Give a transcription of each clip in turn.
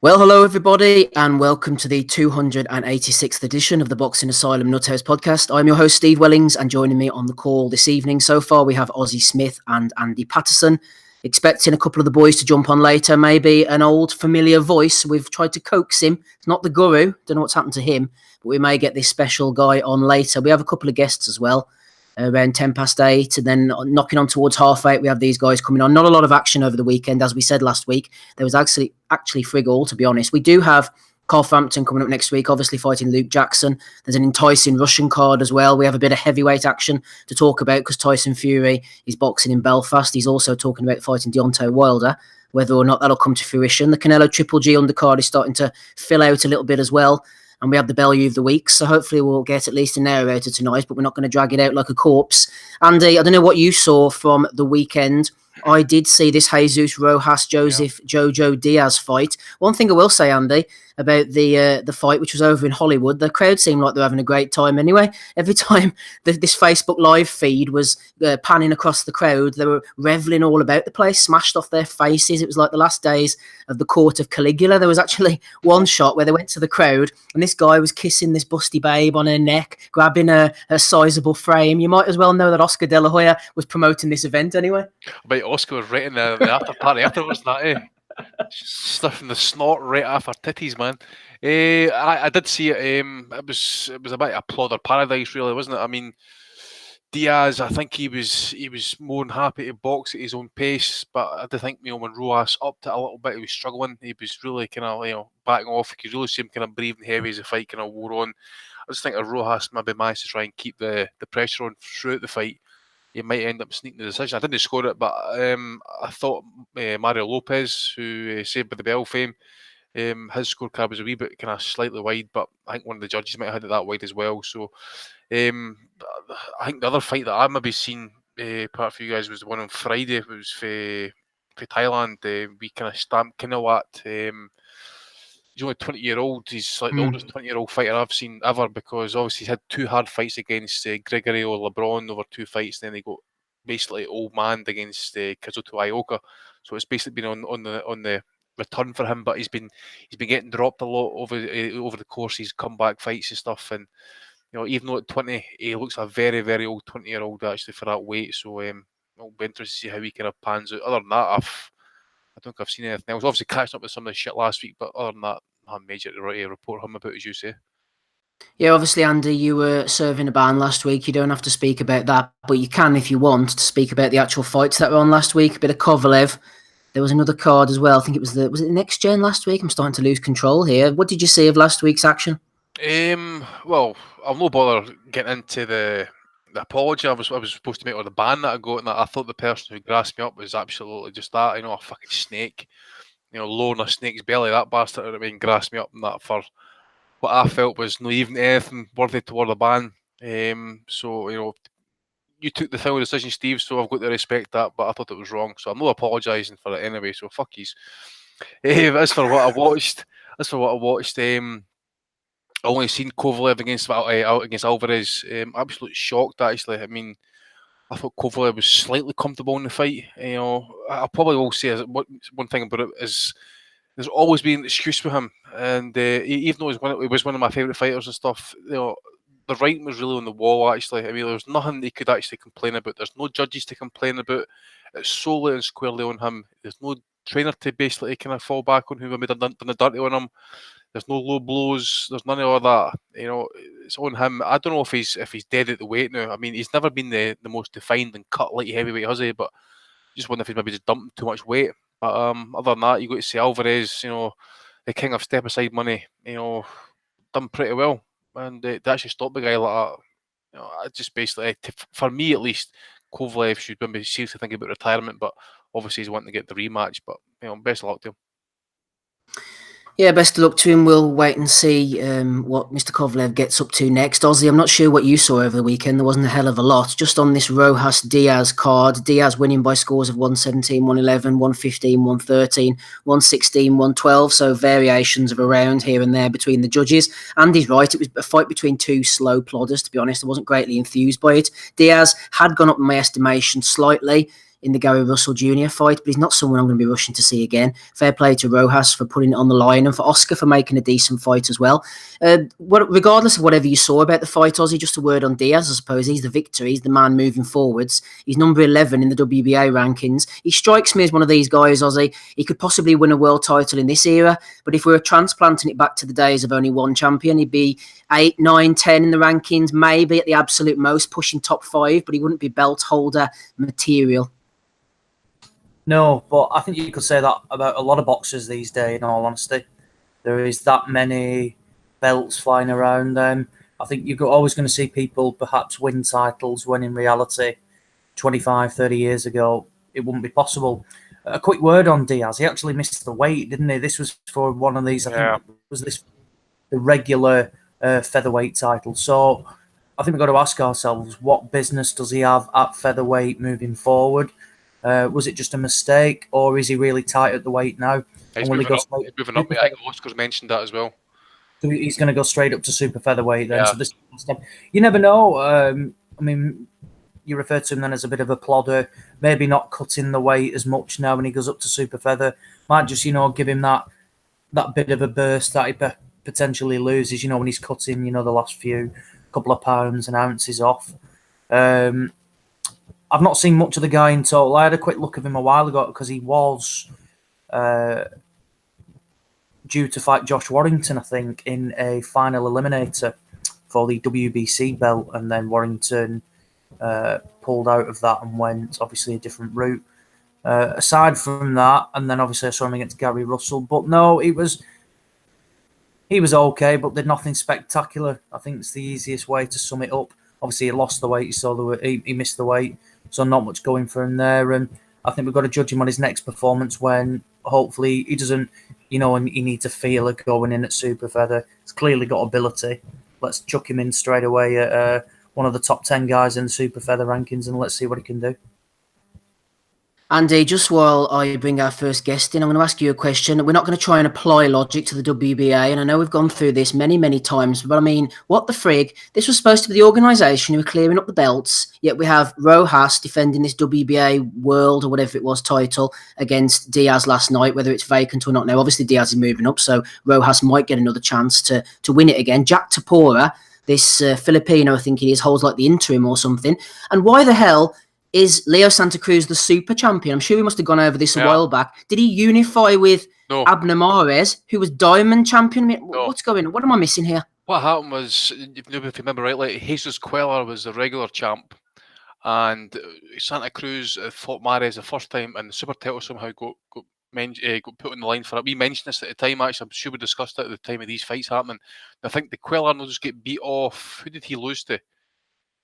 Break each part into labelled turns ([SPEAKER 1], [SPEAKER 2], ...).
[SPEAKER 1] Well, hello everybody, and welcome to the 286th edition of the Boxing Asylum Nuthouse podcast. I'm your host, Steve Wellings, and joining me on the call this evening so far we have Ozzy Smith and Andy Patterson. Expecting a couple of the boys to jump on later, maybe an old familiar voice. We've tried to coax him. It's not the guru, don't know what's happened to him, but we may get this special guy on later. We have a couple of guests as well. Around 8:10, and then knocking on towards 8:30, we have these guys coming on. Not a lot of action over the weekend, as we said last week. There was actually frig all, to be honest. We do have Carl Frampton coming up next week, obviously fighting Luke Jackson. There's an enticing Russian card as well. We have a bit of heavyweight action to talk about because Tyson Fury is boxing in Belfast. He's also talking about fighting Deontay Wilder. Whether or not that'll come to fruition. The Canelo Triple G undercard is starting to fill out a little bit as well. And we have the Bellew of the week, so hopefully we'll get at least an hour out of tonight, but we're not going to drag it out like a corpse. Andy, I don't know what you saw from the weekend. I did see this Jesus Rojas Joseph Jojo Diaz fight. One thing I will say, Andy, about the fight, which was over in Hollywood, the crowd seemed like they're having a great time anyway. Every time this Facebook live feed was panning across the crowd, they were reveling all about the place, smashed off their faces. It was like the last days of the court of Caligula. There was actually one shot where they went to the crowd and this guy was kissing this busty babe on her neck, grabbing her sizable frame. You might as well know that Oscar De La Hoya was promoting this event anyway.
[SPEAKER 2] But Oscar was right in the after party afterwards, that stuffing the snot right off her titties, man. I did see it. It was a bit of plodder paradise, really, wasn't it? I mean, Diaz, I think he was more than happy to box at his own pace, but I do think when Rojas upped it a little bit, he was struggling. He was really kind of backing off. You could really see him kind of breathing heavy as the fight kind of wore on. I just think that Rojas maybe managed to try and keep the pressure on throughout the fight. He might end up sneaking the decision. I didn't score it, but I thought Mario Lopez, who Saved by the Bell fame, his scorecard was a wee bit kind of slightly wide, but I think one of the judges might have had it that wide as well. So I think the other fight that I maybe seen part for you guys was the one on Friday. It was for Thailand. We kind of stamped Kinawat. He's only 20-year-old. He's like the oldest 20-year-old fighter I've seen ever, because obviously he's had two hard fights against Gregory or LeBron over two fights. Then he got basically old man against Kazuto Ioka. So it's basically been on the return for him. But he's been getting dropped a lot over the course of his comeback fights and stuff. And even though at 20 he looks a very, very old 20-year-old actually for that weight. So it'll be interesting to see how he kind of pans out. Other than that, I don't think I've seen anything else. Obviously, catching up with some of the shit last week, but other than that, I'm major to report him about, as you say.
[SPEAKER 1] Yeah, obviously, Andy, you were serving a ban last week. You don't have to speak about that, but you can, if you want, to speak about the actual fights that were on last week. A bit of Kovalev. There was another card as well. I think it was it Next Gen last week? I'm starting to lose control here. What did you see of last week's action?
[SPEAKER 2] Well, I'll no bother getting into the apology I was supposed to make, or the ban that I got, and I thought the person who grasped me up was absolutely just that, a fucking snake, lowering a snake's belly. That bastard out of me and grasped me up and that for what I felt was not even anything worthy toward a ban. So you took the final decision, Steve, so I've got to respect that, but I thought it was wrong, so I'm not apologising for it anyway. So fuck yous. As for what I watched, I only seen Kovalev against Alvarez. Absolute shocked, actually. I mean, I thought Kovalev was slightly comfortable in the fight. I probably will say one thing about it is there's always been an excuse for him, and even though he was one of my favourite fighters and stuff, the writing was really on the wall. Actually, I mean, there was nothing they could actually complain about. There's no judges to complain about. It's solely and squarely on him. There's no trainer to basically kind of fall back on who made done the dirty on him. There's no low blows. There's none of all that. It's on him. I don't know if he's dead at the weight now. I mean, he's never been the most defined and cut light heavyweight, has he? But just wonder if he's maybe just dumping too much weight. But other than that, you got to say Alvarez, the king of step aside money, done pretty well, and to actually stop the guy like that, I just basically, for me at least, Kovalev should maybe seriously think about retirement. But obviously he's wanting to get the rematch. But best of luck to him.
[SPEAKER 1] Yeah, best of luck to him. We'll wait and see what Mr. Kovalev gets up to next. Ozzy, I'm not sure what you saw over the weekend. There wasn't a hell of a lot. Just on this Rojas Diaz card, Diaz winning by scores of 117, 111, 115, 113, 116, 112. So variations of around here and there between the judges. Andy's right. It was a fight between two slow plodders, to be honest. I wasn't greatly enthused by it. Diaz had gone up in my estimation slightly. in the Gary Russell Jr. fight, but he's not someone I'm going to be rushing to see again. Fair play to Rojas for putting it on the line, and for Oscar for making a decent fight as well. Regardless of whatever you saw about the fight, Ozzy, just a word on Diaz, I suppose. He's the victor. He's the man moving forwards. He's number 11 in the WBA rankings. He strikes me as one of these guys, Ozzy. He could possibly win a world title in this era, but if we were transplanting it back to the days of only one champion, he'd be 8, 9, 10 in the rankings, maybe at the absolute most, pushing top 5, but he wouldn't be belt holder material.
[SPEAKER 3] No, but I think you could say that about a lot of boxers these days, in all honesty. There is that many belts flying around them. I think you're always going to see people perhaps win titles when in reality 25, 30 years ago it wouldn't be possible. A quick word on Diaz. He actually missed the weight, didn't he? This was for one of these, I think, was this the regular featherweight title. So I think we've got to ask ourselves, what business does he have at featherweight moving forward? Was it just a mistake, or is he really tight at the weight now?
[SPEAKER 2] He's moving up. I think Oscar's mentioned that as well.
[SPEAKER 3] So he's going to go straight up to super featherweight then. Yeah. So you never know. I mean, you refer to him then as a bit of a plodder, maybe not cutting the weight as much now when he goes up to super feather. Might just, give him that bit of a burst that he potentially loses, when he's cutting, the last couple of pounds and ounces off. I've not seen much of the guy in total. I had a quick look of him a while ago because he was due to fight Josh Warrington, I think, in a final eliminator for the WBC belt, and then Warrington pulled out of that and went obviously a different route. Aside from that, and then obviously I saw him against Gary Russell, but no, he was okay, but did nothing spectacular. I think it's the easiest way to sum it up. Obviously, he lost the weight. He missed the weight, so not much going for him there. And I think we've got to judge him on his next performance when hopefully he doesn't, and he needs a feeler going in at super feather. He's clearly got ability. Let's chuck him in straight away at one of the top 10 guys in the super feather rankings, and let's see what he can do.
[SPEAKER 1] Andy, just while I bring our first guest in, I'm going to ask you a question. We're not going to try and apply logic to the WBA, and I know we've gone through this many, many times, but I mean, what the frig? This was supposed to be the organisation who were clearing up the belts, yet we have Rojas defending this WBA World or whatever it was title against Diaz last night, whether it's vacant or not now. Obviously, Diaz is moving up, so Rojas might get another chance to win it again. Jack Tapora, this Filipino, I think he is, holds like the interim or something. And why the hell is Leo Santa Cruz the super champion? I'm sure we must have gone over this a while back. Did he unify with Abner Mares, who was diamond champion?
[SPEAKER 2] No.
[SPEAKER 1] What's going on? What am I missing here?
[SPEAKER 2] What happened was, if you remember rightly, Jesus Queller was the regular champ, and Santa Cruz fought Mares the first time, and the super title somehow got put on the line for it. We mentioned this at the time, actually. I'm sure we discussed it at the time of these fights happening. I think the Queller will just get beat off. Who did he lose to?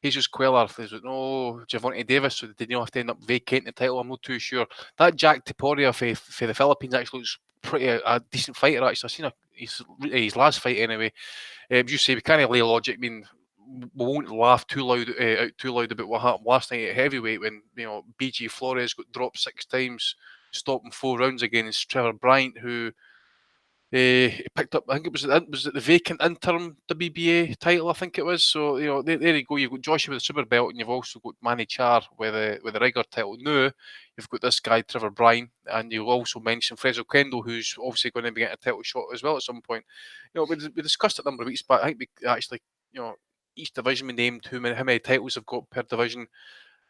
[SPEAKER 2] Jesus Queller, Gervonta Davis, so did you have to end up vacating the title? I'm not too sure. That Jack Taporia for the Philippines actually looks pretty a decent fighter, actually. I've seen his last fight anyway. As you say, we can't lay logic. I mean, we won't laugh too loud about what happened last night at heavyweight when BG Flores got dropped 6 times, stopping 4 rounds against Trevor Bryant, who he picked up, I think it was the vacant interim WBA title, I think it was. So there you go. You've got Joshua with the super belt, and you've also got Manny Char with the regular title. Now you've got this guy Trevor Bryan, and you also mentioned Frezo Kendo, who's obviously going to be getting a title shot as well at some point. We discussed it a number of weeks back. I think we actually, each division we named how many titles they've got per division.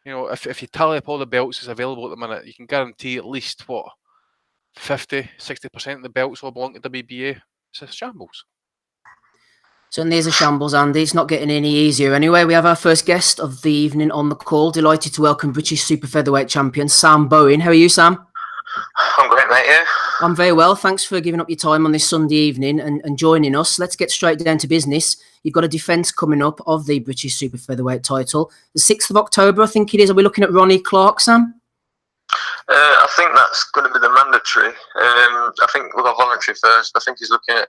[SPEAKER 2] If you tally up all the belts that's available at the minute, you can guarantee at least 50-60% of the belts all belong to WBA. It's a shambles.
[SPEAKER 1] Certainly is a shambles, Andy. It's not getting any easier. Anyway, we have our first guest of the evening on the call. Delighted to welcome British super featherweight champion Sam Bowen. How are you, Sam?
[SPEAKER 4] I'm great, mate. Yeah.
[SPEAKER 1] I'm very well. Thanks for giving up your time on this Sunday evening and joining us. Let's get straight down to business. You've got a defence coming up of the British super featherweight title. The 6th of October, I think it is. Are we looking at Ronnie Clark, Sam?
[SPEAKER 4] I think that's going to be the mandatory. I think we'll go voluntary first. I think he's looking at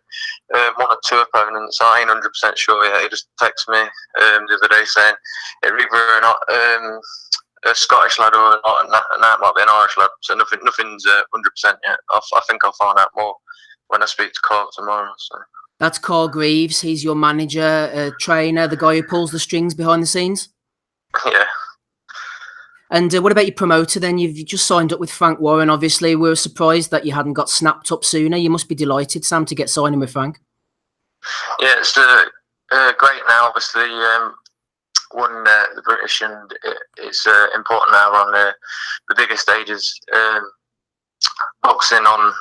[SPEAKER 4] 1 or 2 opponents. I ain't 100% sure yet. He just texted me the other day saying it either not a Scottish lad or not, and that might be an Irish lad. So nothing's 100% yet. I think I'll find out more when I speak to Carl tomorrow. So.
[SPEAKER 1] That's Carl Greaves. He's your manager, trainer, the guy who pulls the strings behind the scenes?
[SPEAKER 4] Yeah.
[SPEAKER 1] And what about your promoter then? You've just signed up with Frank Warren, obviously. We were surprised that you hadn't got snapped up sooner. You must be delighted, Sam, to get signing with Frank.
[SPEAKER 4] Yeah, it's great now, obviously. Won the British, and it's important now on the bigger stages. Boxing on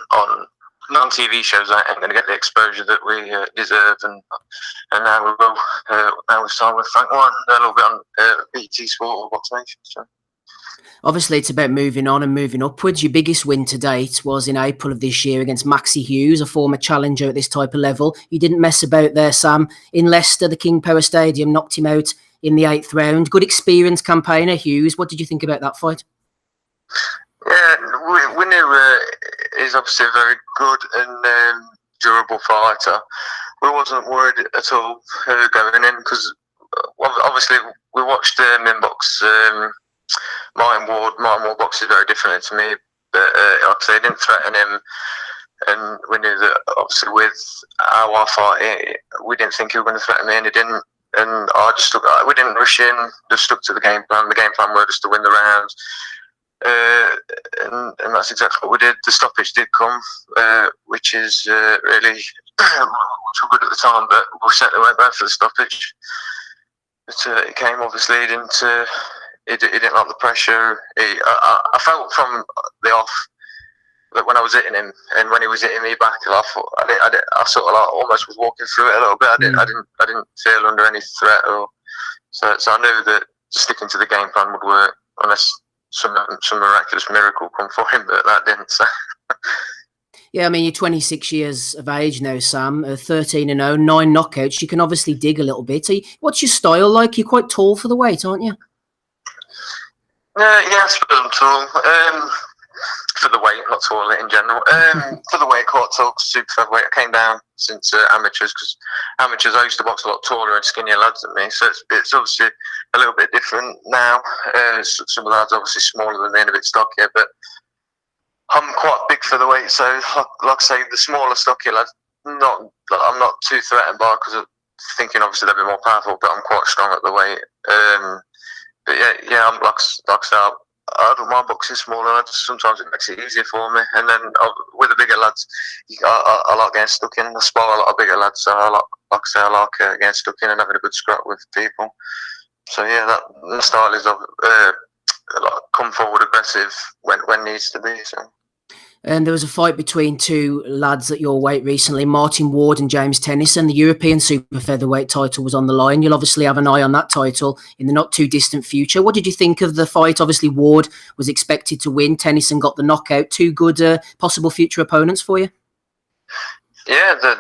[SPEAKER 4] non-TV shows ain't going to get the exposure that we deserve, and now we will. Now we've signed with Frank Warren. A little bit on BT Sport or Box Nation. So.
[SPEAKER 1] Obviously, it's about moving on and moving upwards. Your biggest win to date was in April of this year against Maxie Hughes, a former challenger at this type of level. You didn't mess about there, Sam. In Leicester, the King Power Stadium knocked him out in the 8th round. Good experience campaigner, Hughes. What did you think about that fight?
[SPEAKER 4] Yeah, we knew he's obviously a very good and durable fighter. We wasn't worried at all going in because obviously we watched Minbox. Martin Ward box is very different to me, but like I say, he didn't threaten him, and we knew that obviously with our fight, we didn't think he was going to threaten me, and he didn't. And we didn't rush in, just stuck to the game plan. The game plan was just to win the rounds, and that's exactly what we did. The stoppage did come, which is really so good at the time, but we certainly went back for the stoppage. But it came, obviously, he didn't like the pressure. I felt from the off that when I was hitting him and when he was hitting me back, I thought I sort of like almost was walking through it a little bit. I didn't feel under any threat, so I knew that sticking to the game plan would work unless some miraculous miracle come for him, but that didn't. So.
[SPEAKER 1] Yeah, I mean, you're 26 years of age now, Sam, 13-0, 9 knockouts. You can obviously dig a little bit. What's your style like? You're quite tall for the weight, aren't you?
[SPEAKER 4] Yeah, I suppose I'm tall. For the weight, not tall in general. For the weight, quite tall, super featherweight. I came down since amateurs, because amateurs, I used to box a lot taller and skinnier lads than me, so it's obviously a little bit different now. Some of the lads obviously smaller than me and a bit stockier, but I'm quite big for the weight, so like I say, the smaller, stockier lads, I'm not too threatened by, because I'm thinking obviously they'll be more powerful, but I'm quite strong at the weight. But yeah, I'm like I say, I don't mind boxing smaller. Sometimes it makes it easier for me. And then with the bigger lads, I like getting stuck in. I spar a lot of bigger lads, so I like getting stuck in and having a good scrap with people. So yeah, the style is come forward aggressive when needs to be. So.
[SPEAKER 1] And there was a fight between two lads at your weight recently, Martin Ward and James Tennyson. The European super featherweight title was on the line. You'll obviously have an eye on that title in the not too distant future. What did you think of the fight? Obviously, Ward was expected to win. Tennyson got the knockout. Two good possible future opponents for you?
[SPEAKER 4] Yeah, they're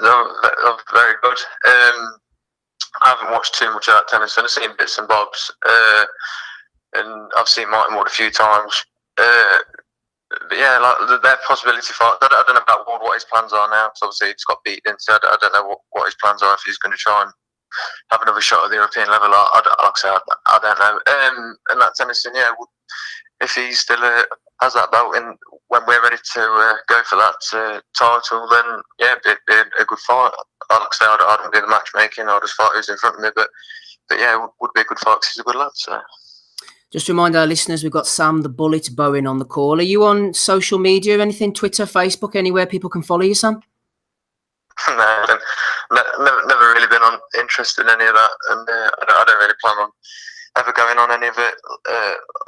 [SPEAKER 4] very good. I haven't watched too much of that Tennyson. I've seen bits and bobs. And I've seen Martin Ward a few times. But yeah, like their possibility fight. I don't know about Ward, what his plans are now, because obviously he's got beaten, so I don't know what his plans are, if he's going to try and have another shot at the European level. Like I say, I don't know. And that Tennyson, yeah, if he still has that belt in when we're ready to go for that title, then yeah, it'd be a good fight. Like I say, I don't do the matchmaking. I'll just fight who's in front of me. But yeah, it would be a good fight because he's a good lad. So.
[SPEAKER 1] Just remind our listeners, we've got Sam the Bullet Bowen on the call. Are you on social media, anything, Twitter, Facebook, anywhere people can follow you, Sam?
[SPEAKER 4] No, never really been interested in any of that, and I don't really plan on ever going on any of it.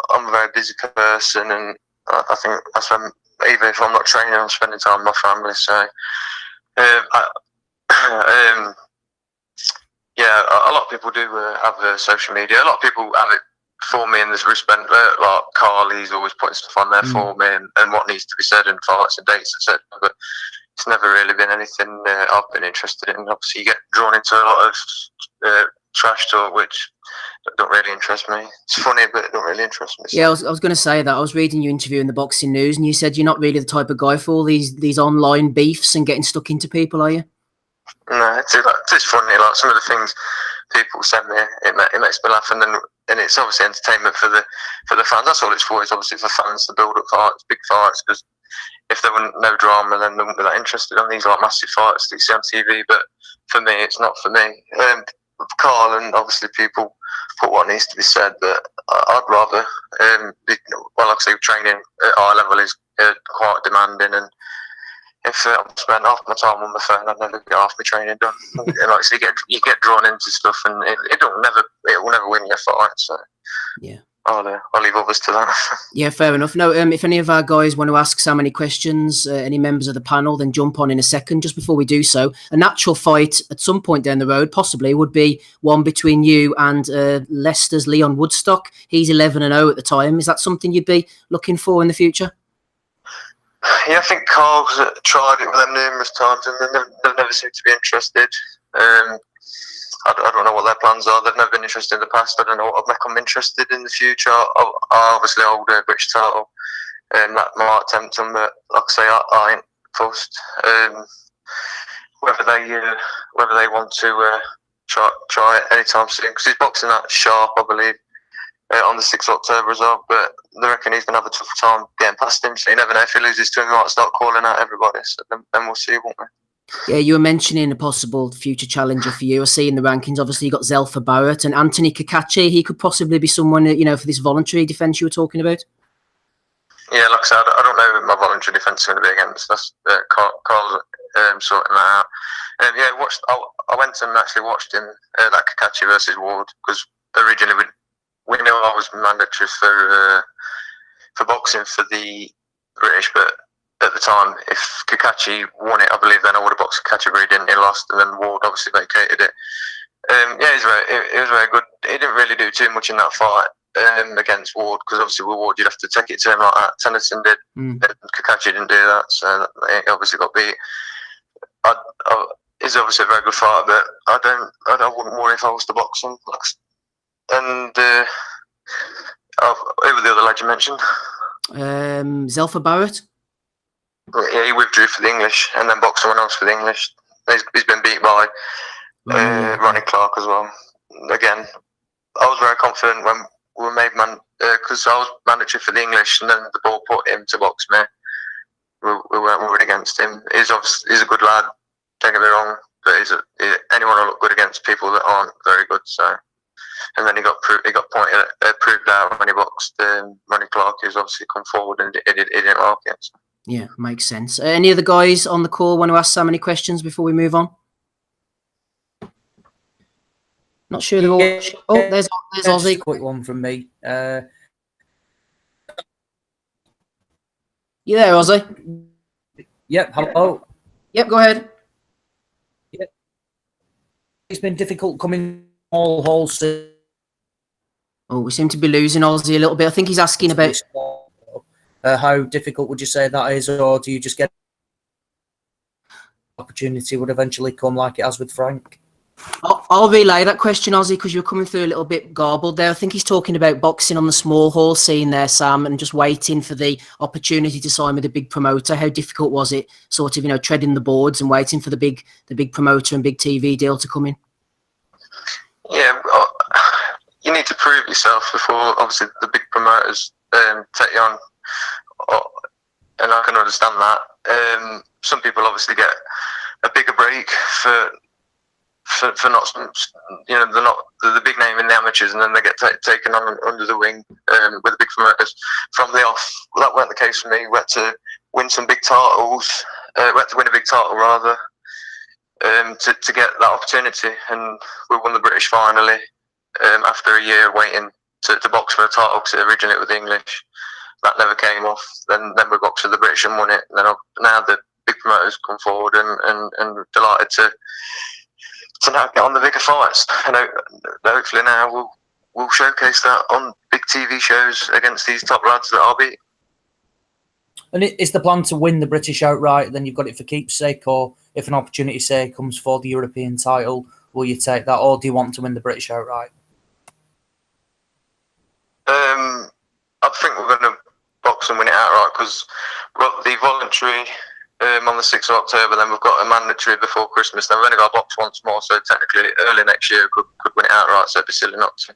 [SPEAKER 4] I'm a very busy person, and I think that's when, even if I'm not training, I'm spending time with my family. So, yeah, a lot of people do have social media. A lot of people have it for me in this respect. Like Carly's always putting stuff on there for me, and what needs to be said, and fights and dates, etc. But it's never really been anything I've been interested in. Obviously, you get drawn into a lot of trash talk, which don't really interest me. It's funny, but it don't really interest me. So.
[SPEAKER 1] Yeah, I was going to say that. I was reading your interview in the Boxing News, and you said you're not really the type of guy for all these online beefs and getting stuck into people, are you?
[SPEAKER 4] No, it's funny. Like some of the things people send me, it makes me laugh, and it's obviously entertainment for the fans. That's all it's for. It's obviously for fans to build up fights, big fights. Because if there were no drama, then they wouldn't be that interested in these like massive fights that you see on TV. But for me, it's not for me. Carl, and obviously people put what needs to be said, but I'd rather, well, like I say, training at our level is quite demanding, and if I spent half my time on my phone, I'd never get half my training done. And like I say, you get drawn into stuff, and it will never win you a fight. So
[SPEAKER 1] yeah.
[SPEAKER 4] I'll leave others to that.
[SPEAKER 1] Yeah, fair enough. No, if any of our guys want to ask Sam any questions, any members of the panel, then jump on in a second. Just before we do so, a natural fight at some point down the road possibly would be one between you and Leicester's Leon Woodstock. He's 11-0 at the time. Is that something you'd be looking for in the future?
[SPEAKER 4] Yeah, I think Carl's tried it with them numerous times, and they've never seemed to be interested. I don't know what their plans are. They've never been interested in the past. I don't know what would make them interested in the future. I obviously hold a British title, and that might tempt them, but like I say, I ain't fussed. Whether they want to try it anytime soon, because he's boxing at Sharp, I believe, on the 6th of October as well, but they reckon he's going to have a tough time getting past him, so you never know. If he loses to him, he might start calling out everybody, so then we'll see, won't we?
[SPEAKER 1] Yeah, you were mentioning a possible future challenger for you. I see in the rankings, obviously, you got Zelfa Barrett and Anthony Kakachi. He could possibly be someone, for this voluntary defence you were talking about.
[SPEAKER 4] Yeah, like I said, I don't know who my voluntary defence is going to be against. That's Carl's sorting that out. Yeah, I went and actually watched him, that Kakachi versus Ward, because originally we knew I was mandatory for boxing for the British, but at the time, if Kakachi won it, I believe then I would have boxed Kakachi, but he didn't. He lost, and then Ward obviously vacated it. Yeah, it was very good. He didn't really do too much in that fight against Ward, because obviously with Ward you'd have to take it to him like that. Tennyson did. Kakachi didn't do that, so he obviously got beat. He's obviously a very good fighter, but I wouldn't worry if I was to box him. And who was the other lad you mentioned?
[SPEAKER 1] Zelfa Barrett.
[SPEAKER 4] Yeah, he withdrew for the English and then boxed someone else for the English. He's been beat by Ronnie Clark as well. Again, I was very confident when we were made because I was mandatory for the English, and then the ball put him to box me. We weren't worried against him. He's a good lad. Don't get me wrong, but anyone will look good against people that aren't very good. So, and then he got proved out when he boxed Ronnie Clark, who's obviously come forward and he didn't like it. So.
[SPEAKER 1] Yeah, makes sense. Any of the guys on the call want to ask Sam any questions before we move on? Not sure they're all. Oh, there's Ozzy.
[SPEAKER 3] Quick one from me.
[SPEAKER 1] You there, Ozzy?
[SPEAKER 3] Yep. Hello.
[SPEAKER 1] Yep. Go ahead.
[SPEAKER 3] Yep. It's been difficult coming all whole season.
[SPEAKER 1] Oh, we seem to be losing Ozzy a little bit. I think he's asking about.
[SPEAKER 3] How difficult would you say that is, or do you just get opportunity would eventually come like it has with Frank?
[SPEAKER 1] I'll relay that question, Ozzy, because you're coming through a little bit garbled there. I think he's talking about boxing on the small hall scene there, Sam, and just waiting for the opportunity to sign with a big promoter. How difficult was it, sort of, treading the boards and waiting for the big promoter and big TV deal to come in?
[SPEAKER 4] Yeah, you need to prove yourself before, obviously, the big promoters take you on. And I can understand that. Some people obviously get a bigger break for not, they're not the big name in the amateurs, and then they get taken on under the wing with the big promoters from the off. That weren't the case for me. We had to win some big titles. We had to win a big title rather to get that opportunity, and we won the British finally after a year waiting to box for a title, because originally it was English. That never came off. Then we boxed for the British and won it. And then now the big promoters come forward and delighted to now get on the bigger fights. And hopefully now we'll showcase that on big TV shows against these top lads that I'll beat.
[SPEAKER 3] And is the plan to win the British outright? Then you've got it for keepsake, or if an opportunity, say, comes for the European title, will you take that, or do you want to win the British outright?
[SPEAKER 4] I think we're going to box and win it outright, because we've got the voluntary on the 6th of October, then we've got a mandatory before Christmas, then we've only got a box once more, so technically early next year could win it outright, so it'd be silly not to.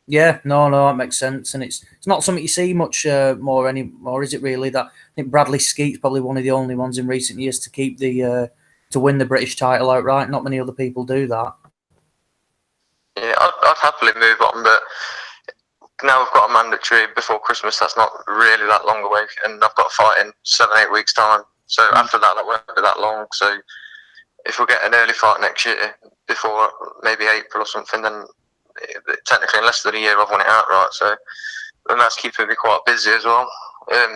[SPEAKER 3] Yeah, no, that makes sense, and it's not something you see much more anymore, is it really? That I think Bradley Skeet's probably one of the only ones in recent years to keep to win the British title outright. Not many other people do that.
[SPEAKER 4] I'd happily move on, but now we've got a mandatory before Christmas. That's not really that long away, and I've got a fight in 7-8 weeks' time. So after that won't be that long. So if we get an early fight next year, before maybe April or something, then technically in less than a year I've won it outright. So, and that's keeping me quite busy as well.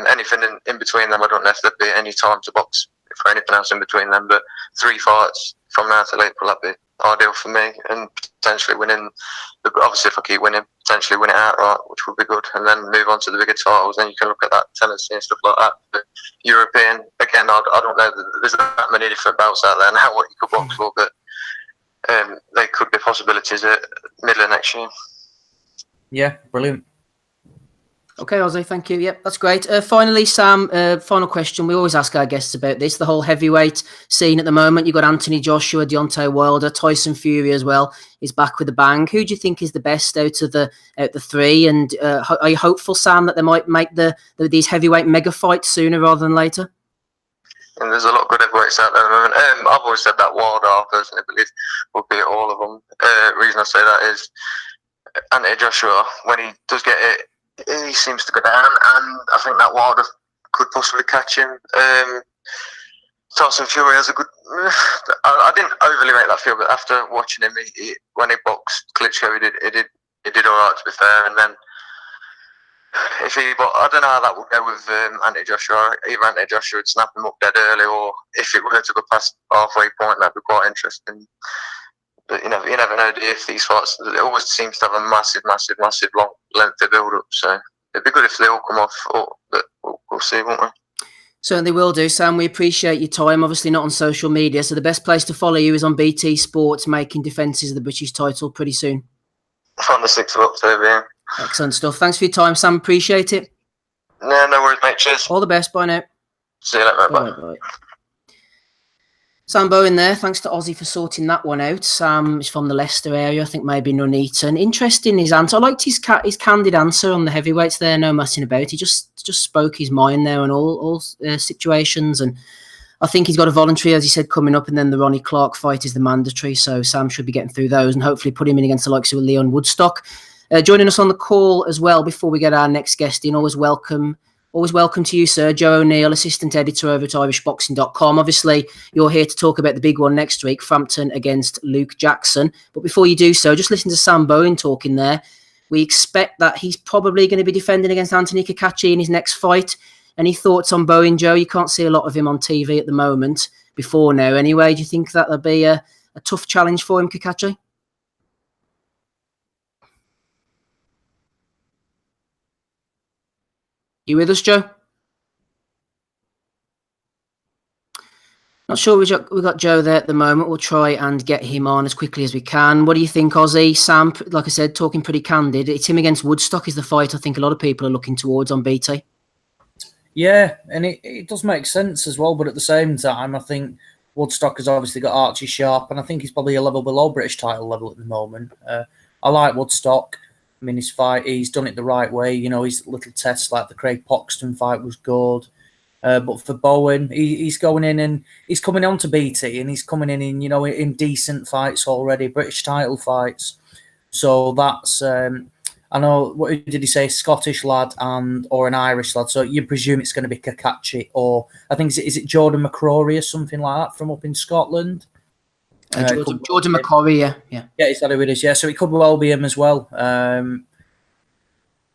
[SPEAKER 4] Anything in between them, I don't know if there'd be any time to box for anything else in between them, but 3 fights from now till April, that'd be ideal for me, and potentially winning. Obviously, if I keep winning, potentially win it outright, which would be good, and then move on to the bigger titles. Then you can look at that Tennessee and stuff like that. But European, again, I don't know. There's that many different belts out there now what you could box for, but they could be possibilities at middle of next year.
[SPEAKER 3] Yeah, brilliant.
[SPEAKER 1] Okay, Ozzy, thank you. Yep, that's great. Finally, Sam, final question. We always ask our guests about this. The whole heavyweight scene at the moment. You've got Anthony Joshua, Deontay Wilder, Tyson Fury as well is back with a bang. Who do you think is the best out the 3? And are you hopeful, Sam, that they might make these heavyweight mega fights sooner rather than later?
[SPEAKER 4] And there's a lot of good heavyweights out there at the moment. I've always said that Wilder, I personally believe, will beat all of them. The reason I say that is Anthony Joshua, when he does get it, he seems to go down, and I think that Wilder could possibly catch him. Tyson Fury has a good. I didn't overly make that feel, but after watching him, when he boxed Klitschko, he did all right, to be fair. And then but I don't know how that would go with Anthony Joshua. Either Anthony Joshua would snap him up dead early, or if it were to go past halfway point, that'd be quite interesting. But you never know if these fights. It always seems to have a massive, long, lengthy build-up. So it'd be good if they all come off. But we'll see, won't we?
[SPEAKER 1] Certainly will do, Sam. We appreciate your time. Obviously not on social media, so the best place to follow you is on BT Sports, making defences of the British title pretty soon.
[SPEAKER 4] On the 6th of October, yeah.
[SPEAKER 1] Excellent stuff. Thanks for your time, Sam. Appreciate it.
[SPEAKER 4] No worries, mate. Cheers.
[SPEAKER 1] All the best. Bye now.
[SPEAKER 4] See you later, mate. Bye.
[SPEAKER 1] Bye. Sam Bowen there. Thanks to Ozzy for sorting that one out. Sam is from the Leicester area. I think maybe Nuneaton. Interesting his answer. I liked his candid answer on the heavyweights there. No messing about. He just spoke his mind there on all situations. And I think he's got a voluntary, as he said, coming up. And then the Ronnie Clark fight is the mandatory. So Sam should be getting through those and hopefully put him in against the likes of Leon Woodstock. Joining us on the call as well before we get our next guest in. Always welcome to you, sir. Joe O'Neill, assistant editor over at irishboxing.com. Obviously, you're here to talk about the big one next week, Frampton against Luke Jackson. But before you do so, just listen to Sam Bowen talking there. We expect that he's probably going to be defending against Anthony Kakachi in his next fight. Any thoughts on Bowen, Joe? You can't see a lot of him on TV at the moment, before now anyway. Do you think that'll be a tough challenge for him, Kakachi? You with us, Joe? Not sure we've got Joe there at the moment. We'll try and get him on as quickly as we can. What do you think, Ozzy? Sam, like I said, talking pretty candid. It's him against Woodstock is the fight I think a lot of people are looking towards on BT.
[SPEAKER 3] Yeah, and it does make sense as well, but at the same time, I think Woodstock has obviously got Archie Sharp, and I think he's probably a level below British title level at the moment. I like Woodstock. I mean, his fight, he's done it the right way. You know, his little tests like the Craig Poxton fight was good. But for Bowen, he's going in and he's coming on to BT and he's coming in, you know, in decent fights already, British title fights. So that's, I know, what did he say, Scottish lad or an Irish lad. So you presume it's going to be Kakachi or I think, is it Jordan McCrory or something like that from up in Scotland?
[SPEAKER 1] Jordan McCrory, yeah.
[SPEAKER 3] Yeah, is that who it is? Yeah, so it could well be him as well.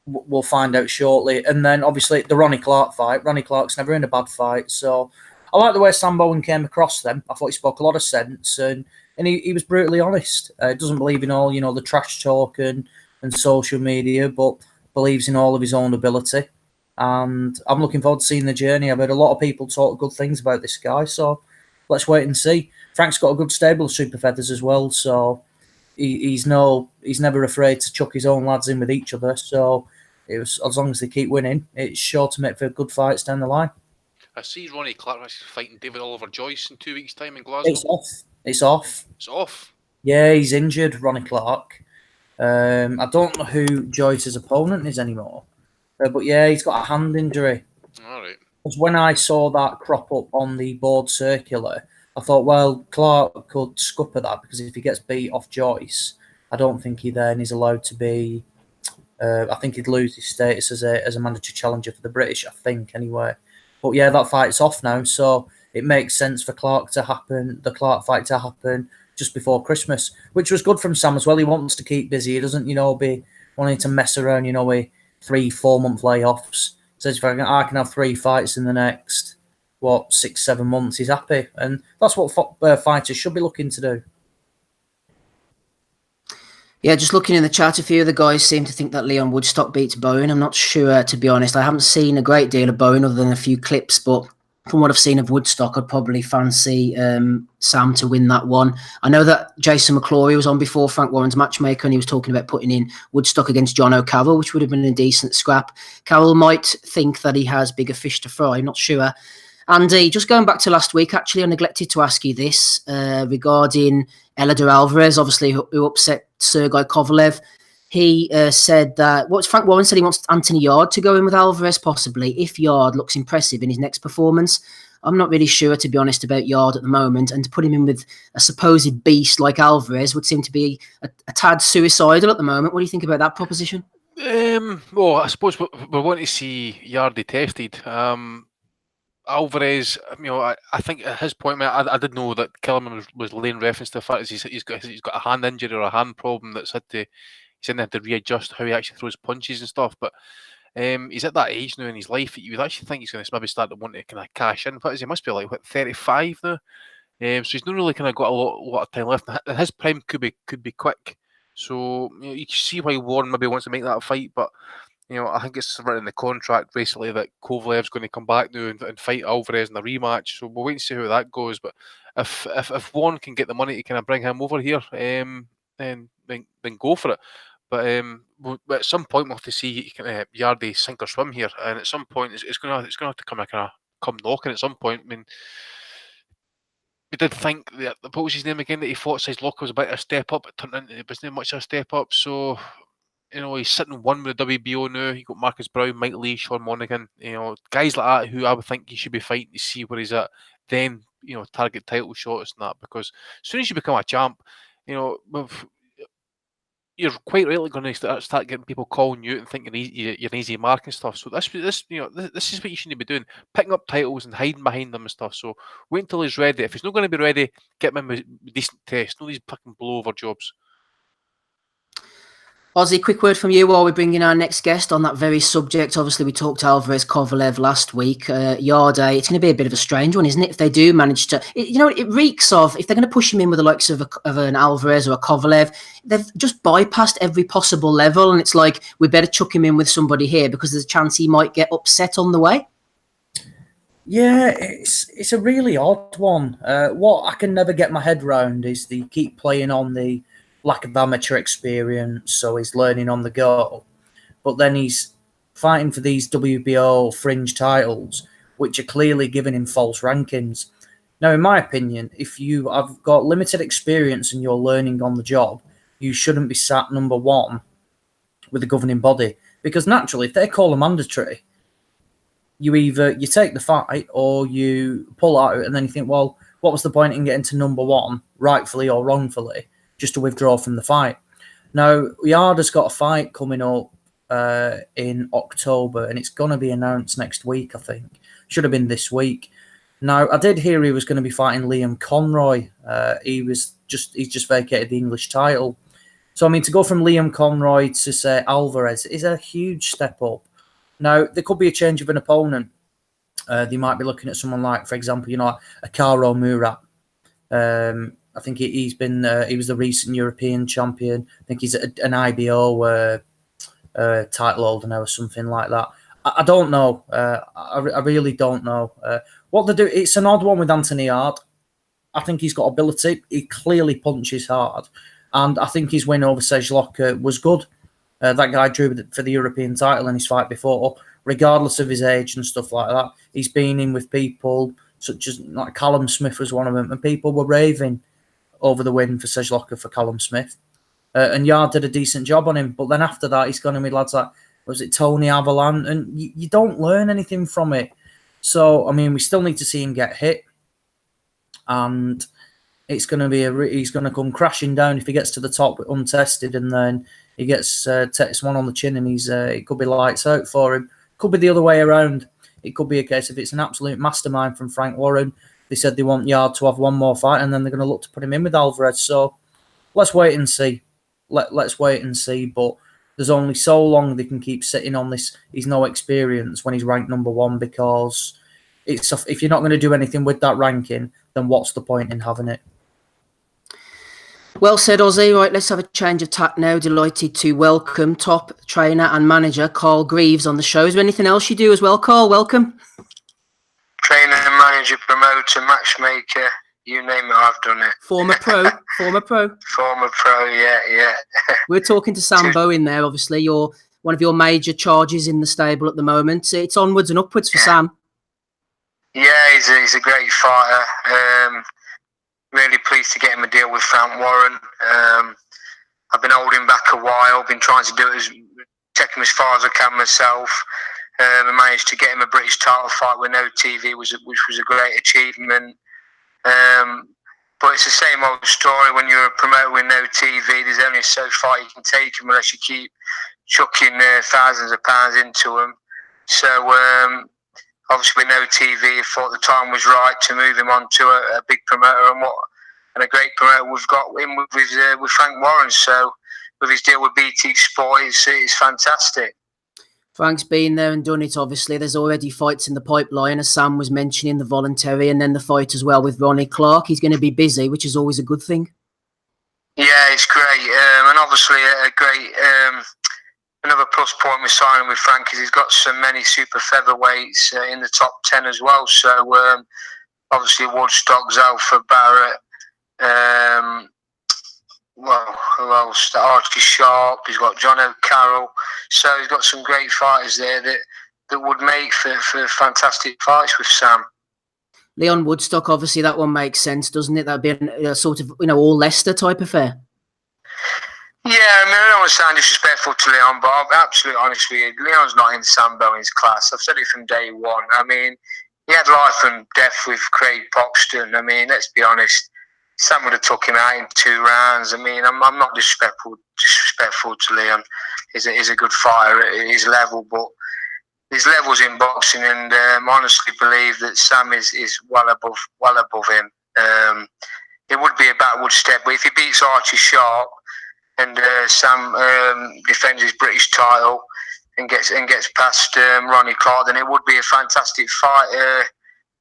[SPEAKER 3] We'll find out shortly. And then, obviously, the Ronnie Clark fight. Ronnie Clark's never in a bad fight. So I like the way Sam Bowen came across them. I thought he spoke a lot of sense. And he was brutally honest. Doesn't believe in all, you know, the trash talk and social media, but believes in all of his own ability. And I'm looking forward to seeing the journey. I've heard a lot of people talk good things about this guy. So let's wait and see. Frank's got a good stable of super feathers as well, so he's never afraid to chuck his own lads in with each other. So as long as they keep winning, it's sure to make for good fights down the line.
[SPEAKER 2] I see Ronnie Clark fighting David Oliver Joyce in 2 weeks' time in Glasgow.
[SPEAKER 3] It's off. Yeah, he's injured, Ronnie Clark. I don't know who Joyce's opponent is anymore, but yeah, he's got a hand injury.
[SPEAKER 2] All right.
[SPEAKER 3] Because when I saw that crop up on the board circular, I thought, well, Clark could scupper that because if he gets beat off Joyce, I don't think he then is allowed to be. I think he'd lose his status as a mandatory challenger for the British. I think anyway. But yeah, that fight's off now, so it makes sense for the Clark fight to happen just before Christmas, which was good from Sam as well. He wants to keep busy. He doesn't, be wanting to mess around, with 3-4 month layoffs. Says if I can have 3 fights in the next 6-7 months, he's happy, and that's what fighters should be looking to do.
[SPEAKER 1] Yeah, just looking in the chat, a few of the guys seem to think that Leon Woodstock beats Bowen. I'm not sure, to be honest. I haven't seen a great deal of Bowen other than a few clips, but from what I've seen of Woodstock, I'd probably fancy Sam to win that one. I know that Jason McClory was on before, Frank Warren's matchmaker, and he was talking about putting in Woodstock against John O'Carroll, which would have been a decent scrap. Carroll might think that he has bigger fish to fry, I'm not sure. Andy, just going back to last week, actually, I neglected to ask you this regarding Eleider Alvarez, obviously, who upset Sergei Kovalev. He said that, Frank Warren said he wants Anthony Yarde to go in with Alvarez, possibly, if Yarde looks impressive in his next performance. I'm not really sure, to be honest, about Yarde at the moment, and to put him in with a supposed beast like Alvarez would seem to be a tad suicidal at the moment. What do you think about that proposition?
[SPEAKER 2] Well, I suppose we want to see Yarde tested. Alvarez, I think at his point, I did know that Kellerman was laying reference to the fact that he's got a hand injury or a hand problem that's he's going to have to readjust how he actually throws punches and stuff. But he's at that age now in his life that you would actually think he's going to maybe start to want to kind of cash in. What is he? Must be like 35 now. So he's not really kind of got a lot of time left. And his prime could be quick. So you can see why Warren maybe wants to make that fight, but. I think it's written in the contract basically that Kovalev's going to come back now and fight Alvarez in a rematch. So we'll wait and see how that goes. But if Warren can get the money to kind of bring him over here, then go for it. But at some point we'll have to see Yarde sink or swim here, and at some point it's going to have to come knocking at some point. I mean, we did think that what was his name again that he fought Size Locker was a bit of a step up. It turned into it wasn't much of a step up. So. He's sitting one with the WBO now. You got Marcus Brown, Mike Lee, Sean Monaghan. Guys like that who I would think he should be fighting to see where he's at. Then target title shots and that, because as soon as you become a champ, you're quite rightly going to start getting people calling you out and thinking you're an easy mark and stuff. So this is what you shouldn't be doing, picking up titles and hiding behind them and stuff. So wait until he's ready. If he's not going to be ready, get him in with decent tests. No these fucking blowover jobs.
[SPEAKER 1] Ozzy, quick word from you while we bring in our next guest on that very subject. Obviously, we talked Alvarez Kovalev last week. Yarde, it's going to be a bit of a strange one, isn't it? If they do manage to, it reeks of, if they're going to push him in with the likes of an Alvarez or a Kovalev, they've just bypassed every possible level. And it's like, we better chuck him in with somebody here because there's a chance he might get upset on the way.
[SPEAKER 3] Yeah, it's a really odd one. What I can never get my head around is they keep playing on the lack of amateur experience, so he's learning on the go. But then he's fighting for these WBO fringe titles, which are clearly giving him false rankings. Now, in my opinion, if you have got limited experience and you're learning on the job, you shouldn't be sat number one with the governing body. Because naturally, if they call a mandatory, you take the fight or you pull out and then you think, well, what was the point in getting to number one, rightfully or wrongfully, just to withdraw from the fight? Now, Yarde's got a fight coming up in October, and it's going to be announced next week, I think. Should have been this week. Now, I did hear he was going to be fighting Liam Conroy. He's just vacated the English title. So, I mean, to go from Liam Conroy to, say, Alvarez is a huge step up. Now, there could be a change of an opponent. They might be looking at someone like, for example, a Karo Murat. I think he was the recent European champion. I think he's an IBO title holder now or something like that. I don't know. I really don't know. What they do, it's an odd one with Anthony Yarde. I think he's got ability. He clearly punches hard. And I think his win over Serge Locker was good. That guy drew for the European title in his fight before, regardless of his age and stuff like that. He's been in with people such as, like, Callum Smith was one of them, and people were raving over the win for Serge Locker for Callum Smith. And Yarde did a decent job on him. But then after that, he's gone in with lads like, was it Tony Avalan? And you don't learn anything from it. So, I mean, we still need to see him get hit. And it's going to be he's going to come crashing down if he gets to the top untested, and then he gets takes one on the chin, and it could be lights out for him. Could be the other way around. It could be a case of it's an absolute mastermind from Frank Warren. They said they want Yard to have one more fight, and then they're going to look to put him in with Alvarez. So let's wait and see. Let's wait and see. But there's only so long they can keep sitting on this. He's no experience when he's ranked number one, because if you're not going to do anything with that ranking, then what's the point in having it?
[SPEAKER 1] Well said, Ozzy. Right, let's have a change of tack now. Delighted to welcome top trainer and manager Carl Greaves on the show. Is there anything else you do as well, Carl? Welcome.
[SPEAKER 5] Trainer, manager, promoter, matchmaker, you name it, I've done it.
[SPEAKER 1] Former pro.
[SPEAKER 5] Former pro, yeah.
[SPEAKER 1] We're talking to Sam Bowen there, obviously. You're one of your major charges in the stable at the moment. It's onwards and upwards for Sam.
[SPEAKER 5] Yeah, he's a great fighter. Really pleased to get him a deal with Frank Warren. I've been holding back a while, been trying to do it, take him as far as I can myself. I managed to get him a British title fight with no TV, which was a great achievement. But it's the same old story when you're a promoter with no TV. There's only so far you can take him unless you keep chucking thousands of pounds into him. So obviously with no TV, I thought the time was right to move him on to a big promoter, and a great promoter we've got him with Frank Warren. So with his deal with BT Sport, it's fantastic.
[SPEAKER 1] Frank's been there and done it, obviously. There's already fights in the pipeline, as Sam was mentioning, the voluntary, and then the fight as well with Ronnie Clark. He's going to be busy, which is always a good thing.
[SPEAKER 5] Yeah, it's great. And obviously a great... another plus point with signing with Frank is he's got so many super featherweights in the top 10 as well. So obviously Woodstock, Alpha Barrett, well, who else? Archie Sharp. He's got John O'Carroll. So he's got some great fighters there that would make for fantastic fights with Sam.
[SPEAKER 1] Leon Woodstock, obviously, that one makes sense, doesn't it? That'd be a sort of, all Leicester type affair.
[SPEAKER 5] Yeah, I mean, I don't want to sound disrespectful to Leon, but I'm absolutely honest with you. Leon's not in Sam Bowen's class. I've said it from day one. I mean, he had life and death with Craig Poxton. I mean, let's be honest. Sam would have took him out in 2 rounds. I mean, I'm not disrespectful to Leon. He's a good fighter at his level, but there's levels in boxing, and I honestly believe that Sam is well above him. It would be a backward step, but if he beats Archie Sharp and Sam defends his British title and gets past Ronnie Clark, then it would be a fantastic fight.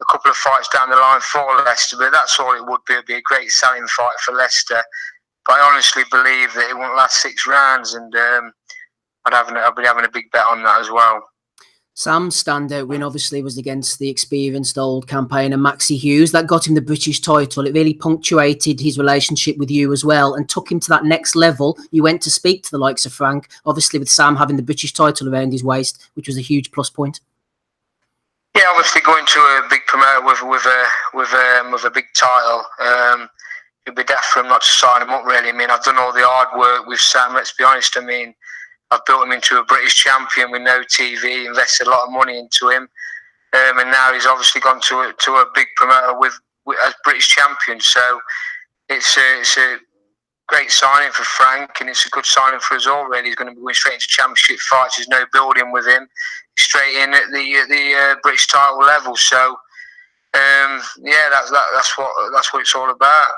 [SPEAKER 5] A couple of fights down the line for Leicester, but that's all it would be. It'd be a great selling fight for Leicester. But I honestly believe that it won't last 6 rounds, and I'd be having a big bet on that as well.
[SPEAKER 1] Sam's standout win obviously was against the experienced old campaigner Maxie Hughes. That got him the British title. It really punctuated his relationship with you as well and took him to that next level. You went to speak to the likes of Frank, obviously with Sam having the British title around his waist, which was a huge plus point.
[SPEAKER 5] Yeah, obviously going to a big promoter with a big title, it'd be daft for him not to sign him up. Really, I mean, I've done all the hard work with Sam. Let's be honest. I mean, I've built him into a British champion with no TV, invested a lot of money into him, and now he's obviously gone to a big promoter as British champion. So it's a great signing for Frank, and it's a good signing for us all. Really, he's going to be going straight into championship fights. There's no building with him. Straight in at the British title level. So yeah, that's what it's all about.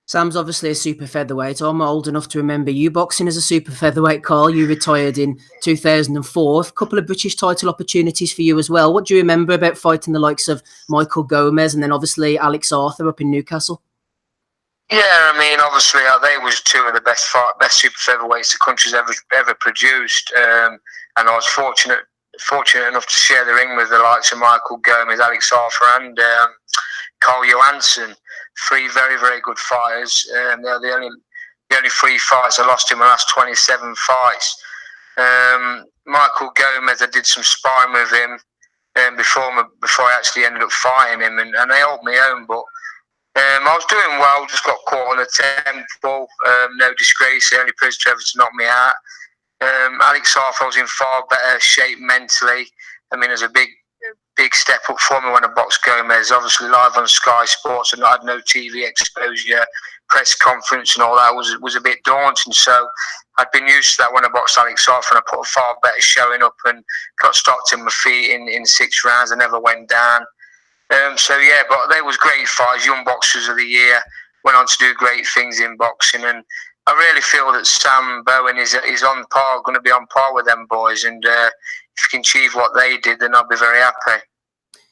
[SPEAKER 1] Sam's obviously a super featherweight. I'm old enough to remember you boxing as a super featherweight, Carl. You retired in 2004. A couple of British title opportunities for you as well. What do you remember about fighting the likes of Michael Gomez and then obviously Alex Arthur up in Newcastle?
[SPEAKER 5] Yeah, I mean, obviously they was 2 of the best super featherweights the country's ever produced, and I was fortunate enough to share the ring with the likes of Michael Gomez, Alex Arthur, and Carl Johansson. 3 very, very good fighters. They're the only 3 fights I lost in my last 27 fights. Michael Gomez, I did some sparring with him before I actually ended up fighting him, and they held me own, but I was doing well, just got caught on a temple, no disgrace, the only person ever to knock me out. Alex Arthur was in far better shape mentally. I mean, as a big big step up for me when I boxed Gomez. Obviously, live on Sky Sports, and I had no TV exposure, press conference, and all that was a bit daunting. So I'd been used to that when I boxed Alex off, and I put a far better showing up and got stopped in my feet in 6 rounds. I never went down. So yeah, but they was great fights. Young Boxers of the Year, went on to do great things in boxing, and I really feel that Sam Bowen is on par, going to be on par with them boys, and if he can achieve what they did, then I'll be very happy.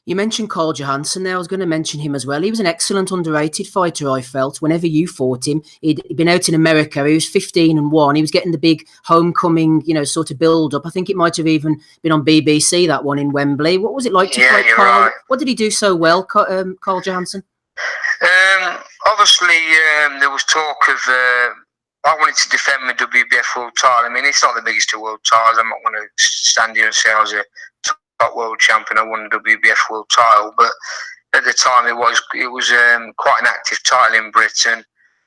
[SPEAKER 1] You mentioned Carl Johansson there. I was going to mention him as well. He was an excellent underrated fighter, I felt. Whenever you fought him, he'd been out in America. He was 15-1. He was getting the big homecoming, sort of build-up. I think it might have even been on BBC, that one in Wembley. What was it like to fight Carl? Right. What did he do so well, Carl Johansson?
[SPEAKER 5] Obviously, there was talk of... I wanted to defend my WBF world title. I mean, it's not the biggest of world titles. I'm not going to stand here and say I was a top world champion. I won the WBF world title, but at the time it was quite an active title in Britain,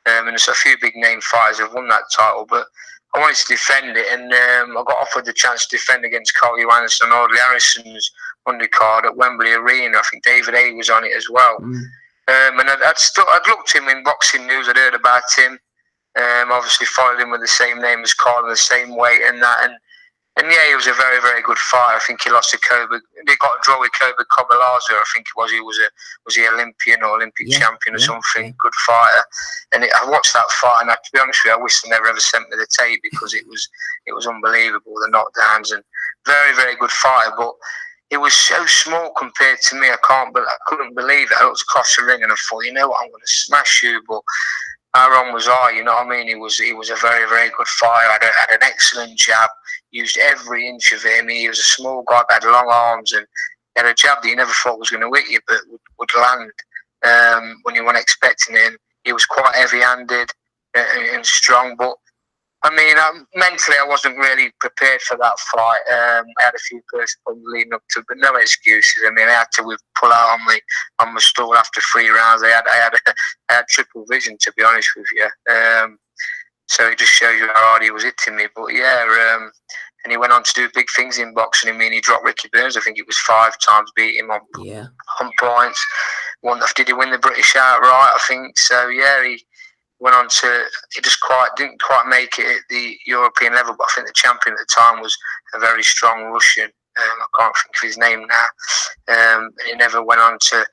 [SPEAKER 5] and there's a few big name fighters have won that title. But I wanted to defend it, and I got offered the chance to defend against Carl Johansson and Audley Harrison's undercard at Wembley Arena. I think David A was on it as well. And I'd looked him in boxing news. I'd heard about him. Obviously followed him with the same name as Carl, the same weight and that, and yeah, he was a very, very good fighter. I think he lost to Kobe. He got a draw with Kobe Kobalaza. I think it was. He was he Olympian or Olympic champion or something. Yeah. Good fighter. And I watched that fight, and to be honest with you, I wish they never ever sent me the tape because it was unbelievable, the knockdowns, and very, very good fighter. But it was so small compared to me. I couldn't believe it. I looked across the ring and I thought, I'm going to smash you, but how wrong was I? You know what I mean? He was a very, very good fighter. Had an excellent jab. Used every inch of it. I mean, he was a small guy, but had long arms, and he had a jab that you never thought was going to hit you, but would land when you weren't expecting it. And he was quite heavy-handed and strong. But I mean, mentally, I wasn't really prepared for that fight. I had a few first problems leading up to it, but no excuses. I mean, I had to pull out on my stool after 3 rounds. I had triple vision, to be honest with you. So it just shows you how hard he was hitting me. But yeah, and he went on to do big things in boxing. I mean, he dropped Ricky Burns. I think it was 5 times, beat him on points. Did he win the British outright? I think so. Yeah, he went on to, he just didn't quite make it at the European level, but I think the champion at the time was a very strong Russian. I can't think of his name now. He never went on to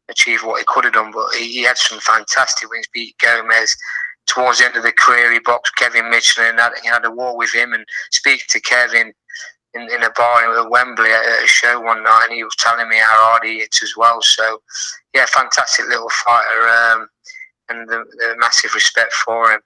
[SPEAKER 5] achieve what he could have done, but he had some fantastic wins. Beat Gomez. Towards the end of the career, he boxed Kevin Mitchell and had a war with him. And speaking to Kevin in a bar at Wembley at a show one night, and he was telling me how hard he hits as well. So yeah, fantastic little fighter. And the massive respect for him.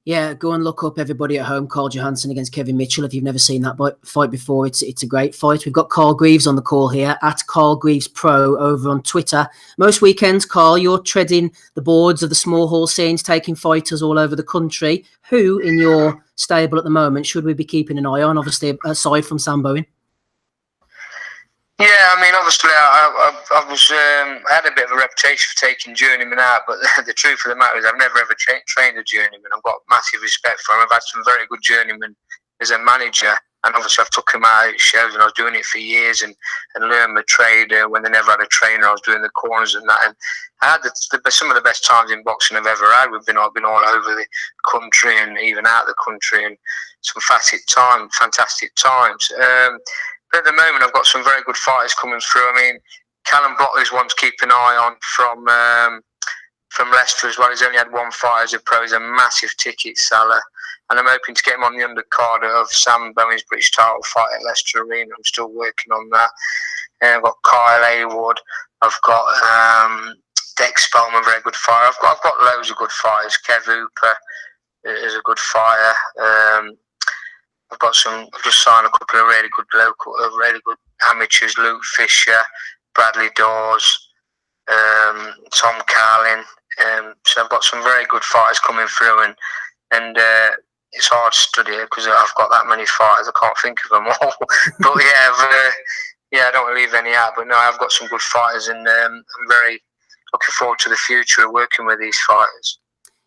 [SPEAKER 1] Yeah, go and look up, everybody at home, Carl Johansson against Kevin Mitchell. If you've never seen that fight before, it's a great fight. We've got Carl Greaves on the call here, at Carl Greaves Pro over on Twitter. Most weekends, Carl, you're treading the boards of the small hall scenes, taking fighters all over the country. Who in your stable at the moment should we be keeping an eye on, obviously, aside from Sam Bowen?
[SPEAKER 5] Yeah, I mean, obviously, I had a bit of a reputation for taking journeymen out, but the truth of the matter is I've never ever trained a journeyman. I've got massive respect for him. I've had some very good journeymen as a manager, and obviously I've took him out at shows, and I was doing it for years and learned my trade. When they never had a trainer, I was doing the corners and that. And I had some of the best times in boxing I've ever had. I've been all over the country and even out of the country, and some fantastic times. At the moment, I've got some very good fighters coming through. I mean, Callum Blockley's one to keep an eye on from Leicester as well. He's only had 1 fight as a pro. He's a massive ticket seller. And I'm hoping to get him on the undercard of Sam Bowen's British title fight at Leicester Arena. I'm still working on that. I've got Kyle Haywood. I've got Dex Spellman, very good fighter. I've got loads of good fighters. Kev Hooper is a good fighter. I've just signed a couple of really good amateurs, Luke Fisher, Bradley Dawes, Tom Carlin. So I've got some very good fighters coming through, and it's hard to study because I've got that many fighters. I can't think of them all. But I don't want to leave any out. But no, I've got some good fighters, and I'm very looking forward to the future of working with these fighters.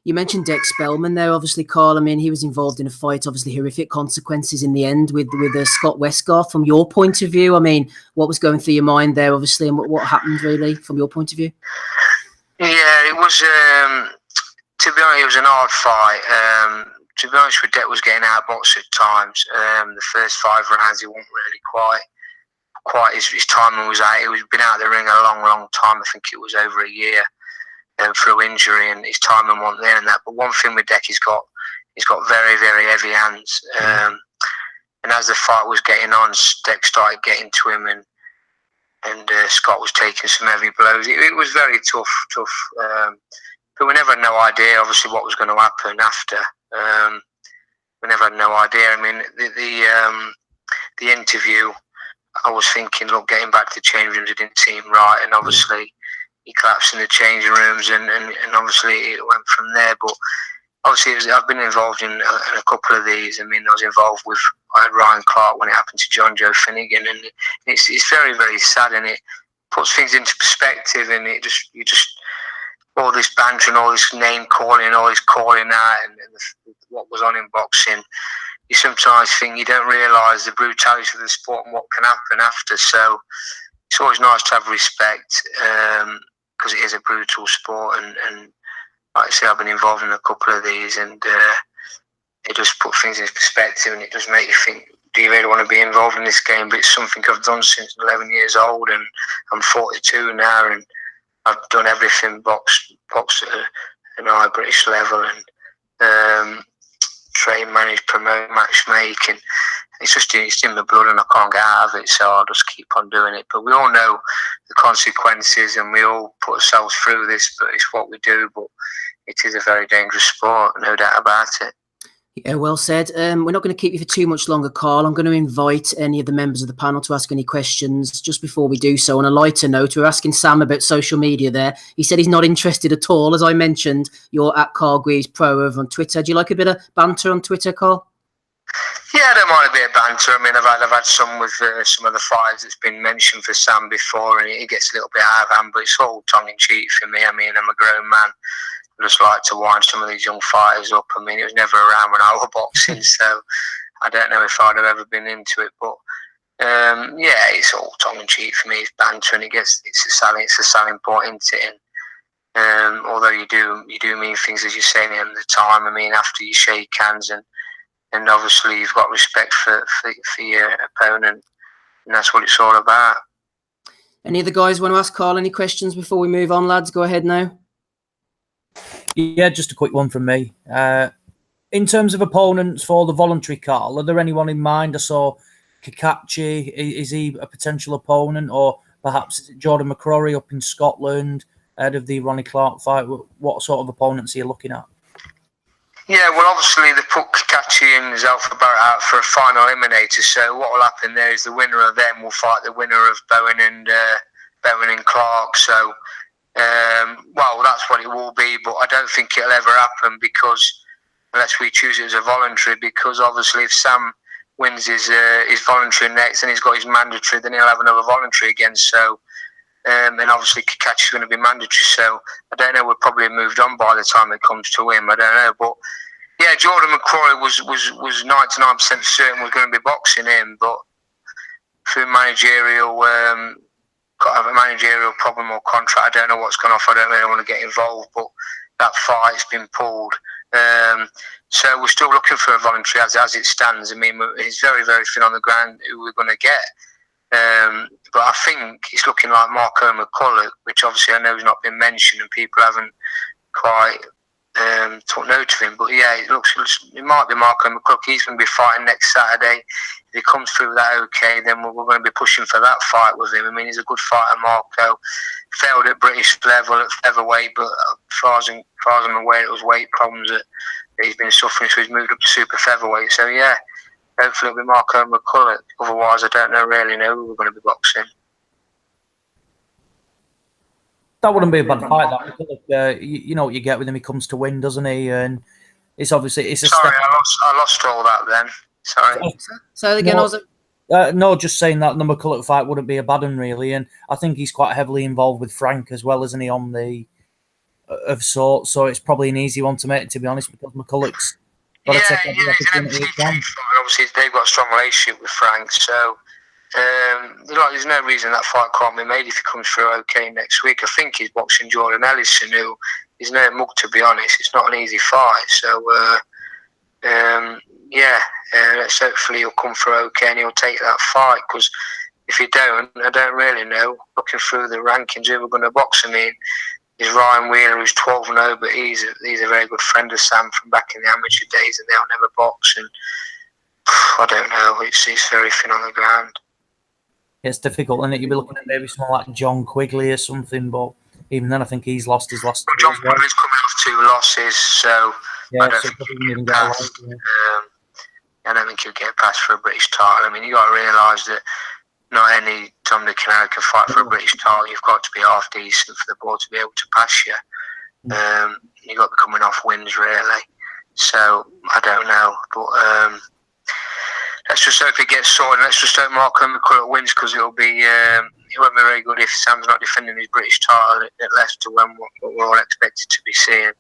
[SPEAKER 1] You mentioned Dex Spellman there, obviously, Carl. I mean, he was involved in a fight, obviously horrific consequences in the end with Scott Westgarth. From your point of view, I mean, what was going through your mind there, obviously, and what happened really from your point of view?
[SPEAKER 5] Yeah, it was. To be honest, it was an hard fight. To be honest, with Dex was getting outboxed at times. The first 5 rounds, he wasn't really quite. His timing was out. He'd been out of the ring a long time. I think it was over a year. Through injury, and his timing wasn't there and that. But one thing with Deck, he's got very, very heavy hands. And as the fight was getting on, Deck started getting to him, and Scott was taking some heavy blows. It was very tough. But we never had no idea, obviously, what was going to happen after. We never had no idea. I mean, the interview, I was thinking, look, getting back to the change rooms, it didn't seem right, and obviously. He collapsed in the changing rooms, and obviously it went from there. But obviously, I've been involved in a couple of these. I mean, I was involved with Ryan Clark when it happened to John Joe Finnegan, and it's very, very sad, and it puts things into perspective. And you just all this banter and all this name calling, all this calling out, and what was on in boxing. You sometimes think you don't realise the brutality of the sport and what can happen after. So it's always nice to have respect. Because it is a brutal sport, and like I say, I've been involved in a couple of these, and it just put things in perspective, and it does make you think, do you really want to be involved in this game? But it's something I've done since 11 years old, and I'm 42 now, and I've done everything box at an high British level, and train, manage, promote, matchmake, and it's in my blood, and I can't get out of it, so I'll just keep on doing it. But we all know the consequences, and we all put ourselves through this, but it's what we do. But it is a very dangerous sport, no doubt about it.
[SPEAKER 1] Yeah, well said. We're not going to keep you for too much longer, Carl. I'm going to invite any of the members of the panel to ask any questions. Just before we do so, on a lighter note, we're asking Sam about social media there. He said he's not interested at all. As I mentioned, you're at Carl Greaves Pro over on Twitter. Do you like a bit of banter on Twitter, Carl?
[SPEAKER 5] Yeah, I don't mind a bit of banter. I mean, I've had some with some of the fighters that's been mentioned for Sam before, and it gets a little bit out of hand, but it's all tongue-in-cheek for me. I mean, I'm a grown man. I just like to wind some of these young fighters up. I mean, it was never around when I was boxing, so I don't know if I'd have ever been into it. But yeah, it's all tongue-in-cheek for me. It's banter, and it's a selling point, isn't it? And although you do mean things, as you're saying, at the time. I mean, after you shake hands, and obviously you've got respect for your opponent, and that's what it's all about.
[SPEAKER 1] Any of the guys want to ask Carl any questions before we move on, lads? Go ahead now.
[SPEAKER 3] Yeah, just a quick one from me. In terms of opponents for the voluntary, Carl, are there anyone in mind? I saw Kakachi. Is he a potential opponent, or perhaps is it Jordan McCrory up in Scotland ahead of the Ronnie Clark fight? What sort of opponents are you looking at?
[SPEAKER 5] Yeah, well, obviously they put Kakachi and Zalfa Barrett out for a final eliminator. So what will happen there is the winner of them will fight the winner of Bowen and Clark. So, well, that's what it will be. But I don't think it'll ever happen, because unless we choose it as a voluntary. Because obviously, if Sam wins his voluntary next and he's got his mandatory, then he'll have another voluntary again. So. And obviously Kakachi's going to be mandatory, so I don't know. We'll probably moved on by the time it comes to him. I don't know, but yeah, Jordan McCrory was 99% certain we're going to be boxing him, but through managerial, got a managerial problem or contract. I don't know what's gone off. I don't really want to get involved, but that fight's been pulled. So we're still looking for a voluntary as it stands. I mean, it's very, very thin on the ground who we're going to get. But I think it's looking like Marco McCulloch, which obviously I know has not been mentioned, and people haven't quite took note of him. But yeah, it might be Marco McCulloch. He's going to be fighting next Saturday. If he comes through with that okay, then we're going to be pushing for that fight with him. I mean, he's a good fighter, Marco. Failed at British level at featherweight, but as far as I'm aware, it was weight problems that he's been suffering, so he's moved up to super featherweight. So yeah. Hopefully it'll be Marco McCulloch. Otherwise, I don't really know who we're going to be boxing.
[SPEAKER 3] That wouldn't be a bad fight. That you know what you get with him. He comes to win, doesn't he? And it's obviously a
[SPEAKER 5] Sorry,
[SPEAKER 3] step.
[SPEAKER 5] I lost all that then. Sorry.
[SPEAKER 1] Say again, Ozzy.
[SPEAKER 3] No, just saying that the McCulloch fight wouldn't be a bad one, really. And I think he's quite heavily involved with Frank as well, isn't he? On the of sorts, so it's probably an easy one to make, to be honest, because McCulloch's got to take every opportunity he can.
[SPEAKER 5] Obviously, they've got a strong relationship with Frank, so there's no reason that fight can't be made if he comes through okay next week. I think he's boxing Jordan Ellison, who is no mug, to be honest. It's not an easy fight, so let's hopefully he'll come through okay and he'll take that fight, because if he don't, I don't really know. Looking through the rankings, who we're going to box him in is Ryan Wheeler, who's 12-0, but he's a very good friend of Sam from back in the amateur days, and they'll never box. And I don't know, it's very thin on the ground.
[SPEAKER 3] It's difficult, isn't it? You'd be looking at maybe someone like John Quigley or something, but even then, I think he's lost his last.
[SPEAKER 5] Well, John Quigley's coming off 2 losses, so I don't think he'll get past. I don't think he'll get past for a British title. I mean, you got to realise that not any Tom Dick and Harry can fight for a British title. You've got to be half decent for the board to be able to pass you. You've got to be coming off wins, really. So I don't know, but let's just hope it gets sorted. Let's just hope Marco McCulloch wins, because it won't be very good if Sam's not defending his British title at left to when what we're all expected to be seeing.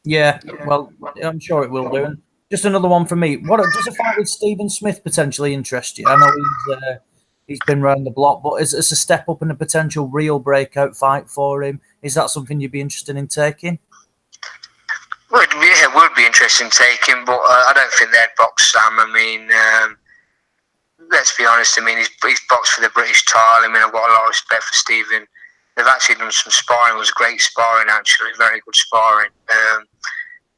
[SPEAKER 3] Yeah, well, I'm sure it will do. And just another one from me. What does a fight with Stephen Smith potentially interest you? I know he's been round the block, but is it a step up and a potential real breakout fight for him? Is that something you'd be interested in taking?
[SPEAKER 5] Well, yeah, it would be interesting taking, but I don't think they'd box Sam. I mean, let's be honest. I mean, he's boxed for the British title. I mean, I've got a lot of respect for Stephen. They've actually done some sparring. It was great sparring, actually. Very good sparring.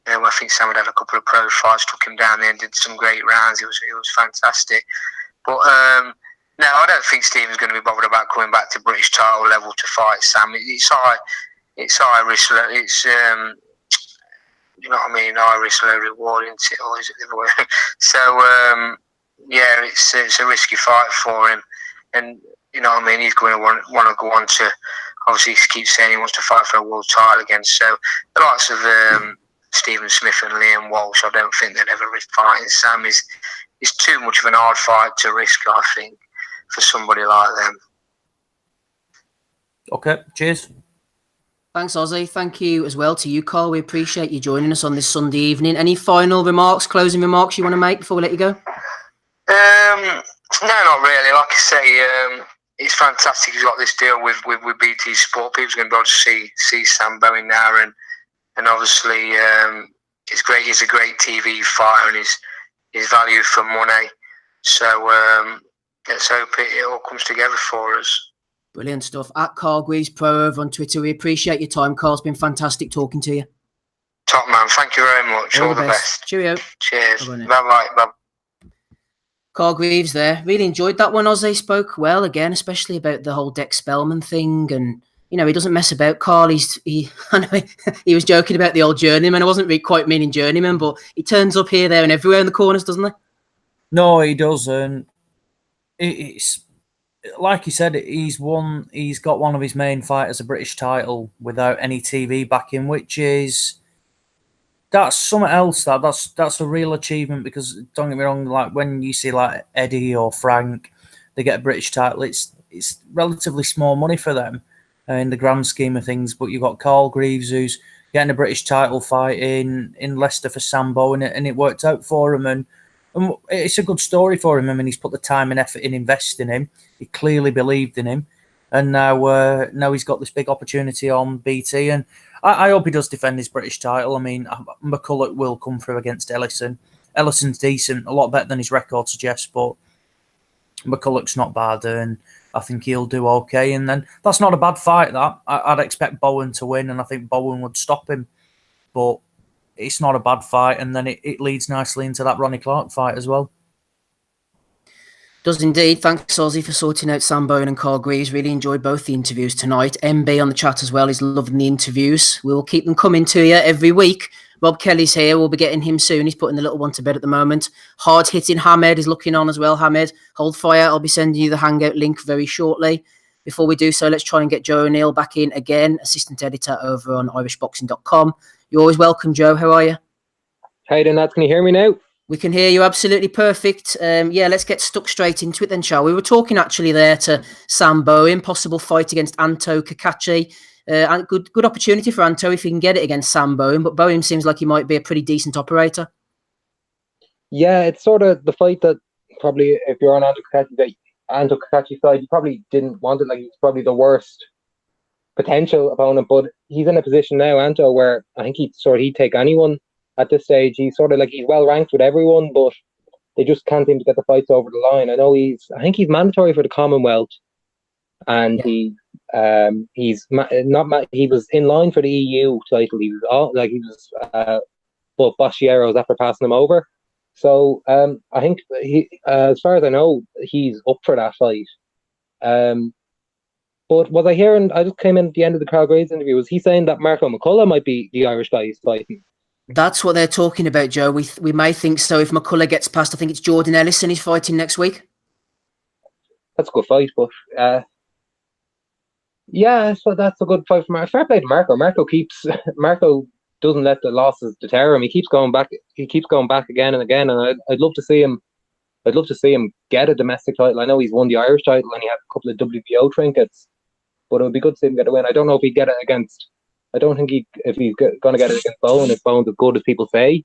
[SPEAKER 5] I think Sam had a couple of pro fights, took him down there and did some great rounds. It was fantastic. But no, I don't think Stephen's going to be bothered about coming back to British title level to fight Sam. It's high risk. It's you know what I mean? High risk, low reward, isn't it? Or is it the other way? So yeah, it's a risky fight for him, and you know what I mean. He's going to want to go on to, obviously, he keeps saying he wants to fight for a world title again. So the likes of Stephen Smith and Liam Walsh, I don't think they'd ever risk fighting Sam. Is too much of an hard fight to risk, I think, for somebody like them.
[SPEAKER 3] Okay, cheers.
[SPEAKER 1] Thanks, Ozzy. Thank you as well to you, Carl. We appreciate you joining us on this Sunday evening. Any final remarks, closing remarks you want to make before we let you go?
[SPEAKER 5] No, not really. Like I say, it's fantastic. He's got this deal with BT Sport. People's going to be able to see Sam Bowen now, and obviously it's great. He's a great TV fighter, and he's valued for money. So let's hope it all comes together for us.
[SPEAKER 1] Brilliant stuff. At Carl Greaves Pro over on Twitter. We appreciate your time, Carl. It's been fantastic talking to you.
[SPEAKER 5] Top man. Thank you very much. All the best.
[SPEAKER 1] Cheerio.
[SPEAKER 5] Cheers. Bye-bye. Bye.
[SPEAKER 1] Carl Greaves there. Really enjoyed that one. Ozzy spoke well again, especially about the whole Dex Spellman thing. And, you know, he doesn't mess about, Carl. I know he was joking about the old journeyman. I wasn't really quite meaning journeyman, but he turns up here, there and everywhere in the corners, doesn't he?
[SPEAKER 3] No, he doesn't. It's like he said, he's got one of his main fighters a British title without any TV backing, which is, that's something else. That's a real achievement, because don't get me wrong, like when you see like Eddie or Frank, they get a British title, it's relatively small money for them in the grand scheme of things. But you've got Carl Greaves, who's getting a British title fight in Leicester for Sam Bowen, and it worked out for him, and it's a good story for him. I mean, he's put the time and effort in investing in him. He clearly believed in him, and now he's got this big opportunity on BT. And I hope he does defend his British title. I mean, McCulloch will come through against Ellison. Ellison's decent, a lot better than his record suggests, but McCulloch's not bad, and I think he'll do okay. And then that's not a bad fight. That I'd expect Bowen to win, and I think Bowen would stop him, but it's not a bad fight, and then it leads nicely into that Ronnie Clark fight as well.
[SPEAKER 1] Does indeed. Thanks, Ozzy, for sorting out Sam Bowen and Carl Greaves. Really enjoyed both the interviews tonight. MB on the chat as well is loving the interviews. We will keep them coming to you every week. Rob Kelly's here. We'll be getting him soon. He's putting the little one to bed at the moment. Hard-hitting Hamed is looking on as well. Hamed, hold fire. I'll be sending you the Hangout link very shortly. Before we do so, let's try and get Joe O'Neill back in again, assistant editor over on irishboxing.com. You're always welcome, Joe. How are you?
[SPEAKER 6] How you doing, lads? Can you hear me now?
[SPEAKER 1] We can hear you absolutely perfect. Yeah, let's get stuck straight into it then, shall we? We were talking actually there to Sam Bowen, possible fight against Anto Kakachi. And good opportunity for Anto if he can get it against Sam Bowen. But Bowen seems like he might be a pretty decent operator.
[SPEAKER 6] Yeah, it's sort of the fight that probably if you're on Anto Kakachi's side, you probably didn't want it. Like, he's probably the worst potential opponent, but he's in a position now, Anto, where I think he'd take anyone at this stage. He's sort of like, he's well ranked with everyone, but they just can't seem to get the fights over the line. I think he's mandatory for the Commonwealth, and he was in line for the EU title. But Bashiero's after passing him over. So I think as far as I know, he's up for that fight. But was I hearing? I just came in at the end of the Carl Graves interview. Was he saying that Marco McCullough might be the Irish guy he's fighting?
[SPEAKER 1] That's what they're talking about, Joe. We may think so if McCullough gets past. I think it's Jordan Ellison he's fighting next week.
[SPEAKER 6] That's a good fight, but yeah, so that's a good fight for Marco. Fair play to Marco. Marco doesn't let the losses deter him. He keeps going back. He keeps going back again and again, and I'd love to see him. I'd love to see him get a domestic title. I know he's won the Irish title and he had a couple of WBO trinkets, but it would be good to see him get a win. I don't know if he'd get it against. I don't think if he's going to get it against Bowen, if Bowen's as good as people say,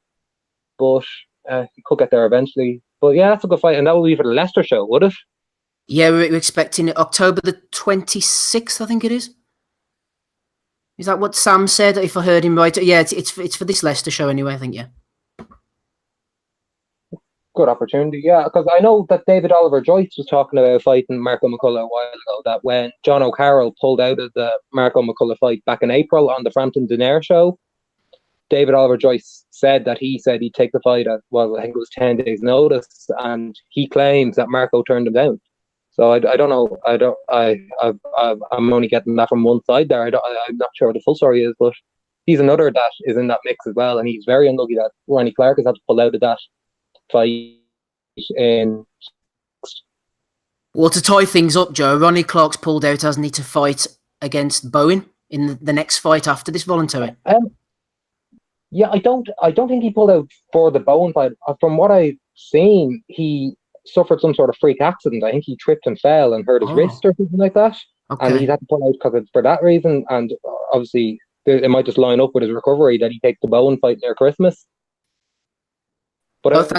[SPEAKER 6] but he could get there eventually. But yeah, that's a good fight, and that will be for the Leicester show, would it?
[SPEAKER 1] Yeah, we're expecting it October the 26th, I think it is. Is that what Sam said, if I heard him right? Yeah, it's for this Leicester show anyway, I think, yeah.
[SPEAKER 6] Good opportunity, yeah, because I know that David Oliver Joyce was talking about fighting Marco McCullough a while ago, that when John O'Carroll pulled out of the Marco McCullough fight back in April on the Frampton Donaire show, David Oliver Joyce said he'd take the fight at, well, I think it was 10 days notice, and he claims that Marco turned him down. So I don't know. I'm only getting that from one side there. I'm not sure what the full story is, but he's another that is in that mix as well, and he's very unlucky that Ronnie Clark has had to pull out of that fight.
[SPEAKER 1] Well, to tie things up, Joe, Ronnie Clark's pulled out, hasn't he, to fight against Bowen in the next fight after this voluntary?
[SPEAKER 6] Yeah, I don't think he pulled out for the Bowen fight. From what I've seen, he suffered some sort of freak accident. I think he tripped and fell and hurt his wrist or something like that.
[SPEAKER 1] Okay.
[SPEAKER 6] And he's had to pull out because it's for that reason. And obviously, it might just line up with his recovery that he takes the Bowen fight near Christmas. But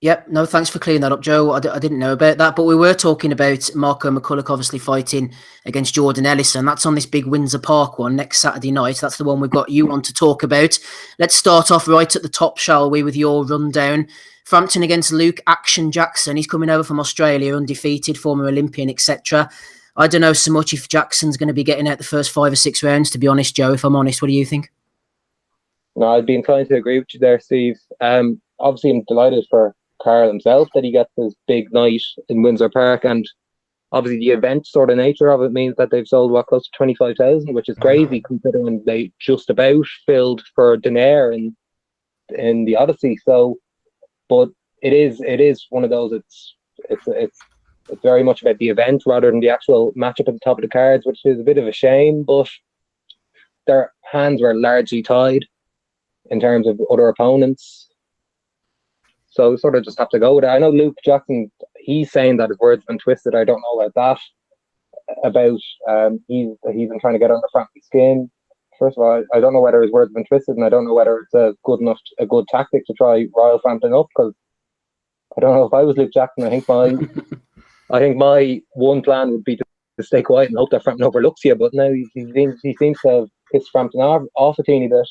[SPEAKER 1] Yep, no, thanks for clearing that up, Joe. I didn't know about that, but we were talking about Marco McCullough obviously fighting against Jordan Ellison. That's on this big Windsor Park one next Saturday night. That's the one we've got you on to talk about. Let's start off right at the top, shall we, with your rundown. Frampton against Luke Action Jackson. He's coming over from Australia, undefeated, former Olympian, etc. I don't know so much if Jackson's going to be getting out the first 5 or 6 rounds, to be honest, Joe, if I'm honest. What do you think?
[SPEAKER 6] No, I'd be inclined to agree with you there, Steve. Obviously, I'm delighted for Carl himself that he gets his big night in Windsor Park, and obviously the event sort of nature of it means that they've sold close to 25,000, which is crazy considering they just about filled for Donaire in the Odyssey. So, but it is one of those. It's very much about the event rather than the actual matchup at the top of the cards, which is a bit of a shame. But their hands were largely tied in terms of other opponents. So we sort of just have to go with it. I know Luke Jackson, he's saying that his words have been twisted. I don't know about that. He's been trying to get under Frampton's skin. First of all, I don't know whether his words have been twisted, and I don't know whether it's a good tactic to try rile Frampton up, because I don't know if I was Luke Jackson. I think my one plan would be to stay quiet and hope that Frampton overlooks you. But now he seems to have pissed Frampton off a teeny bit.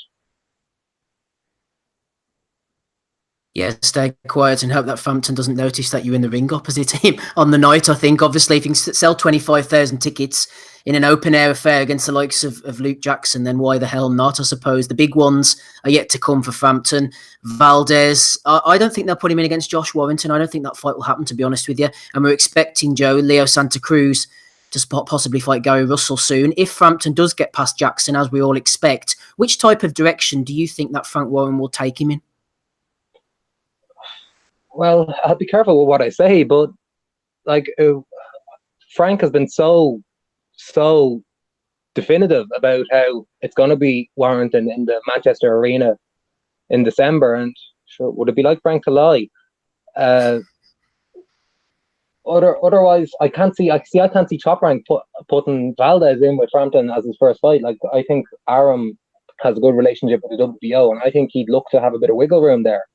[SPEAKER 1] Yeah, stay quiet and hope that Frampton doesn't notice that you're in the ring opposite him on the night, I think. Obviously, if you can sell 25,000 tickets in an open-air affair against the likes of Luke Jackson, then why the hell not, I suppose. The big ones are yet to come for Frampton. Valdez, I don't think they'll put him in against Josh Warrington. I don't think that fight will happen, to be honest with you. And we're expecting, Joe, Leo Santa Cruz to possibly fight Gary Russell soon. If Frampton does get past Jackson, as we all expect, which type of direction do you think that Frank Warren will take him in?
[SPEAKER 6] Well, I'll be careful with what I say, but Frank has been so definitive about how it's going to be Warrington in the Manchester Arena in December, and sure, would it be like Frank to lie? otherwise, I can't see Top Rank putting Valdez in with Frampton as his first fight. Like, I think Aram has a good relationship with the WBO, and I think he'd look to have a bit of wiggle room there.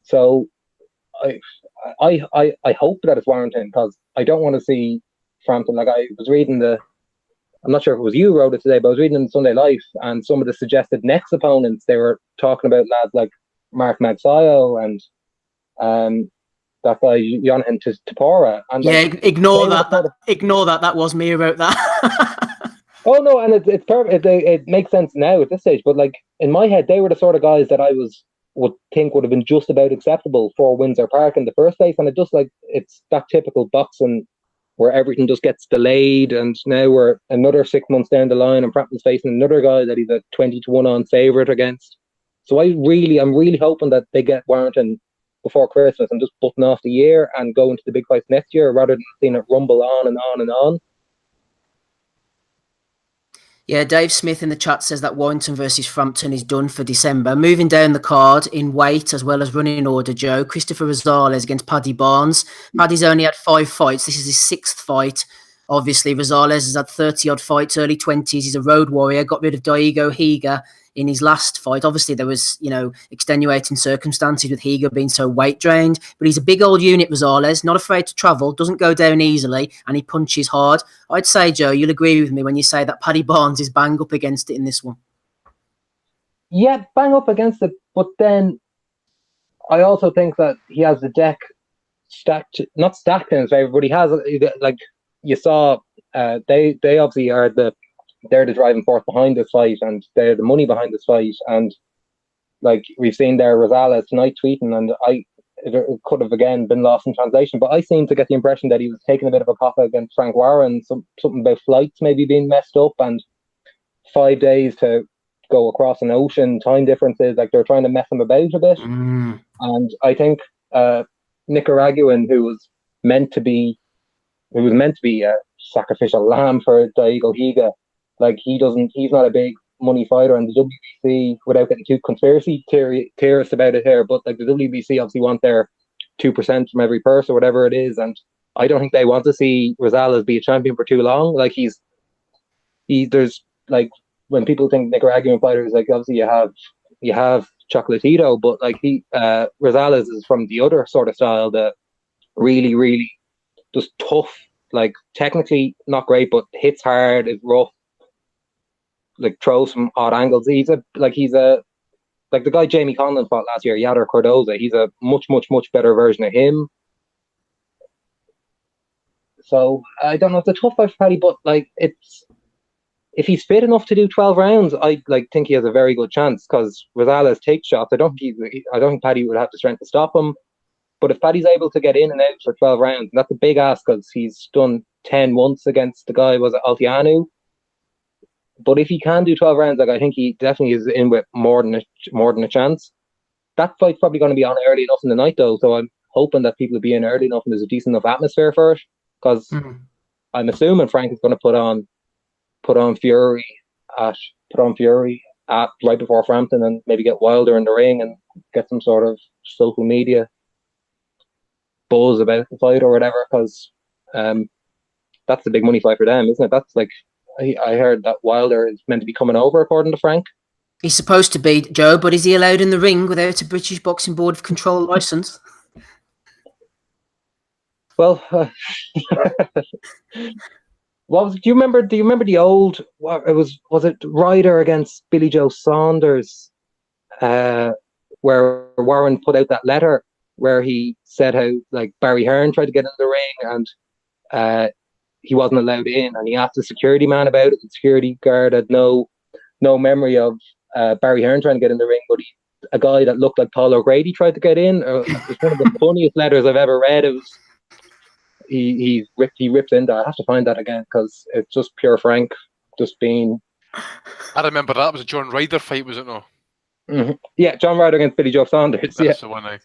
[SPEAKER 6] So I hope that it's Warrington, because I don't want to see Frampton. Like, I was reading I'm not sure if it was you who wrote it today, but I was reading in Sunday Life, and some of the suggested next opponents, they were talking about lads like Mark Magsayo and that guy Jonathan Tapora. And
[SPEAKER 1] yeah,
[SPEAKER 6] like,
[SPEAKER 1] ignore that. Ignore that. That was me who wrote that.
[SPEAKER 6] Oh no, and it's perfect. It makes sense now at this stage. But like in my head, they were the sort of guys that I would think would have been just about acceptable for Windsor Park in the first place. And it just like it's that typical boxing where everything just gets delayed, and now we're another 6 months down the line, and Frampton's facing another guy that he's a 20-1 on favourite against. So I'm really hoping that they get Warrington before Christmas and just button off the year and go into the big fights next year, rather than seeing it rumble on and on and on.
[SPEAKER 1] Yeah, Dave Smith in the chat says that Warrington versus Frampton is done for December. Moving down the card in weight as well as running order, Joe. Christopher Rosales against Paddy Barnes. Paddy's only had 5 fights. This is his 6th fight. Obviously, Rosales has had 30-odd fights, early 20s. He's a road warrior. Got rid of Diego Higa in his last fight. Obviously, there was, extenuating circumstances with Higa being so weight drained. But he's a big old unit, Rosales. Not afraid to travel. Doesn't go down easily. And he punches hard. I'd say, Joe, you'll agree with me when you say that Paddy Barnes is bang up against it in this one.
[SPEAKER 6] Yeah, bang up against it. But then I also think that he has the deck not stacked in his favour, but he has, like, you saw, they obviously are they're the driving force behind this fight, and they're the money behind this fight. And like we've seen there, Rosales tonight tweeting, and it could have again been lost in translation, but I seem to get the impression that he was taking a bit of a pop against Frank Warren, something about flights maybe being messed up, and 5 days to go across an ocean, time differences, like they're trying to mess him about a bit. And I think Nicaraguan, who was meant to be a sacrificial lamb for Diego Higa, like he's not a big money fighter, and the WBC, without getting too conspiracy theorist about it here, but like the WBC obviously want their 2% from every purse or whatever it is, and I don't think they want to see Rosales be a champion for too long. Like there's like, when people think Nicaraguan fighters, like obviously you have Chocolatito, but like Rosales is from the other sort of style, that really just tough, like technically not great, but hits hard, is rough, like throws from odd angles. He's like the guy Jamie Conlon fought last year, Yader Cordoza. He's a much better version of him. So I don't know, it's a tough fight for Paddy, but like if he's fit enough to do 12 rounds, I like think he has a very good chance, because Rosales takes shots. I don't think Paddy would have the strength to stop him. But if Paddy's able to get in and out for 12 rounds, and that's a big ask, because he's done 10 once against the guy, was it Altianu? But if he can do 12 rounds, like I think he definitely is in with more than a chance. That fight's probably going to be on early enough in the night, though, so I'm hoping that people will be in early enough and there's a decent enough atmosphere for it, because I'm assuming Frank is going to put on Fury at right before Frampton, and maybe get Wilder in the ring and get some sort of social media buzz about the fight or whatever, because that's the big money fight for them, isn't it? That's like, I heard that Wilder is meant to be coming over, according to Frank.
[SPEAKER 1] He's supposed to be, Joe, but is he allowed in the ring without a British Boxing Board of Control licence?
[SPEAKER 6] Well, do you remember the old? Was it Ryder against Billy Joe Saunders, where Warren put out that letter where he said how like Barry Hearn tried to get in the ring, and he wasn't allowed in, and he asked the security man about it. The security guard had no memory of Barry Hearn trying to get in the ring, but a guy that looked like Paul O'Grady tried to get in. It was one of the funniest letters I've ever read. It was he ripped in there. I have to find that again, because it's just pure Frank just being.
[SPEAKER 2] I remember that. It was a John Ryder fight, was it not?
[SPEAKER 6] Mm-hmm. Yeah, John Ryder against Billy Joe Saunders.
[SPEAKER 2] That's the one.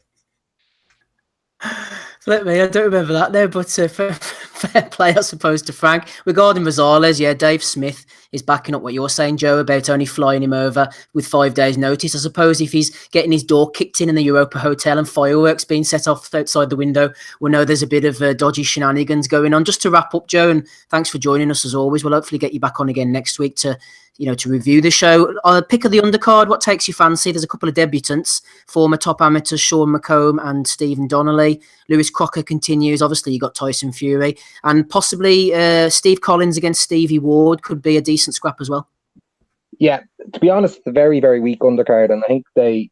[SPEAKER 1] Let me, I don't remember that now, but Fair play, I suppose, to Frank. Regarding Rosales, yeah, Dave Smith is backing up what you're saying, Joe, about only flying him over with 5 days' notice. I suppose if he's getting his door kicked in the Europa Hotel and fireworks being set off outside the window, we'll know there's a bit of dodgy shenanigans going on. Just to wrap up, Joe, and thanks for joining us as always. We'll hopefully get you back on again next week to review the show. Pick of the undercard, what takes you fancy? There's a couple of debutants, former top amateurs Sean McComb and Stephen Donnelly. Lewis Crocker continues. Obviously, you got Tyson Fury. And possibly Steve Collins against Stevie Ward could be a decent scrap as well.
[SPEAKER 6] Yeah, to be honest, it's a very, very weak undercard, and I think they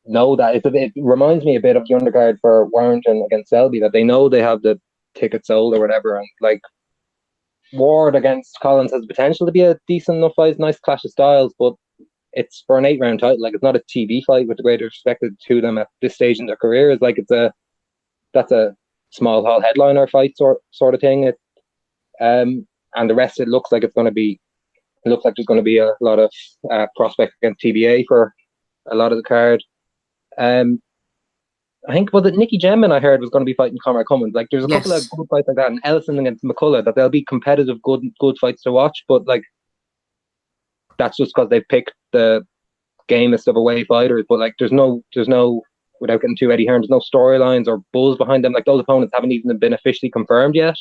[SPEAKER 6] know that. It reminds me a bit of the undercard for Warrington against Selby, that they know they have the ticket sold or whatever, and like Ward against Collins has the potential to be a decent enough fight, nice clash of styles, but it's for an 8-round title. Like, it's not a TV fight, with the greater respect to them at this stage in their careers. Like, that's a small hall headliner fight sort of thing. And the rest, it looks like there's going to be a lot of prospect against TBA for a lot of the card. I think, was it Nicky Gemmin I heard was going to be fighting Conor Cummins? Like, there's a couple of good fights like that, and Ellison against McCullough, that they'll be competitive, good fights to watch. But like, that's just because they picked the gamest of away fighters. But like, there's no, without getting too Eddie Hearn, there's no storylines or buzz behind them. Like, those opponents haven't even been officially confirmed yet.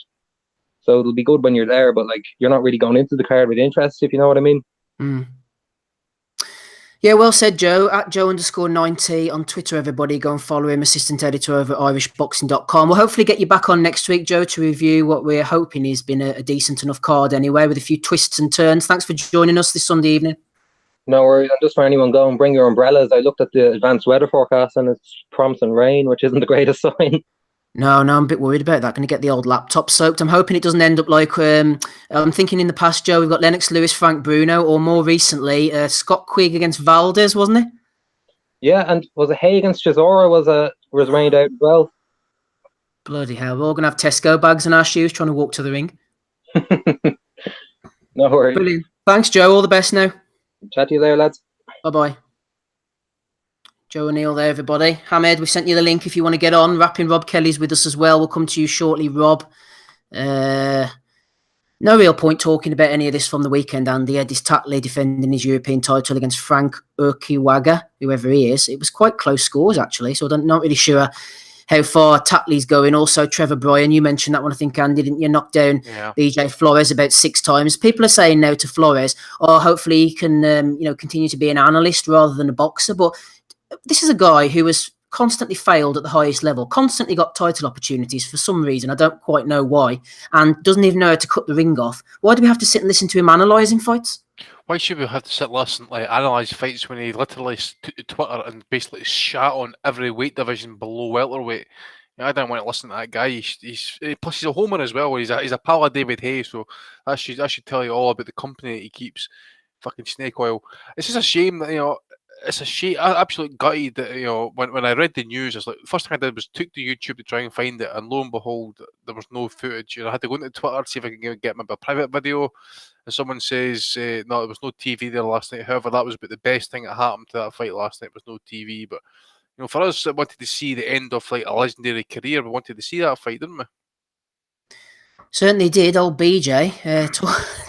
[SPEAKER 6] So it'll be good when you're there, but like, you're not really going into the card with interest, if you know what I mean.
[SPEAKER 1] Mm. Yeah, well said, Joe. At Joe_90 on Twitter, everybody. Go and follow him, assistant editor over at irishboxing.com. We'll hopefully get you back on next week, Joe, to review what we're hoping has been a decent enough card anyway, with a few twists and turns. Thanks for joining us this Sunday evening.
[SPEAKER 6] No worries. And just for anyone, go and bring your umbrellas. I looked at the advanced weather forecast and it's promising rain, which isn't the greatest sign.
[SPEAKER 1] No, I'm a bit worried about that. Going to get the old laptop soaked. I'm hoping it doesn't end up like I'm thinking in the past, Joe. We've got Lennox Lewis, Frank Bruno, or more recently Scott Quigg against Valdez, wasn't it?
[SPEAKER 6] Yeah, and was it Hay against Chisora was rained out as well?
[SPEAKER 1] Bloody hell! We're all going to have Tesco bags in our shoes trying to walk to the ring.
[SPEAKER 6] No worries.
[SPEAKER 1] Brilliant. Thanks, Joe. All the best now.
[SPEAKER 6] Chat to you there, lads.
[SPEAKER 1] Bye-bye. Joe O'Neill there, everybody. Hamed, we sent you the link if you want to get on. Rapping Rob Kelly's with us as well. We'll come to you shortly, Rob. No real point talking about any of this from the weekend, Andy. Edis Tatley defending his European title against Frank Urquiwaga, whoever he is. It was quite close scores, actually, so I'm not really sure how far Tatley's going. Also, Trevor Bryan, you mentioned that one, I think, Andy, didn't you? Knock down BJ Flores about 6 times. People are saying now to Flores, hopefully he can continue to be an analyst rather than a boxer, but this is a guy who has constantly failed at the highest level, constantly got title opportunities for some reason. I don't quite know why, and doesn't even know how to cut the ring off. Why do we have to sit and listen to him analysing fights?
[SPEAKER 2] Why should we have to sit and listen, analyse fights when he literally took to Twitter and basically shat on every weight division below welterweight? I don't want to listen to that guy. Plus he's a homer as well. He's a pal of David Hay, so I should tell you all about the company that he keeps. Fucking snake oil. It's just a shame that it's a shame. I'm absolutely gutted that when I read the news, it's like the first thing I did was took to YouTube to try and find it, and lo and behold, there was no footage. I had to go into Twitter to see if I can get maybe a private video, and someone says no, there was no TV there last night. However, that was about the best thing that happened to that fight last night was no TV. But for us that wanted to see the end of a legendary career, we wanted to see that fight, didn't we?
[SPEAKER 1] Certainly did, old BJ.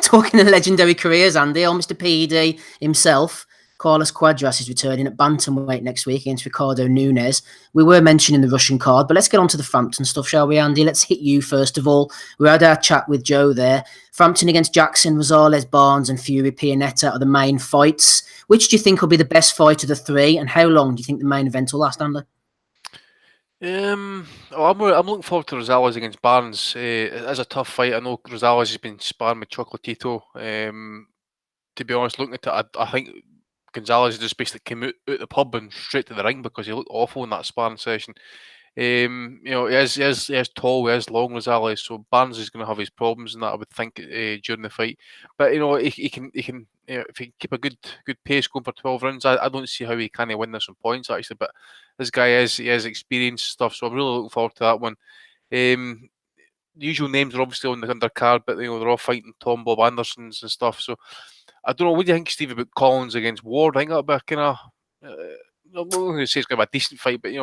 [SPEAKER 1] Talking of legendary careers, Andy, old Mr. PED himself, Carlos Cuadras, is returning at bantamweight next week against Ricardo Nunes. We were mentioning the Russian card, but let's get on to the Frampton stuff, shall we, Andy? Let's hit you first of all. We had our chat with Joe there. Frampton against Jackson, Rosales, Barnes and Fury Pianetta are the main fights. Which do you think will be the best fight of the 3, and how long do you think the main event will last, Andy?
[SPEAKER 2] I'm looking forward to Rosales against Barnes. It is a tough fight. I know Rosales has been sparring with Chocolatito. To be honest, looking at it, I think Gonzalez just basically came out the pub and straight to the ring because he looked awful in that sparring session. He is tall, he is long, Rosales, so Barnes is going to have his problems in that, I would think, during the fight. But he can if he can keep a good pace going for 12 rounds, I don't see how he can't win this on points actually. But this guy has experienced stuff, so I'm really looking forward to that one. The usual names are obviously on the undercard, but they're all fighting Tom Bob Andersons and stuff. So I don't know. What do you think, Steve, about Collins against Ward? I think that'll be a kind of I'm not going to say it's going to be a decent fight, but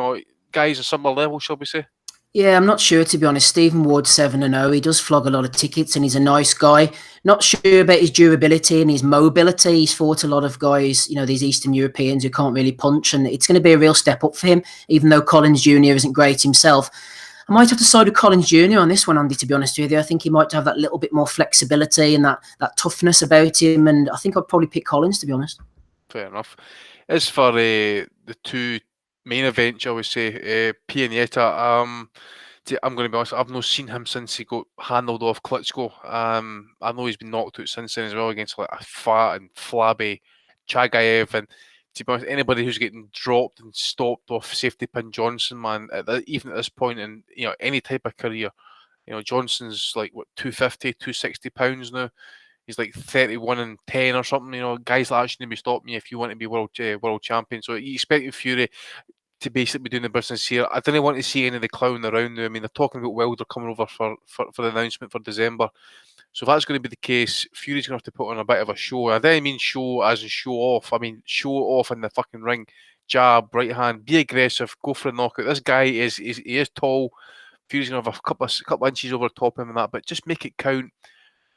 [SPEAKER 2] guys on similar level, shall we say?
[SPEAKER 1] Yeah, I'm not sure, to be honest. Stephen Ward's 7-0. He does flog a lot of tickets and he's a nice guy. Not sure about his durability and his mobility. He's fought a lot of guys, these Eastern Europeans who can't really punch, and it's going to be a real step up for him, even though Collins Jr. isn't great himself. I might have to side with Collins Jr. on this one, Andy, to be honest with you. I think he might have that little bit more flexibility and that toughness about him, and I think I'd probably pick Collins, to be honest.
[SPEAKER 2] Fair enough. As for the two main events, I would say, Pianeta, I'm going to be honest, I've not seen him since he got handled off Klitschko. I know he's been knocked out since then as well against like a fat and flabby Chagayev. And to be honest, anybody who's getting dropped and stopped off safety pin Johnson, man, even at this point in any type of career, Johnson's like what 250, 260 pounds now. He's like 31-10 or something. Guys like that shouldn't be stopping you if you want to be world champion. So you expect Fury to basically be doing the business here. I didn't want to see any of the clown around there. I mean, they're talking about Wilder coming over for the announcement for December. So if that's going to be the case, Fury's going to have to put on a bit of a show. I don't mean show as in show off. I mean show off in the fucking ring. Jab, right hand, be aggressive, go for a knockout. This guy he is tall. Fury's going to have a couple inches over the top of him and that, but just make it count.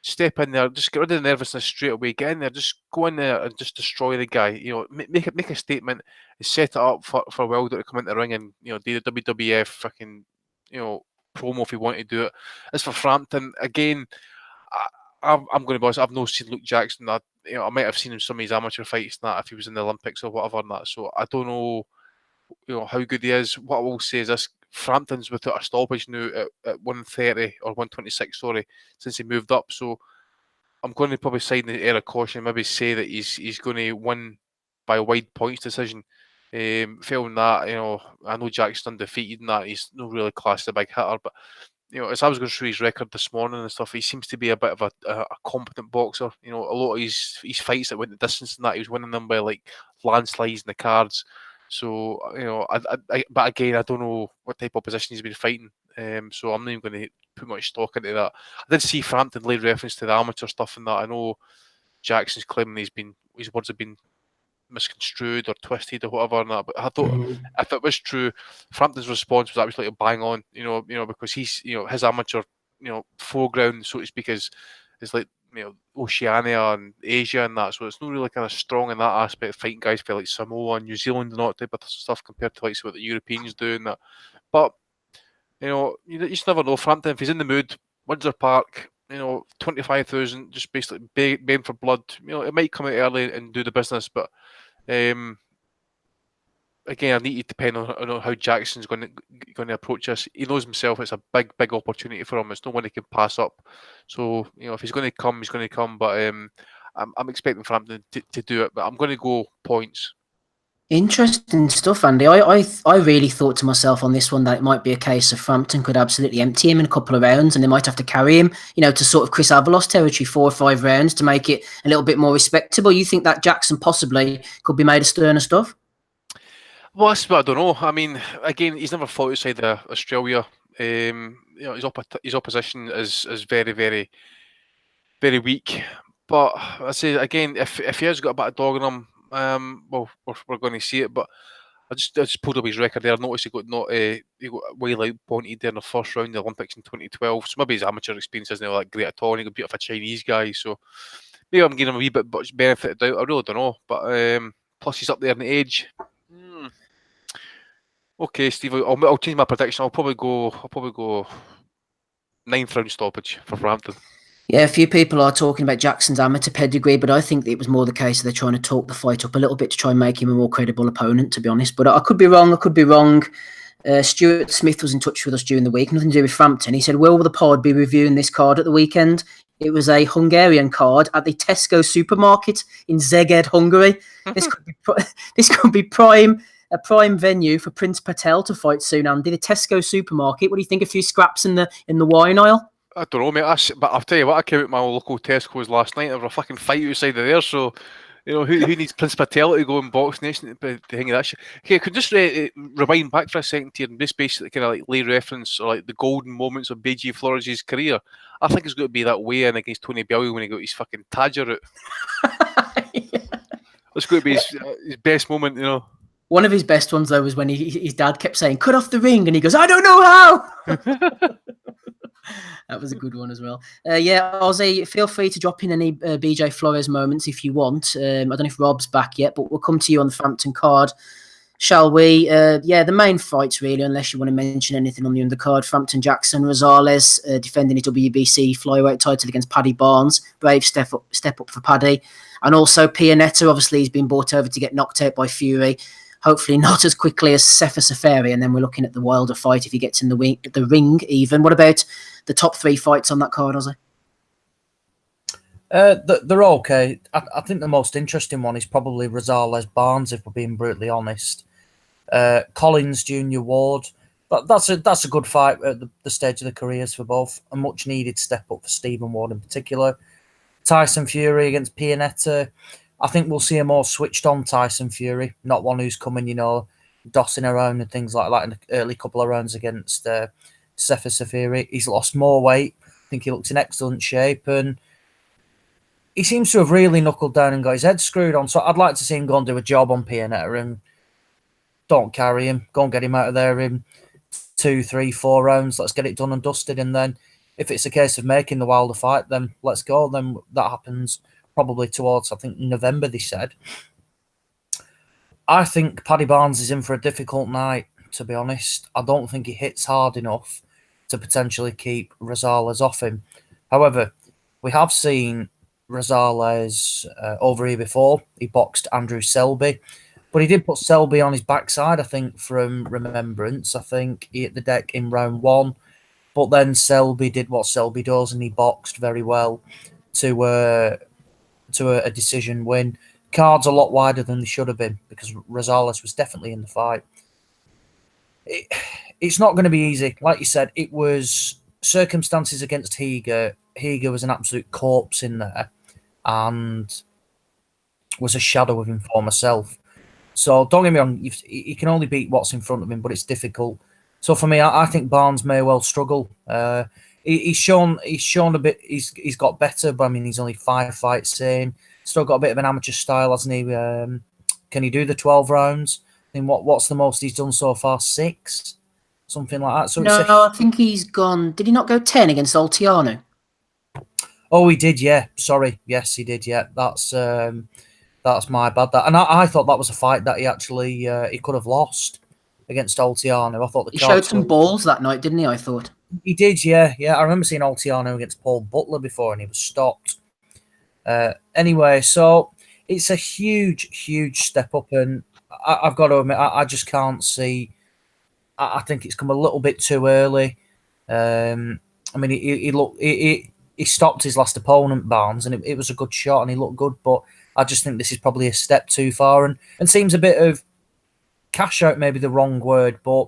[SPEAKER 2] Step in there, just get rid of the nervousness straight away. Get in there, just go in there and just destroy the guy. Make a statement, and set it up for Wilder to come into the ring and do the WWF fucking promo if you want to do it. As for Frampton, again, I'm going to be honest. I've not seen Luke Jackson. I might have seen him some of his amateur fights and that if he was in the Olympics or whatever and that. So I don't know, how good he is. What I will say is this: Frampton's without a stoppage now at 130 or 126, sorry, since he moved up. So I'm going to probably side in the air of caution, maybe say that he's going to win by a wide points decision. Failing that, I know Jackson undefeated and that he's not really classed a big hitter, but as I was going through his record this morning and stuff, he seems to be a bit of a competent boxer. A lot of his fights that went the distance and that, he was winning them by like landslides in the cards. So, but again, I don't know what type of position he's been fighting. So I'm not even going to put much stock into that. I did see Frampton lay reference to the amateur stuff and that. I know Jackson's claiming his words have been misconstrued or twisted or whatever and that. But I thought if it was true, Frampton's response was absolutely bang on. Because he's his amateur foreground, so to speak, is like Oceania and Asia and that, so it's not really kind of strong in that aspect, fighting guys for like Samoa and New Zealand and all that type of stuff compared to like what the Europeans do and that. But you just never know. Frampton, if he's in the mood, Windsor Park, 25,000, just basically begging for blood. It might come out early and do the business, but again, I need to depend on how Jackson's going to approach this. He knows himself; it's a big opportunity for him. It's no one he can pass up. So if he's going to come, he's going to come. But I'm expecting Frampton to do it. But I'm going to go points.
[SPEAKER 1] Interesting stuff, Andy. I really thought to myself on this one that it might be a case of Frampton could absolutely empty him in a couple of rounds, and they might have to carry him, to sort of Chris Avalos territory, 4 or 5 rounds to make it a little bit more respectable. You think that Jackson possibly could be made of sterner stuff?
[SPEAKER 2] Well, that's what I don't know. I mean, again, he's never fought outside of Australia. His opposition is very, very, very weak. But I say again, if he has got a bit of dog in him, well, we're going to see it. But I just pulled up his record there. I noticed he got way light pointed there in the first round of the Olympics in 2012. So maybe his amateur experience isn't that great at all. And he got beat off a Chinese guy. So maybe I'm giving him a wee bit benefit of doubt. I really don't know. But plus he's up there in the age. Okay, Steve. I'll change my prediction. I'll probably go 9th round stoppage for Frampton.
[SPEAKER 1] Yeah, a few people are talking about Jackson's amateur pedigree, but I think it was more the case that they're trying to talk the fight up a little bit to try and make him a more credible opponent, to be honest. But I could be wrong. Stuart Smith was in touch with us during the week, nothing to do with Frampton. He said, will the pod be reviewing this card at the weekend? It was a Hungarian card at the Tesco supermarket in Szeged, Hungary. This could be a prime venue for Prince Patel to fight soon, Andy. The Tesco supermarket. What do you think? A few scraps in the wine aisle?
[SPEAKER 2] I don't know, mate. But I'll tell you what, I came out my local Tesco's last night. There was a fucking fight outside of there. So, who needs Prince Patel to go in Box Nation to hang that shit? Okay, I could just rewind back for a second here and just basically kind of like lay reference or like the golden moments of BG Flores' career. I think it's going to be that weigh-in against Tony Bellew when he got his fucking Tadger out. It's going to be his best moment,
[SPEAKER 1] One of his best ones, though, was when his dad kept saying, cut off the ring, and he goes, I don't know how! That was a good one as well. Ozzy, feel free to drop in any BJ Flores moments if you want. I don't know if Rob's back yet, but we'll come to you on the Frampton card. Shall we? The main fights, really, unless you want to mention anything on the undercard. Frampton Jackson, Rosales defending his WBC flyweight title against Paddy Barnes. Brave step up for Paddy. And also Pianetta, obviously, he's been brought over to get knocked out by Fury. Hopefully not as quickly as Sefer Seferi, and then we're looking at the Wilder fight if he gets in the ring even. What about the top 3 fights on that card, Ozzy?
[SPEAKER 3] They're okay. I think the most interesting one is probably Rosales Barnes, if we're being brutally honest. Collins Jr. Ward, but that's a good fight at the stage of the careers for both. A much needed step up for Stephen Ward in particular. Tyson Fury against Pianetta. I think we'll see a more switched on Tyson Fury, not one who's coming, dossing around and things like that in the early couple of rounds against Sefer Seferi. He's lost more weight. I think he looks in excellent shape, and he seems to have really knuckled down and got his head screwed on. So I'd like to see him go and do a job on Pianetta and don't carry him. Go and get him out of there in 2, 3, 4 rounds. Let's get it done and dusted. And then if it's a case of making the Wilder fight, then let's go. Then that happens probably towards, I think, November, they said. I think Paddy Barnes is in for a difficult night, to be honest. I don't think he hits hard enough to potentially keep Rosales off him. However, we have seen Rosales over here before. He boxed Andrew Selby, but he did put Selby on his backside, I think, from remembrance. I think he hit the deck in round 1, but then Selby did what Selby does, and he boxed very well to a decision win. Cards a lot wider than they should have been because Rosales was definitely in the fight. It's not going to be easy. Like you said, it was circumstances against Higa. Higa was an absolute corpse in there and was a shadow of him for myself. So don't get me wrong, he can only beat what's in front of him, but it's difficult. So for me, I think Barnes may well struggle. He's shown a bit. He's got better, but I mean, he's only 5 fights in. Still got a bit of an amateur style, hasn't he? Can he do the 12 rounds? I mean, what's the most he's done so far? 6, something like that. So
[SPEAKER 1] I think he's gone. Did he not go 10 against Oltiano?
[SPEAKER 3] Oh, he did. Yeah, sorry. Yes, he did. Yeah, that's my bad. And I thought that was a fight that he actually he could have lost against Oltiano. I thought
[SPEAKER 1] he showed some balls that night, didn't he? I thought
[SPEAKER 3] he did. Yeah. I remember seeing Oltiano against Paul Butler before, and he was stopped. Anyway, so it's a huge step up, and I've got to admit, I just can't see. I think it's come a little bit too early. I mean, he stopped his last opponent, Barnes, and it was a good shot, and he looked good, but I just think this is probably a step too far, and seems a bit of cash out, maybe the wrong word, but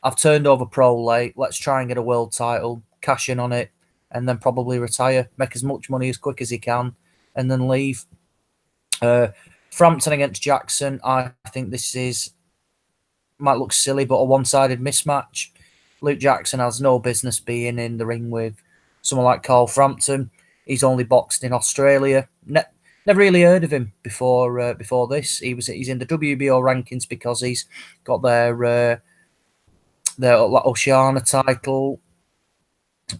[SPEAKER 3] I've turned over pro late. Let's try and get a world title, cash in on it, and then probably retire, make as much money as quick as he can, and then leave. Frampton against Jackson, I think this might look silly, but a one-sided mismatch. Luke Jackson has no business being in the ring with someone like Carl Frampton. He's only boxed in Australia. Never really heard of him before this. He's in the WBO rankings because he's got their Oceania title.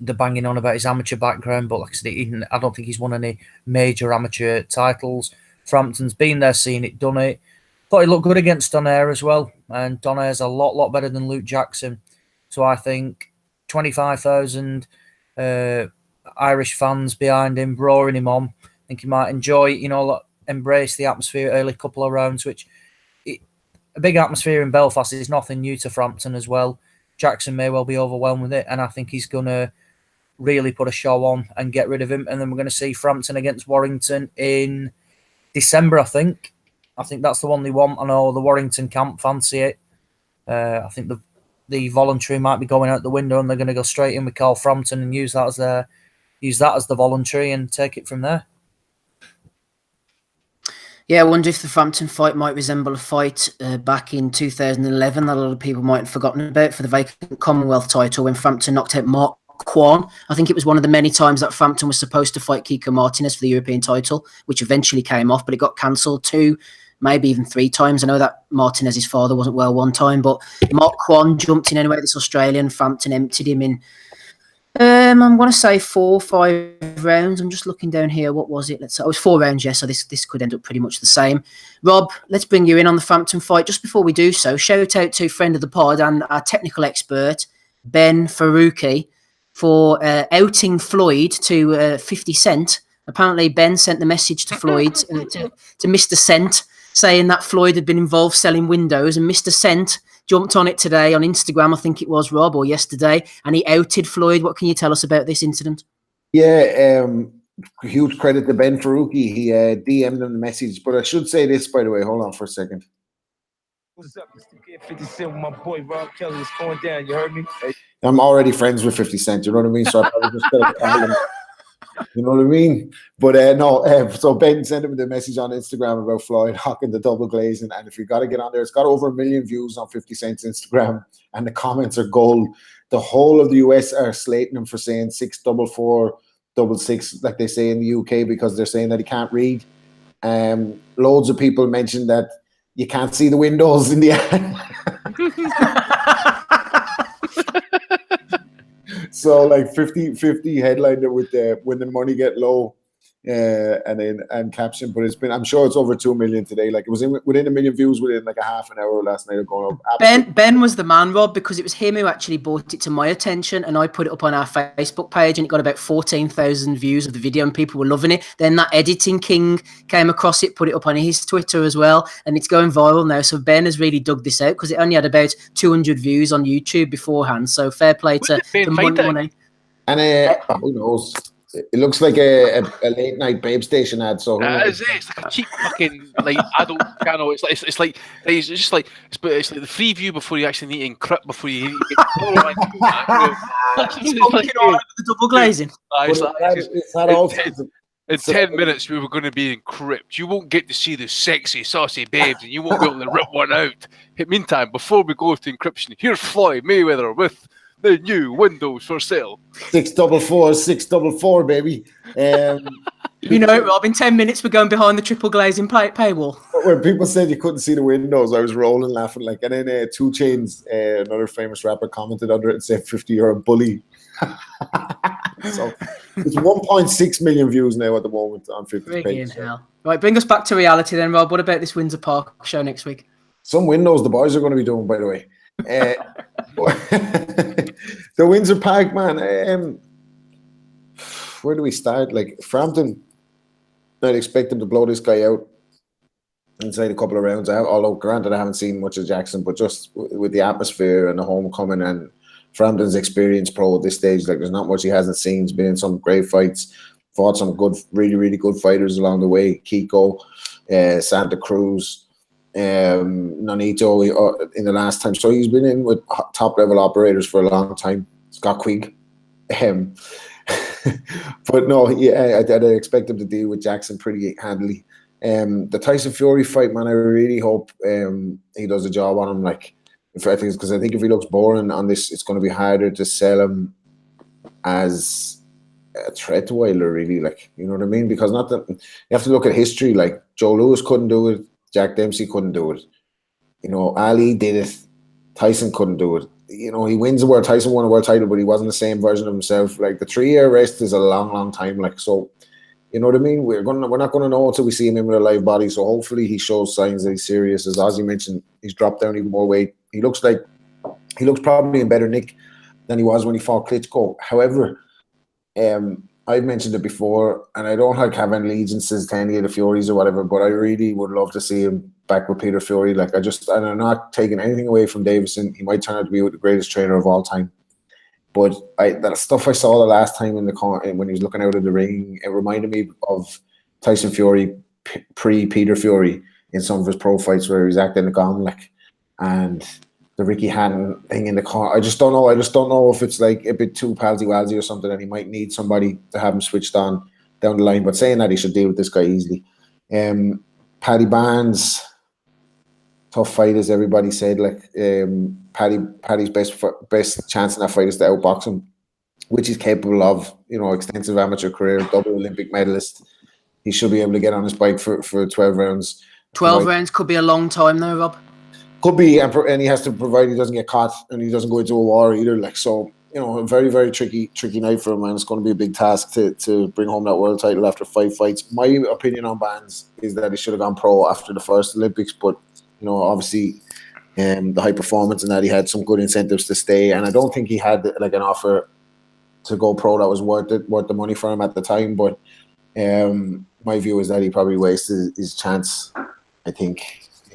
[SPEAKER 3] They're banging on about his amateur background, but like I said, I don't think he's won any major amateur titles. Frampton's been there, seen it, done it. Thought he looked good against Donaire as well, and Donaire's a lot better than Luke Jackson. So I think 25,000 Irish fans behind him, roaring him on. I think he might enjoy, embrace the atmosphere early couple of rounds, which a big atmosphere in Belfast is nothing new to Frampton as well. Jackson may well be overwhelmed with it, and I think he's going to really put a show on and get rid of him. And then we're going to see Frampton against Warrington in December, I think. I think that's the one they want. I know the Warrington camp fancy it. I think the voluntary might be going out the window, and they're going to go straight in with Carl Frampton and use that as the voluntary and take it from there.
[SPEAKER 1] Yeah, I wonder if the Frampton fight might resemble a fight back in 2011 that a lot of people might have forgotten about for the vacant Commonwealth title when Frampton knocked out Mark Kwan. I think it was one of the many times that Frampton was supposed to fight Kiko Martinez for the European title, which eventually came off, but it got cancelled. 2 maybe even 3 times. I know that Martinez's father wasn't well one time, but Mark Kwan jumped in anyway. This Australian, Frampton emptied him in. I'm going to say 4 or 5 rounds. I'm just looking down here. What was it? Let's say it was 4 rounds. Yeah, so this could end up pretty much the same. Rob, let's bring you in on the Frampton fight. Just before we do so, shout out to friend of the pod and our technical expert Ben Faruqi for outing Floyd to 50 Cent. Apparently, Ben sent the message to Floyd to Mr. Cent, saying that Floyd had been involved selling windows, and Mr. Cent jumped on it today on Instagram, I think it was, Rob, or yesterday, and he outed Floyd. What can you tell us about this incident?
[SPEAKER 7] Yeah, huge credit to Ben Faruqi. He DM'd him the message. But I should say this, by the way. Hold on for a second.
[SPEAKER 8] What's up? It's 50 Cent with my boy Rob Kelly. It's going down. You heard me?
[SPEAKER 7] I'm already friends with 50 Cent. You know what I mean? So I probably just gotta call him. You know what I mean? But so Ben sent him the message on Instagram about Floyd hawking the double glazing. And if you got to get on there, it's got over 1 million views on 50 Cent's Instagram. And the comments are gold. The whole of the US are slating him for saying 644, 66, like they say in the UK, because they're saying that he can't read. Loads of people mentioned that you can't see the windows in the ad. So like 50 headlined it with when the money get low, and caption. But I'm sure it's over 2 million today. Like it was within 1 million views within like a half an hour last night of going up.
[SPEAKER 1] Ben was the man, Rob, because it was him who actually brought it to my attention, and I put it up on our Facebook page, and it got about 14,000 views of the video, and people were loving it. Then that editing king came across it, put it up on his Twitter as well, and it's going viral now. So Ben has really dug this out because it only had about 200 views on YouTube beforehand. So fair play to money.
[SPEAKER 7] And who knows? It looks like a late night babe station ad. So
[SPEAKER 2] it's like a cheap fucking like adult channel. It's like the free view before you actually need to encrypt before you get
[SPEAKER 1] the double glazing.
[SPEAKER 2] In 10 minutes, we were going to be encrypted. You won't get to see the sexy, saucy babes, and you won't be able to rip one out. Meantime, before we go to encryption, here's Floyd Mayweather with the new windows for sale.
[SPEAKER 7] 644, baby.
[SPEAKER 1] You know it, Rob. In 10 minutes, we're going behind the triple glazing paywall.
[SPEAKER 7] When people said you couldn't see the windows, I was rolling laughing. Like, and then 2 Chainz, another famous rapper, commented under it and said, 50, you're a bully. So it's 1.6 million views now at the moment on 50 page.
[SPEAKER 1] Hell. Right, bring us back to reality then, Rob. What about this Windsor Park show next week?
[SPEAKER 7] Some windows the boys are going to be doing, by the way. The Windsor Park, man. Where do we start? Like Frampton, I'd expect them to blow this guy out inside a couple of rounds. Although, granted, I haven't seen much of Jackson, but just with the atmosphere and the homecoming and Frampton's experienced pro at this stage, like there's not much he hasn't seen. He's been in some great fights, fought some good, really, really good fighters along the way. Kiko, Santa Cruz, Nonito in the last time. So he's been in with top level operators for a long time. Scott Quigg. But no, yeah, I'd expect him to deal with Jackson pretty handily. The Tyson Fury fight, man, I really hope he does a job on him. Like, because I think if he looks boring on this, it's going to be harder to sell him as a threat to Wilder, really. Like, you know what I mean? Because not that you have to look at history. Like Joe Louis couldn't do it, Jack Dempsey couldn't do it. You know, Ali did it, Tyson couldn't do it. You know, he wins the world. Tyson won a world title, but he wasn't the same version of himself. Like the 3-year rest is a long, long time. Like, so, you know what I mean? We're not gonna know until we see him in with a live body. So hopefully he shows signs that he's serious. As Ozzy mentioned, he's dropped down even more weight. He looks probably in better nick than he was when he fought Klitschko. However, I've mentioned it before, and I don't have any allegiances to any of the Furies or whatever, but I really would love to see him back with Peter Fury. Like, and I'm not taking anything away from Davison. He might turn out to be the greatest trainer of all time. But that stuff I saw the last time in the when he was looking out of the ring, it reminded me of Tyson Fury pre-Peter Fury in some of his pro fights where he was acting the gong, like, and the Ricky Hatton thing in the corner. I just don't know if it's like a bit too palsy-walsy or something, and he might need somebody to have him switched on down the line. But saying that, he should deal with this guy easily. Paddy Barnes, tough fight, as everybody said. Like, Paddy's best chance in that fight is to outbox him, which he's capable of. You know, extensive amateur career, double Olympic medalist. He should be able to get on his bike for 12 rounds.
[SPEAKER 1] 12
[SPEAKER 7] Right.
[SPEAKER 1] rounds could be a long time though, Rob.
[SPEAKER 7] Could be, and he has to provide he doesn't get caught and he doesn't go into a war either. Like, so, a very, very tricky night for him, and it's going to be a big task to bring home that world title after 5 fights. My opinion on Bands is that he should have gone pro after the first Olympics, but obviously, the high performance and that he had some good incentives to stay, and I don't think he had like an offer to go pro that was worth the money for him at the time. But my view is that he probably wasted his chance. I think.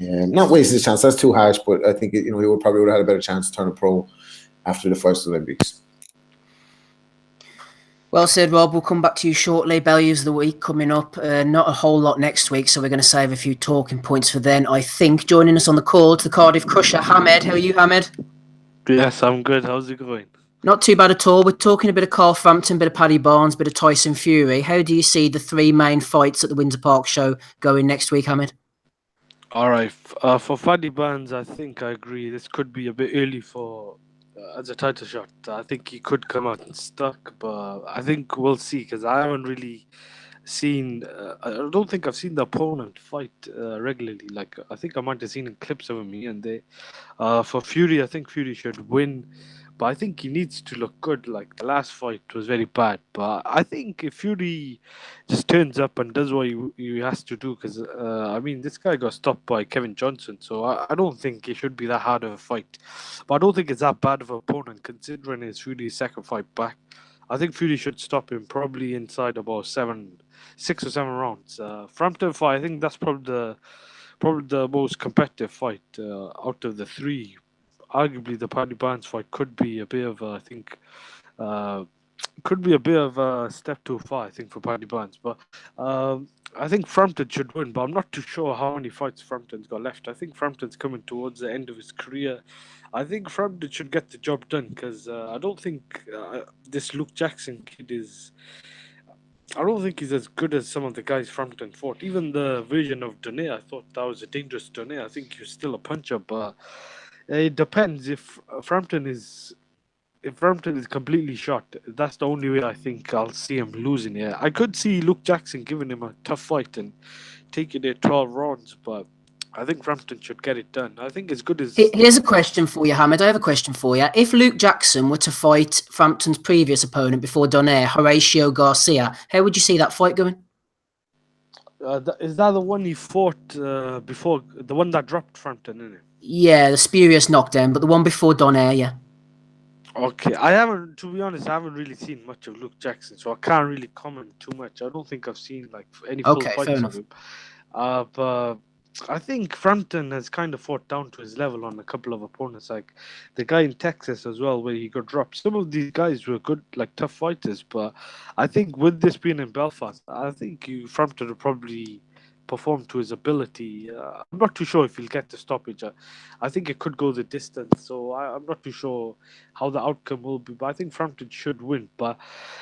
[SPEAKER 7] Not wasted his chance. That's too harsh, but I think he would have had a better chance to turn pro after the first Olympics.
[SPEAKER 1] Well said, Rob. We'll come back to you shortly. Values of the week coming up. Not a whole lot next week, so we're going to save a few talking points for then. I think joining us on the call to the Cardiff Crusher, Hamed. How are you, Hamed?
[SPEAKER 9] Yes, I'm good. How's it going?
[SPEAKER 1] Not too bad at all. We're talking a bit of Carl Frampton, a bit of Paddy Barnes, a bit of Tyson Fury. How do you see the 3 main fights at the Windsor Park show going next week, Hamed?
[SPEAKER 9] All right. For Paddy Barnes, I think I agree. This could be a bit early for as a title shot. I think he could come out and stuck, but I think we'll see because I haven't really seen. I don't think I've seen the opponent fight regularly. Like I think I might have seen in clips of him here and there. For Fury, I think Fury should win. But I think he needs to look good. Like the last fight was very bad. But I think if Fury just turns up and does what he has to do, because this guy got stopped by Kevin Johnson, so I don't think it should be that hard of a fight. But I don't think it's that bad of an opponent considering it's Fury's second fight back. I think Fury should stop him probably inside about 6 or 7 rounds. Frampton fight, I think that's probably the most competitive fight out of the 3. Arguably, the Paddy Barnes fight could be a bit of a step too far, I think, for Paddy Barnes. But I think Frampton should win, but I'm not too sure how many fights Frampton's got left. I think Frampton's coming towards the end of his career. I think Frampton should get the job done because I don't think this Luke Jackson kid is. I don't think he's as good as some of the guys Frampton fought. Even the version of Donaire, I thought that was a dangerous Donaire. I think he was still a puncher, but it depends if Frampton is completely shot. That's the only way I think I'll see him losing here. I could see Luke Jackson giving him a tough fight and taking it 12 rounds, but I think Frampton should get it done. I think as good as...
[SPEAKER 1] Here's a question for you, Hamed. I have a question for you. If Luke Jackson were to fight Frampton's previous opponent before Donaire, Horatio Garcia, how would you see that fight going?
[SPEAKER 9] Is that the one he fought before? The one that dropped Frampton, isn't it?
[SPEAKER 1] Yeah, the spurious knockdown, but the one before Donaire, yeah.
[SPEAKER 9] Okay, to be honest, I haven't really seen much of Luke Jackson, so I can't really comment too much. I don't think I've seen like any full fights of him. But I think Frampton has kind of fought down to his level on a couple of opponents, like the guy in Texas as well, where he got dropped. Some of these guys were good, like tough fighters, but I think with this being in Belfast, I think Frampton will probably perform to his ability. I'm not too sure if he'll get the stoppage. I think it could go the distance, so I'm not too sure how the outcome will be. But I think Frampton should win. But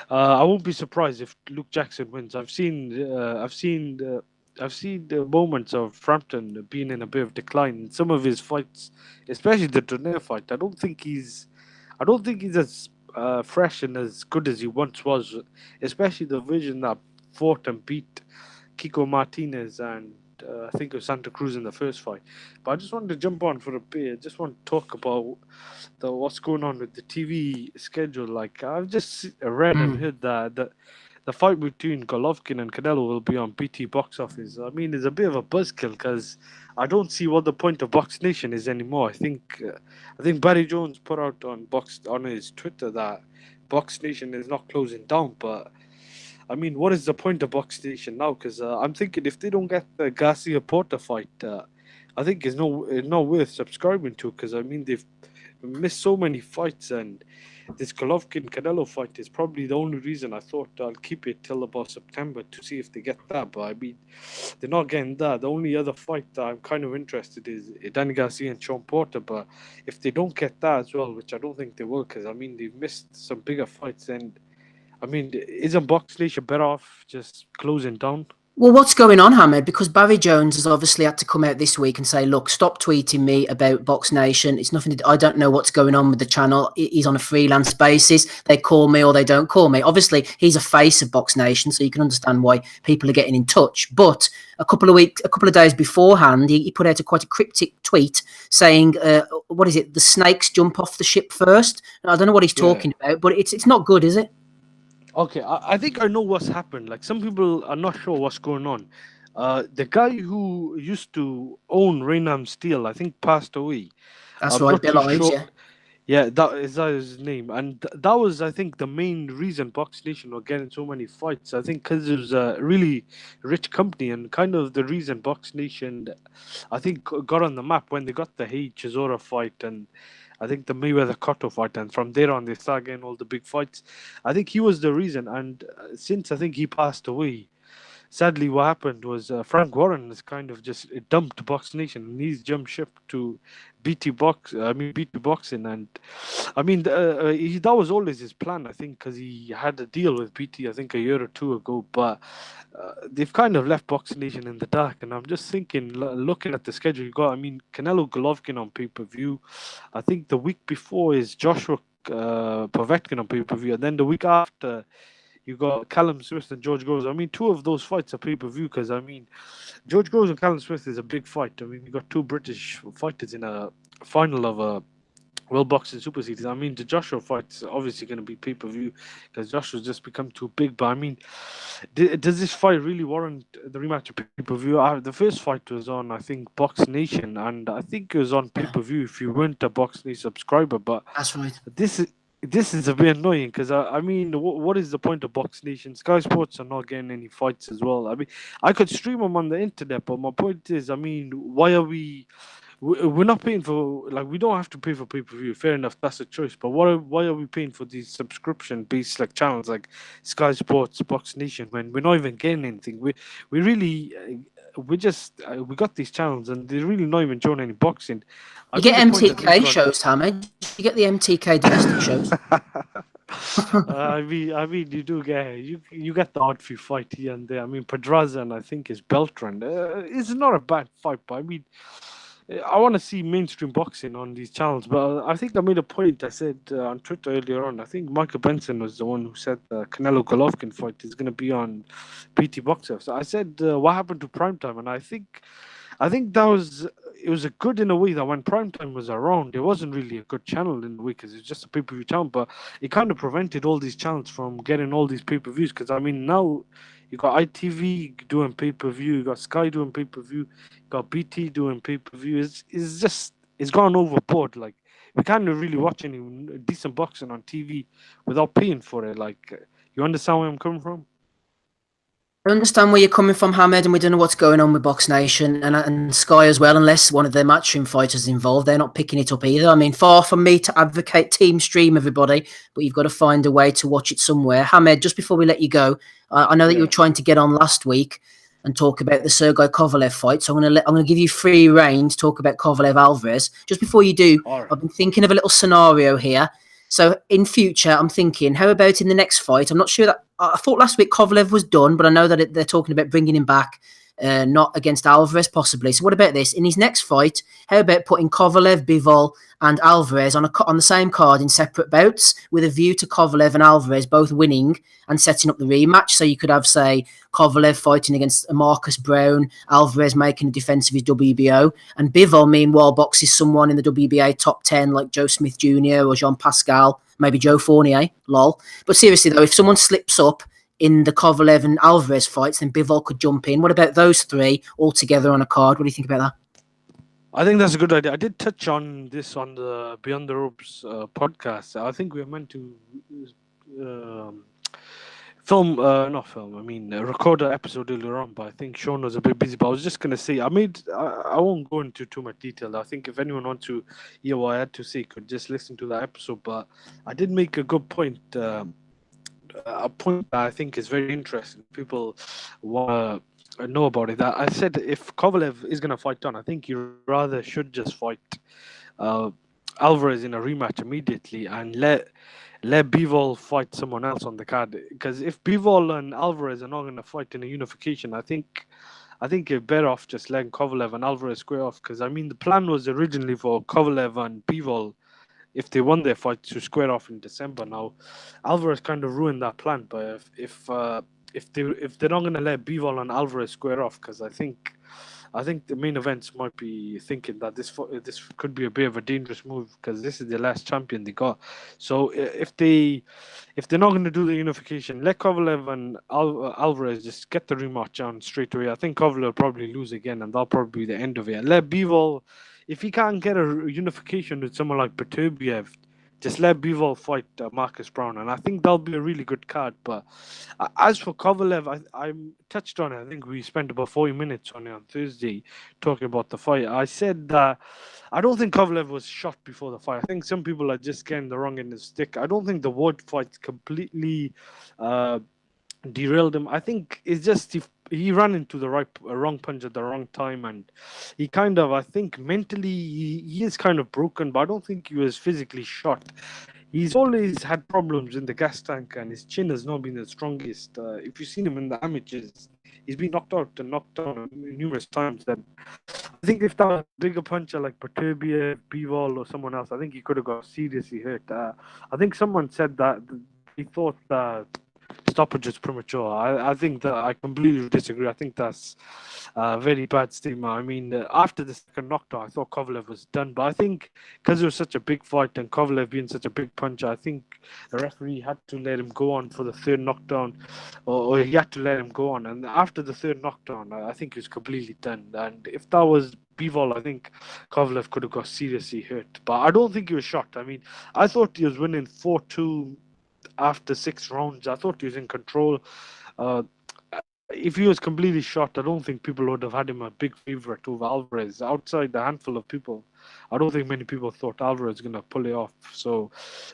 [SPEAKER 9] I won't be surprised if Luke Jackson wins. I've seen the moments of Frampton being in a bit of decline in some of his fights, especially the Donaire fight. I don't think he's as fresh and as good as he once was, especially the version that fought and beat Kiko Martinez and I think it was Santa Cruz in the first fight. But I just wanted to jump on for a bit. I just want to talk about what's going on with the TV schedule. Like I've just read and heard that the fight between Golovkin and Canelo will be on BT Box Office. I mean, it's a bit of a buzzkill because I don't see what the point of Box Nation is anymore. I think Barry Jones put out on his Twitter that Box Nation is not closing down, but I mean, what is the point of Box Nation now? Because I'm thinking if they don't get the Garcia Porter fight, I think it's not worth subscribing to. Because I mean, they've missed so many fights, and this Golovkin Canelo fight is probably the only reason I thought I'll keep it till about September to see if they get that. But I mean, they're not getting that. The only other fight that I'm kind of interested is Danny Garcia and Sean Porter. But if they don't get that as well, which I don't think they will, because I mean they've missed some bigger fights and. I mean, isn't Box Nation better off just closing down?
[SPEAKER 1] Well, what's going on, Hamed? Because Barry Jones has obviously had to come out this week and say, "Look, stop tweeting me about Box Nation. It's nothing. I don't know what's going on with the channel. He's on a freelance basis. They call me or they don't call me. Obviously, he's a face of Box Nation, so you can understand why people are getting in touch. But a couple of days beforehand, he put out quite a cryptic tweet saying, "What is it? The snakes jump off the ship first." I don't know what he's talking about, but it's not good, is it?
[SPEAKER 9] Okay, I think I know what's happened. Like some people are not sure what's going on. The guy who used to own Raynham Steel, I think, passed away.
[SPEAKER 1] That's
[SPEAKER 9] I'm
[SPEAKER 1] right,
[SPEAKER 9] not
[SPEAKER 1] Bill
[SPEAKER 9] too
[SPEAKER 1] Ives,
[SPEAKER 9] sure.
[SPEAKER 1] yeah.
[SPEAKER 9] Yeah, that is his name, and that was, I think, the main reason Box Nation were getting so many fights. I think because it was a really rich company, and kind of the reason Box Nation, I think, got on the map when they got the Hey Chisora fight, and I think the Mayweather Cotto fight, and from there on they started getting all the big fights. I think he was the reason, and since I think he passed away, sadly, what happened was Frank Warren has kind of just dumped Box Nation, and he's jumped ship to BT Boxing, and I mean that was always his plan, I think, because he had a deal with BT, I think, a year or two ago, but they've kind of left Box Nation in the dark, and I'm just thinking, looking at the schedule you got, I mean, Canelo Golovkin on pay-per-view, I think the week before is Joshua Povetkin on pay-per-view, and then the week after you got Callum Smith and George Groves. I mean, two of those fights are pay-per-view because, I mean, George Groves and Callum Smith is a big fight. I mean, you got two British fighters in a final of a World Boxing Super Series. I mean, the Joshua fight's obviously going to be pay-per-view because Joshua's just become too big. But, I mean, does this fight really warrant the rematch of pay-per-view? The first fight was on, I think, Box Nation, and I think it was on pay-per-view if you weren't a Box Nation subscriber. But
[SPEAKER 1] That's right.
[SPEAKER 9] this is a bit annoying because I mean, what is the point of Box Nation? Sky Sports are not getting any fights as well. I mean, I could stream them on the internet, but my point is, I mean, why are we're not paying for, like, we don't have to pay for pay-per-view. Fair enough, that's a choice. But why are we paying for these subscription-based like channels like Sky Sports, Box Nation when we're not even getting anything? We really we got these channels and they're really not even showing any boxing.
[SPEAKER 1] You get MTK shows, Hamid. You get the MTK domestic shows.
[SPEAKER 9] I mean, you do get you get the odd few fight here and there. I mean, Pedraza and I think is Beltran. It's not a bad fight, but I mean, I want to see mainstream boxing on these channels. But I think I made a point. I said on Twitter earlier on. I think Michael Benson was the one who said the Canelo Golovkin fight is going to be on PT Boxer. So I said, what happened to Primetime? And I think that was it was a good in a way that when Primetime was around, it wasn't really a good channel in a way because it's just a pay-per-view channel, but it kind of prevented all these channels from getting all these pay-per-views. Because I mean, now you got ITV doing pay-per-view, you got Sky doing pay-per-view, you got BT doing pay-per-view. It's just it's gone overboard. Like we can't really watch any decent boxing on TV without paying for it. Like you understand where I'm coming from?
[SPEAKER 1] I understand where you're coming from, Hamed, and we don't know what's going on with Box Nation and Sky as well, unless one of their matchroom fighters is involved. They're not picking it up either. I mean, far from me to advocate team stream, everybody, but you've got to find a way to watch it somewhere. Hamed, just before we let you go, I know that you were trying to get on last week and talk about the Sergey Kovalev fight, so I'm going to give you free reign to talk about Kovalev Alvarez. Just before you do,
[SPEAKER 9] All right.
[SPEAKER 1] I've been thinking of a little scenario here. So in future, I'm thinking, how about in the next fight? I'm not sure that I thought last week Kovalev was done, but I know that they're talking about bringing him back, not against Alvarez possibly. So what about this? In his next fight, how about putting Kovalev, Bivol, and Alvarez on the same card in separate bouts with a view to Kovalev and Alvarez both winning and setting up the rematch? So you could have, say, Kovalev fighting against Marcus Brown, Alvarez making a defense of his WBO, and Bivol meanwhile boxes someone in the WBA top 10 like Joe Smith Jr. or Jean Pascal, maybe Joe Fournier, lol. But seriously though, if someone slips up in the Kovalev and Alvarez fights, then Bivol could jump in. What about those three all together on a card? What do you think about that?
[SPEAKER 9] I think that's a good idea. I did touch on this on the Beyond the Ropes podcast. I think we are meant to record an episode earlier on, but I think Sean was a bit busy. But I was just going to say, I won't go into too much detail. I think if anyone wants to hear what I had to say, could just listen to that episode. But I did make a good point, a point that I think is very interesting. People want to know about it. That I said if Kovalev is going to fight Don, I think you rather should just fight Alvarez in a rematch immediately and let Bivol fight someone else on the card. Because if Bivol and Alvarez are not going to fight in a unification, I think you're better off just letting Kovalev and Alvarez square off. Because I mean, the plan was originally for Kovalev and Bivol, if they won their fight, to square off in December. Now, Alvarez kind of ruined that plan. But if they're not going to let Bivol and Alvarez square off, because I think the main events might be thinking that this could be a bit of a dangerous move, because this is the last champion they got. So if they're not going to do the unification, let Kovalev and Alvarez just get the rematch on straight away. I think Kovalev will probably lose again, and that'll probably be the end of it. Let Bivol, if he can't get a unification with someone like Beterbiev, just let Bivol fight Marcus Brown, and I think that'll be a really good card. But as for Kovalev, I touched on it. I think we spent about 40 minutes on it on Thursday talking about the fight. I said that I don't think Kovalev was shot before the fight. I think some people are just getting the wrong end of the stick. I don't think the Wood fight completely derailed him. I think it's just he ran into the wrong punch at the wrong time, and he kind of, I think mentally he is kind of broken, but I don't think he was physically shot. He's always had problems in the gas tank, and his chin has not been the strongest. If you've seen him in the amateurs, he's been knocked out and knocked down numerous times. And I think if that was a bigger puncher like Beterbiev, Bivol, or someone else, I think he could have got seriously hurt. I think someone said that he thought that stoppage is premature. I think that I completely disagree. I think that's a very bad statement. I mean, after the second knockdown, I thought Kovalev was done, but I think because it was such a big fight and Kovalev being such a big puncher, I think the referee had to let him go on for the third knockdown, or he had to let him go on. And after the third knockdown, I think he was completely done. And if that was Bivol, I think Kovalev could have got seriously hurt. But I don't think he was shot. I mean, I thought he was winning 4-2 after 6 rounds. I thought he was in control. If he was completely shot, I don't think people would have had him a big favorite over Alvarez. Outside the handful of people, I don't think many people thought Alvarez was going to pull it off. So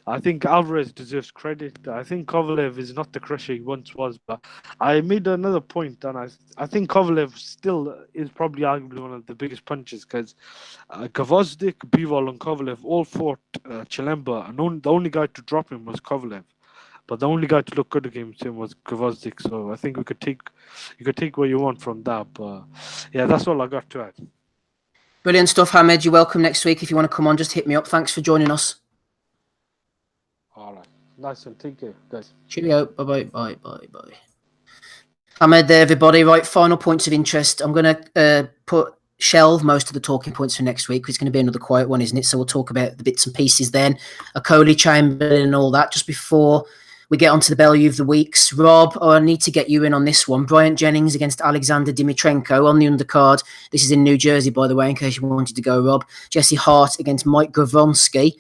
[SPEAKER 9] I think Alvarez deserves credit. I think Kovalev is not the crusher he once was. But I made another point, and I think Kovalev still is probably arguably one of the biggest punchers, because Gvozdyk, Bivol, and Kovalev all fought Chilemba, and the only guy to drop him was Kovalev. But the only guy to look good against him was Gvozdyk. So I think you could take what you want from that. But yeah, that's all I got to add.
[SPEAKER 1] Brilliant stuff, Hamed. You're welcome next week. If you want to come on, just hit me up. Thanks for joining us.
[SPEAKER 9] All right. Nice one. Take care, guys.
[SPEAKER 1] Cheerio. Bye-bye. Bye. Hamed there, everybody. Right, final points of interest. I'm going to shelve most of the talking points for next week. It's going to be another quiet one, isn't it? So we'll talk about the bits and pieces then. Coley, Chamberlain and all that. Just before we get on to the Bellew of the weeks. Rob, I need to get you in on this one. Bryant Jennings against Alexander Dimitrenko on the undercard. This is in New Jersey, by the way, in case you wanted to go, Rob. Jesse Hart against Mike Gavronski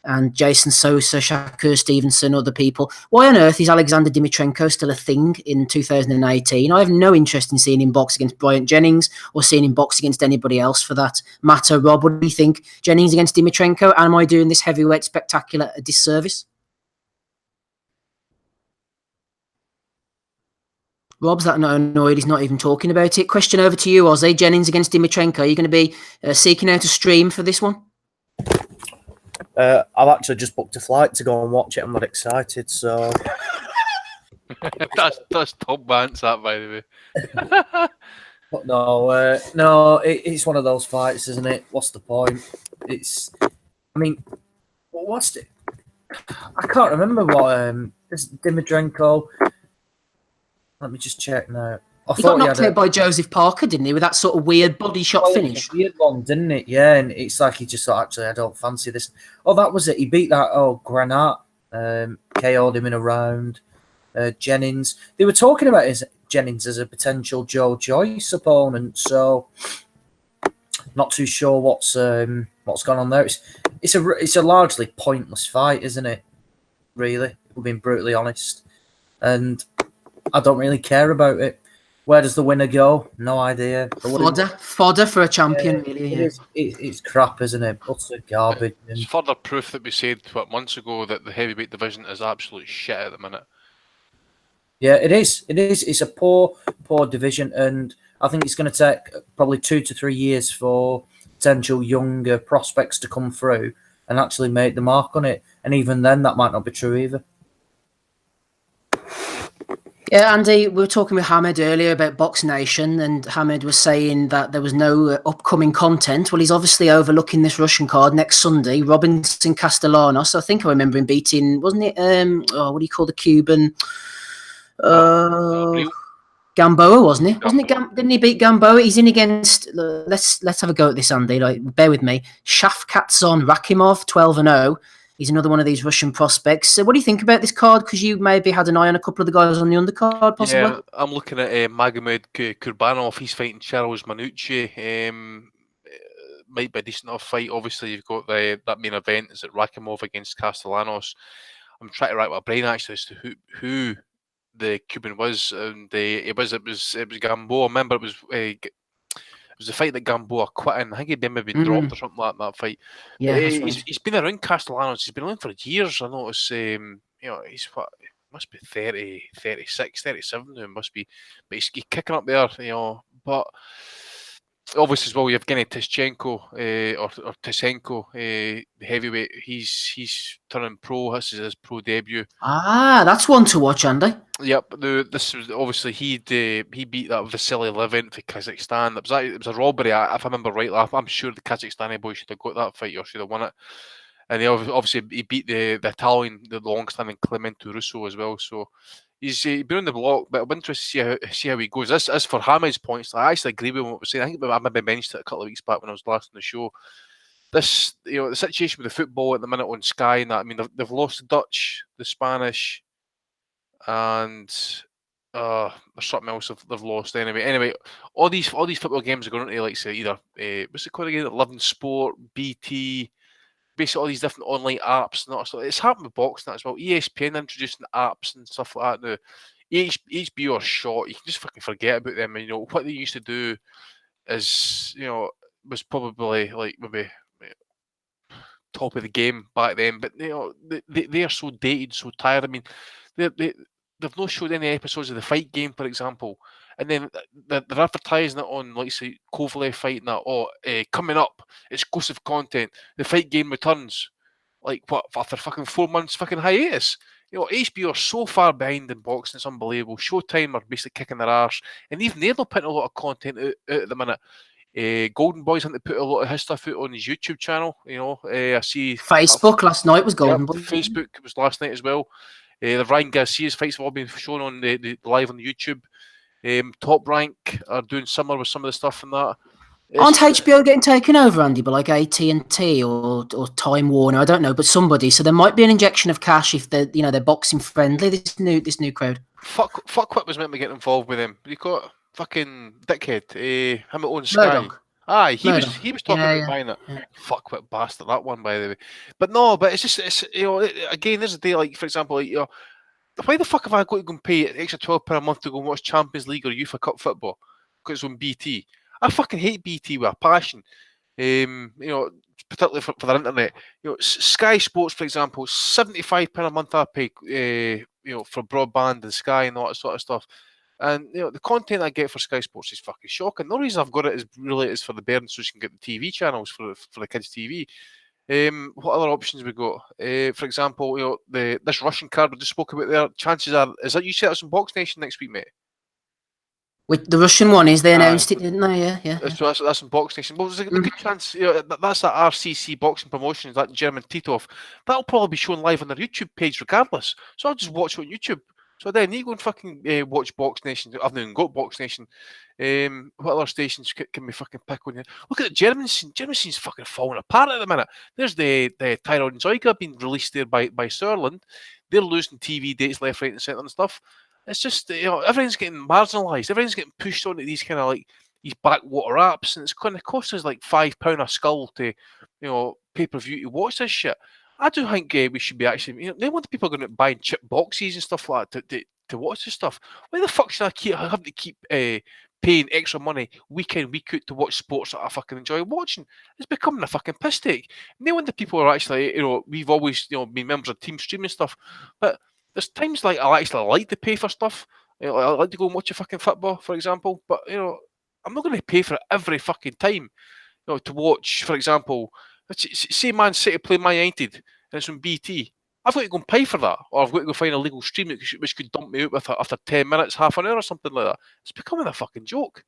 [SPEAKER 1] and Jason Sosa, Shakur Stevenson, other people. Why on earth is Alexander Dimitrenko still a thing in 2018? I have no interest in seeing him box against Bryant Jennings or seeing him box against anybody else for that matter. Rob, what do you think? Jennings against Dimitrenko? Am I doing this heavyweight spectacular a disservice? Rob's that annoyed he's not even talking about it. Question over to you, Ozzy. Jennings against Dimitrenko. Are you going to be seeking out a stream for this one?
[SPEAKER 3] I've actually just booked a flight to go and watch it. I'm not excited, so...
[SPEAKER 2] that's top bants, that, by the way.
[SPEAKER 3] But no, it's one of those fights, isn't it? What's the point? I mean, what's it? I can't remember what this Dimitrenko... Let me just check now.
[SPEAKER 1] He got knocked out by Joseph Parker, didn't he, with that sort of weird body shot finish?
[SPEAKER 3] Weird one, didn't it? Yeah, and it's like he just thought, actually, I don't fancy this. Oh, that was it. He beat that, Granat, KO'd him in a round. Jennings. They were talking about Jennings as a potential Joe Joyce opponent, so not too sure what's gone on there. It's a largely pointless fight, isn't it? Really, we're being brutally honest. And I don't really care about it. Where does the winner go? No idea.
[SPEAKER 1] Fodder for a champion, really. Yeah.
[SPEAKER 3] It's crap, isn't it? Utter garbage.
[SPEAKER 2] It's further proof that we said months ago that the heavyweight division is absolute shit at the minute.
[SPEAKER 3] Yeah, it is. It's a poor division, and I think it's going to take probably 2 to 3 years for potential younger prospects to come through. and actually make the mark on it. And even then, that might not be true either.
[SPEAKER 1] Yeah, Andy, we were talking with Hamed earlier about Box Nation, and Hamed was saying that there was no upcoming content. Well, he's obviously overlooking this Russian card next Sunday, Robinson Castellanos. I think I remember him beating, wasn't it? What do you call the Cuban? Gamboa, wasn't he? Wasn't it? Didn't he beat Gamboa? He's in against. Let's have a go at this, Andy. Like, bear with me. Shavkatzon Rakimov, 12-0. He's another one of these Russian prospects. So what do you think about this card? Because you maybe had an eye on a couple of the guys on the undercard, possibly.
[SPEAKER 2] Yeah, I'm looking at Magomed Kurbanov. He's fighting Charles Manucci. Might be a decent enough fight. Obviously, you've got that main event is at Rakimov against Castellanos. I'm trying to rack my brain actually as to who the Cuban was, and it was Gamboa. I remember it was a fight that Gamboa quit in. I think he'd maybe dropped or something like that fight.
[SPEAKER 1] Yeah,
[SPEAKER 2] he's been around Castellanos. He's been around for years. I notice. He's what, must be 30, 36, 37 now. Must be, but he's kicking up there. But obviously as well, Yevgeny Tischenko or Tisenko, the heavyweight. He's turning pro. This is his pro debut.
[SPEAKER 1] That's one to watch, Andy.
[SPEAKER 2] Yep, this was obviously he beat that Vasily Levin for Kazakhstan. It was a robbery, if I remember rightly. I'm sure the Kazakhstani boy should have got that fight or should have won it. And he beat the Italian, the long-standing Clemente Russo as well. So he's been on the block, but I'm interested to see how he goes. As for Hamid's points, I actually agree with what he was saying. I think I maybe mentioned it a couple of weeks back when I was last on the show. This, the situation with the football at the minute on Sky and that. I mean, they've lost the Dutch, the Spanish, and there's something else they've lost anyway. All these football games are going to like say either what's it called again? 11 Sport, BT, basically all these different online apps. So it's happened with boxing as well. ESPN introducing apps and stuff like that now. HBO are short. You can just fucking forget about them. And what they used to do is was probably like maybe top of the game back then. But they are so dated, so tired. I mean, they've not showed any episodes of the fight game, for example, and then they're advertising it on, like say, Kovalev fighting that, coming up, exclusive content. The fight game returns, like what after fucking 4 months fucking hiatus. HBO are so far behind in boxing, it's unbelievable. Showtime are basically kicking their arse, and even they're not putting a lot of content out at the minute. Golden Boy's having to put a lot of his stuff out on his YouTube channel. I see
[SPEAKER 1] Facebook last night was Golden Boy.
[SPEAKER 2] Facebook was last night as well. The Ryan Garcia's fights have all been shown on the live on YouTube. Top Rank are doing similar with some of the stuff and that.
[SPEAKER 1] Aren't HBO getting taken over, Andy, by like AT&T or Time Warner? I don't know, but somebody. So there might be an injection of cash if they're boxing friendly. This new crowd.
[SPEAKER 2] Fuck what was meant to get involved with them. You got fucking dickhead. Him at own Sky. Aye, he was talking about buying it. Yeah. Fuck what bastard that one, by the way. But no, but it's again, there's a day like, for example, why the fuck have I got to go and pay an extra £12 a month to go and watch Champions League or UEFA Cup football because it's on BT? I fucking hate BT with a passion. Particularly for the internet. Sky Sports, for example, £75 a month I pay. For broadband and Sky and all that sort of stuff. And the content I get for Sky Sports is fucking shocking. The only reason I've got it is for the parents so you can get the TV channels for the kids' TV. What other options we got? For example, this Russian card we just spoke about there. Chances are, is that you set us on Box Nation next week, mate?
[SPEAKER 1] With the Russian one they announced it, didn't they? Yeah.
[SPEAKER 2] So that's on Box Nation. Well, there's a good chance. That's that RCC Boxing Promotions, that German Titov. That'll probably be shown live on their YouTube page, regardless. So I'll just watch it on YouTube. So then you go and fucking watch Box Nation. I've not even got Box Nation. What other stations can we fucking pick on here? Look at the German scene. German scene's fucking falling apart at the minute. There's the Tyrone Zoiga being released there by Sutherland. They're losing TV dates left, right, and centre and stuff. It's just everything's getting marginalised. Everything's getting pushed onto these kind of like these backwater apps, and it's going to cost us like £5 a skull to pay-per-view to watch this shit. I do think we should be actually, they want people going to buying chip boxes and stuff like that to watch this stuff. Why the fuck should I have to keep paying extra money week in, week out to watch sports that I fucking enjoy watching? It's becoming a fucking piss take. No wonder people are actually, we've always, been members of Team Stream and stuff, but there's times like I actually like to pay for stuff. I like to go and watch a fucking football, for example, but I'm not going to pay for it every fucking time. To watch, for example, Say Man City play Man United and it's on BT. I've got to go and pay for that, or I've got to go find a legal stream which could dump me out with after 10 minutes, half an hour, or something like that. It's becoming a fucking joke.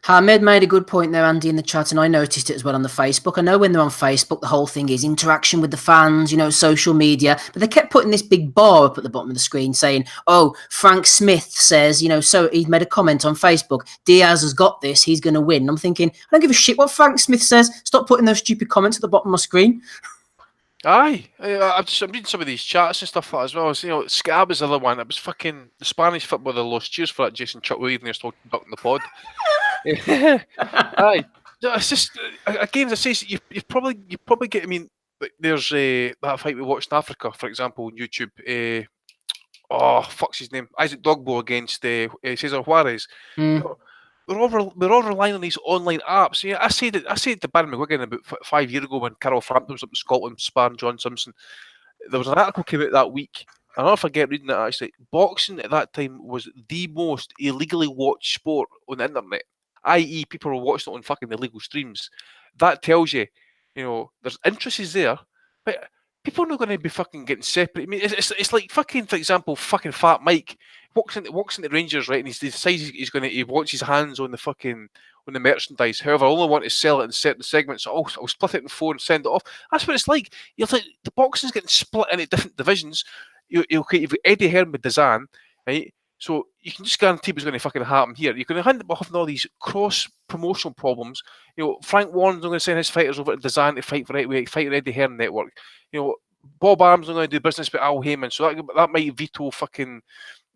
[SPEAKER 1] Hamed made a good point there, Andy, in the chat, and I noticed it as well on the Facebook. I know when they're on Facebook, the whole thing is interaction with the fans, social media, but they kept putting this big bar up at the bottom of the screen saying, oh, Frank Smith says, so he made a comment on Facebook, Diaz has got this, he's going to win. I'm thinking, I don't give a shit what Frank Smith says. Stop putting those stupid comments at the bottom of my screen.
[SPEAKER 2] Aye, I'm reading some of these chats and stuff like that as well. Scab is the other one. It was fucking the Spanish football they lost. Cheers for that, Jason Chuckwave, even they're still ducking the pod. Aye, no, it's just again, as I say, you probably get. I mean, there's that fight we watched in Africa, for example, on YouTube. Fuck's his name? Isaac Dogbo against Cesar Juarez. We're all relying on these online apps. Yeah, I said to Barry McGuigan about 5 years ago when Carol Frampton was up in Scotland sparring John Simpson. There was an article came out that week. I'll never forget reading it actually. Boxing at that time was the most illegally watched sport on the internet, i.e. people were watching it on fucking illegal streams. That tells you, there's interest is there, but people are not going to be fucking getting separate. I mean, it's like fucking, for example, fucking Fat Mike walks into Rangers, right, and he decides he wants his hands on the merchandise. However, I only want to sell it in certain segments, so I'll split it in 4 and send it off. That's what it's like. You're like the boxing's getting split into different divisions. You've got Eddie Hearn with Dazan, right? So you can just guarantee what's going to fucking happen here. You're going to end up having all these cross-promotional problems. Frank Warren's not going to send his fighters over to Dazan to fight for Eddie Hearn Network. Bob Arm's not going to do business with Al Heyman, so that might veto fucking,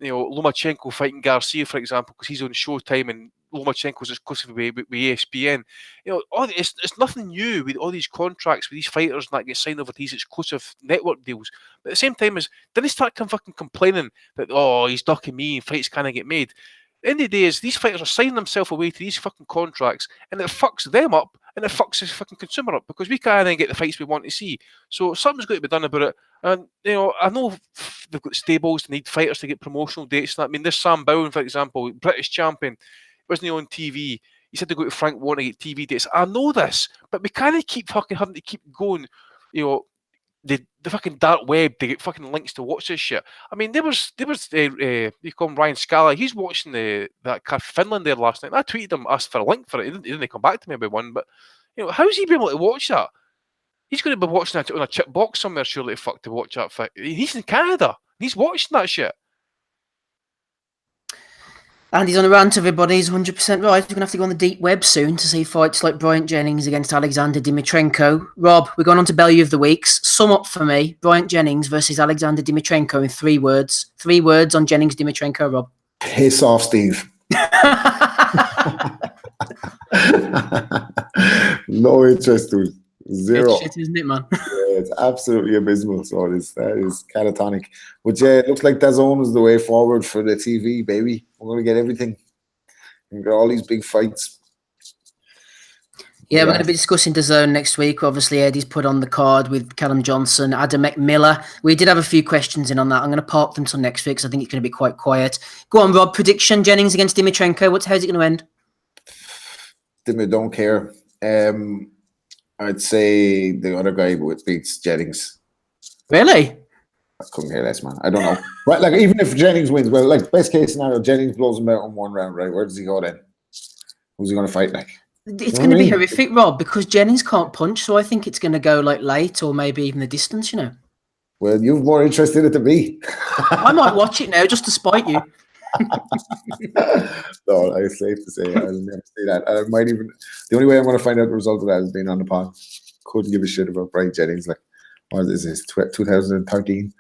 [SPEAKER 2] Lomachenko fighting Garcia, for example, because he's on Showtime and Lomachenko's exclusive with ESPN. It's nothing new with all these contracts with these fighters and that get signed over to these exclusive network deals. But at the same time, then they start fucking complaining that he's ducking me and fights can't get made. At the end of the day, these fighters are signing themselves away to these fucking contracts, and it fucks them up and it fucks the fucking consumer up because we can't then get the fights we want to see. So something's got to be done about it. And I know they've got stables to need fighters to get promotional dates. I mean, there's Sam Bowen, for example, British champion. Wasn't he on TV? He said to go to Frank Warren to get TV dates. I know this, but we can't keep fucking having to keep going, the fucking dark web to get fucking links to watch this shit. I mean, there was you call him Ryan Scala. He's watching that Finland there last night. And I tweeted him, asked for a link for it. He didn't come back to me about one. But how's he been able to watch that? He's going to be watching that on a chip box somewhere, surely. To watch that fight. He's in Canada. He's watching that shit.
[SPEAKER 1] And he's on a rant, everybody. He's 100% right. We're going to have to go on the deep web soon to see fights like Bryant Jennings against Alexander Dimitrenko. Rob, we're going on to Bellew of the Weeks. Sum up for me, Bryant Jennings versus Alexander Dimitrenko in 3 words. 3 words on Jennings Dimitrenko, Rob.
[SPEAKER 7] Piss off, Steve. No interest, dude. Zero.
[SPEAKER 1] It's shit, isn't it, man?
[SPEAKER 7] Yeah, it's absolutely abysmal. So that is catatonic. But yeah, it looks like DAZN is the way forward for the TV, baby. We're going to get everything. We're going to get all these big fights.
[SPEAKER 1] Yeah, we're going to be discussing DAZN next week. Obviously, Eddie's put on the card with Callum Johnson, Adam McMillan. We did have a few questions in on that. I'm going to park them till next week because I think it's going to be quite quiet. Go on, Rob. Prediction, Jennings against Dimitrenko. How's it going to end?
[SPEAKER 7] Dimmy, don't care. I'd say the other guy beats Jennings.
[SPEAKER 1] Really?
[SPEAKER 7] I couldn't care less, man. I don't know. But like, even if Jennings wins, well, like best case scenario, Jennings blows him out in 1 round, right? Where does he go then? Who's he going to fight like?
[SPEAKER 1] It's going to be horrific, Rob, because Jennings can't punch, so I think it's going to go like late or maybe even the distance,
[SPEAKER 7] Well, you're more interested in it than me.
[SPEAKER 1] I might watch it now just to spite you.
[SPEAKER 7] No, it's safe to say I'll never say that. I might even. The only way I'm going to find out the result of that is being on the pod. Couldn't give a shit about Bryant Jennings. Like, what is this? 2013.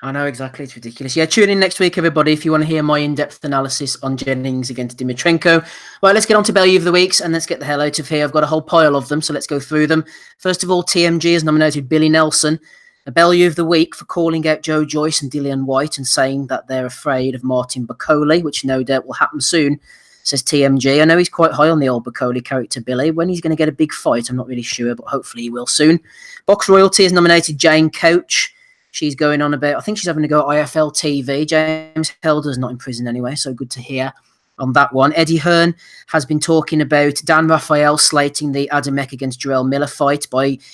[SPEAKER 1] I know exactly. It's ridiculous. Yeah, tune in next week, everybody, if you want to hear my in-depth analysis on Jennings against Dimitrenko. Right, let's get on to Bellew of the Weeks and let's get the hell out of here. I've got a whole pile of them, so let's go through them. First of all, TMG has nominated Billy Nelson, a Bellew of the Week, for calling out Joe Joyce and Dillian White and saying that they're afraid of Martin Bacoli, which no doubt will happen soon, says TMG. I know he's quite high on the old Bacoli character, Billy. When he's going to get a big fight, I'm not really sure, but hopefully he will soon. Box Royalty has nominated Jane Couch. She's going on about, I think she's having to go IFL TV. James Helder's not in prison anyway, so good to hear. on that one. Eddie Hearn has been talking about Dan Raphael slating the Adamek against Jarrell Miller fight.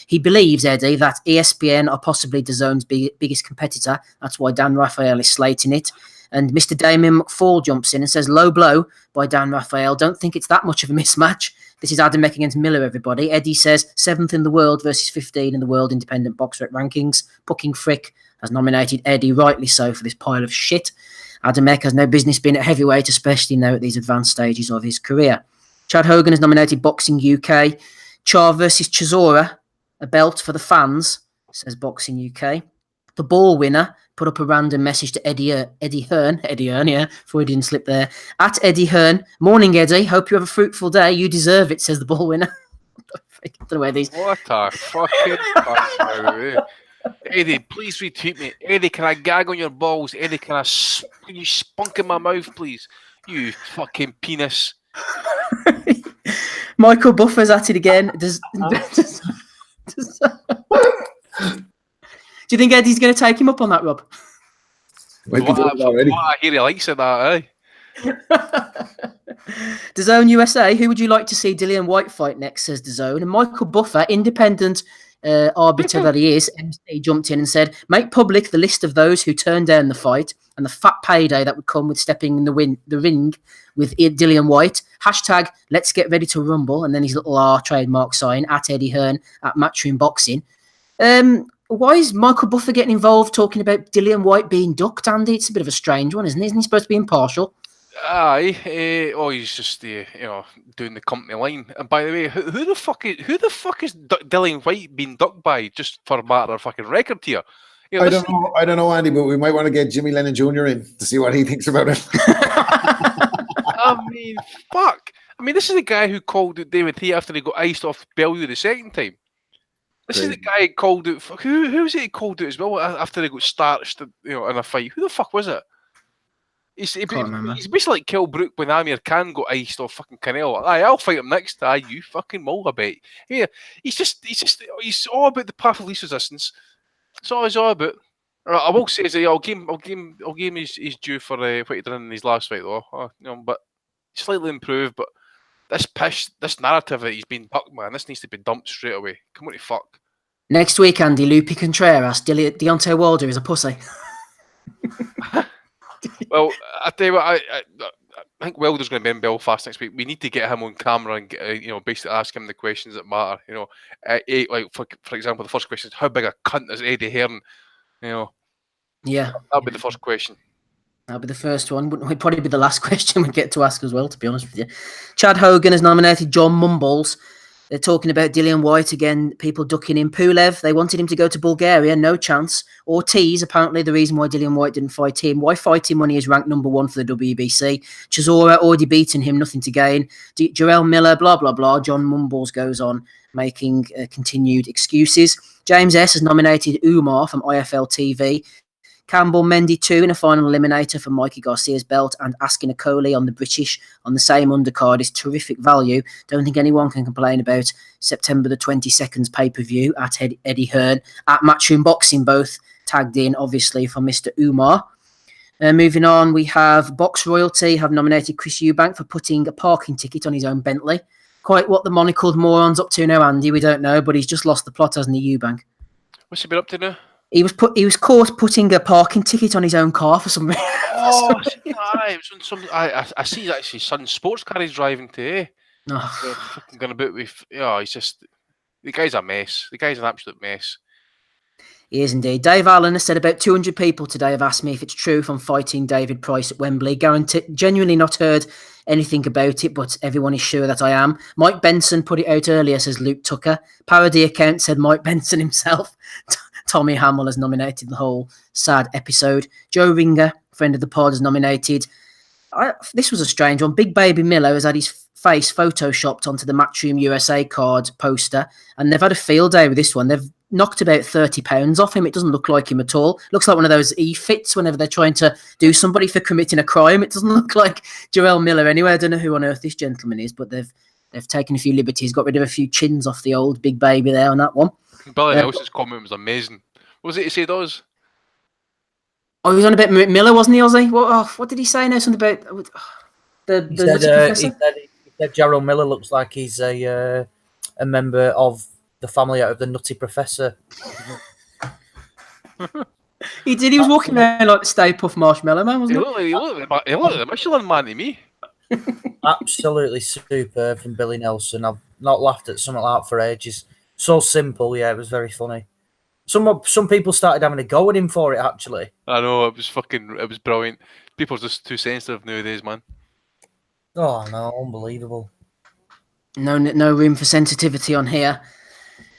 [SPEAKER 1] He believes, Eddie, that ESPN are possibly DAZN's biggest competitor. That's why Dan Raphael is slating it. And Mr. Damien McFall jumps in and says, low blow by Dan Raphael. Don't think it's that much of a mismatch. This is Adamek against Miller, everybody. Eddie says 7th in the world versus 15 in the world independent boxer rankings. Pucking Frick has nominated Eddie, rightly so, for this pile of shit. Adamek has no business being at heavyweight, especially now at these advanced stages of his career. Chad Hogan has nominated Boxing UK. Char versus Chisora, a belt for the fans, says Boxing UK. The ball winner put up a random message to Eddie Hearn, yeah, Freudian slip there. At Eddie Hearn, morning Eddie, hope you have a fruitful day. You deserve it, says the ball winner. I don't know where these.
[SPEAKER 2] What a fucking fuck, Eddie, please retweet me. Eddie, can I gag on your balls? Eddie, can you spunk in my mouth, please? You fucking penis.
[SPEAKER 1] Michael Buffer's at it again. Do you think Eddie's going to take him up on that, Rob?
[SPEAKER 2] I hear he likes it, that,
[SPEAKER 1] DAZN USA, who would you like to see Dillian White fight next, says DAZN. And Michael Buffer, independent arbiter that he is, MC, jumped in and said, make public the list of those who turned down the fight and the fat payday that would come with stepping in the ring with Dillian White. Hashtag, let's get ready to rumble. And then his little R trademark sign, at Eddie Hearn, at Matchroom Boxing. Why is Michael Buffer getting involved talking about Dillian White being ducked, Andy? It's a bit of a strange one, isn't it? Isn't he supposed to be impartial?
[SPEAKER 2] Aye. He's just doing the company line. And by the way, who the fuck is Dillian White being ducked by? Just for a matter of fucking record here.
[SPEAKER 7] I don't know, Andy, but we might want to get Jimmy Lennon Jr. in to see what he thinks about it.
[SPEAKER 2] I mean, fuck. I mean, this is the guy who called out David Tate after he got iced off Bellew the second time. This is the guy who called out. Who was it he called out as well after they got starched, in a fight? Who the fuck was it? He's basically like Kell Brook when Amir Khan got iced off fucking Canelo. Aye, I'll fight him next. Aye, you fucking mole, I bet. Yeah, he's all about the path of least resistance. That's all he's all about. I will say, I'll give him his due for what he done in his last fight though. But slightly improved. But this narrative that he's been ducked, man, this needs to be dumped straight away. Come on, to fuck.
[SPEAKER 1] Next week, Andy, Lupe Contreras, Deontay Wilder is a pussy.
[SPEAKER 2] Well, I tell you what, I think Wilder's going to be in Belfast next week. We need to get him on camera and basically ask him the questions that matter. Like for example, the first question is how big a cunt is Eddie Hearn?
[SPEAKER 1] Yeah,
[SPEAKER 2] that'll be the first question.
[SPEAKER 1] That'll be the first one. It'd probably be the last question we get to ask as well, to be honest with you. Chad Hogan has nominated John Mumbles. They're talking about Dillian White again, people ducking him. Pulev, they wanted him to go to Bulgaria, no chance. Ortiz, apparently the reason why Dillian White didn't fight him. Why fight him when he is ranked number 1 for the WBC? Chisora, already beaten him, nothing to gain. Jarrell Miller, blah, blah, blah. John Mumbles goes on making continued excuses. James S. has nominated Umar from IFL TV. Campbell Mendy 2 in a final eliminator for Mikey Garcia's belt, and Askin Akoli on the British on the same undercard is terrific value. Don't think anyone can complain about September the 22nd's pay-per-view at Eddie Hearn, at Matchroom Boxing, both tagged in, obviously, for Mr. Umar. Moving on, we have Box Royalty have nominated Chris Eubank for putting a parking ticket on his own Bentley. Quite what the monocled moron's up to now, Andy, we don't know, but he's just lost the plot, hasn't he, Eubank?
[SPEAKER 2] What's he been up to now?
[SPEAKER 1] He was caught putting a parking ticket on his own car for some reason.
[SPEAKER 2] Oh, it was on some. I see that's his son's sports car he's driving today. Fucking going about with. He's just. The guy's a mess. The guy's an absolute mess.
[SPEAKER 1] He is indeed. Dave Allen has said about 200 people today have asked me if it's true if I'm fighting David Price at Wembley. Genuinely not heard anything about it, but everyone is sure that I am. Mike Benson put it out earlier, says Luke Tucker. Parody account said Mike Benson himself. Tommy Hamill has nominated the whole sad episode. Joe Ringer, friend of the pod, has nominated. This was a strange one. Big Baby Miller has had his face photoshopped onto the Matchroom USA card poster, and they've had a field day with this one. They've knocked about 30 pounds off him. It doesn't look like him at all. Looks like one of those E-fits whenever they're trying to do somebody for committing a crime. It doesn't look like Jarrell Miller anyway. I don't know who on earth this gentleman is, but they've taken a few liberties, got rid of a few chins off the old Big Baby there on that one.
[SPEAKER 2] Billy Nelson's comment was amazing. What was it he said, Oz?
[SPEAKER 1] Oh, he was on about Miller, wasn't he, Ozzy? What did he say now? Something about... The
[SPEAKER 3] He
[SPEAKER 1] Nutty
[SPEAKER 3] said,
[SPEAKER 1] Professor?
[SPEAKER 3] he said Gerald Miller looks like he's a member of the family out of the Nutty Professor.
[SPEAKER 1] He did. He was walking around like the Stay Puft Marshmallow Man,
[SPEAKER 2] He
[SPEAKER 1] wasn't he?
[SPEAKER 2] looked like the Michelin Man to me.
[SPEAKER 3] Absolutely superb from Billy Nelson. I've not laughed at something like that for ages. So simple, yeah, it was very funny. Some people started having a go at him for it, actually.
[SPEAKER 2] I know, it was brilliant. People are just too sensitive nowadays, man.
[SPEAKER 3] Oh no, unbelievable.
[SPEAKER 1] No room for sensitivity on here.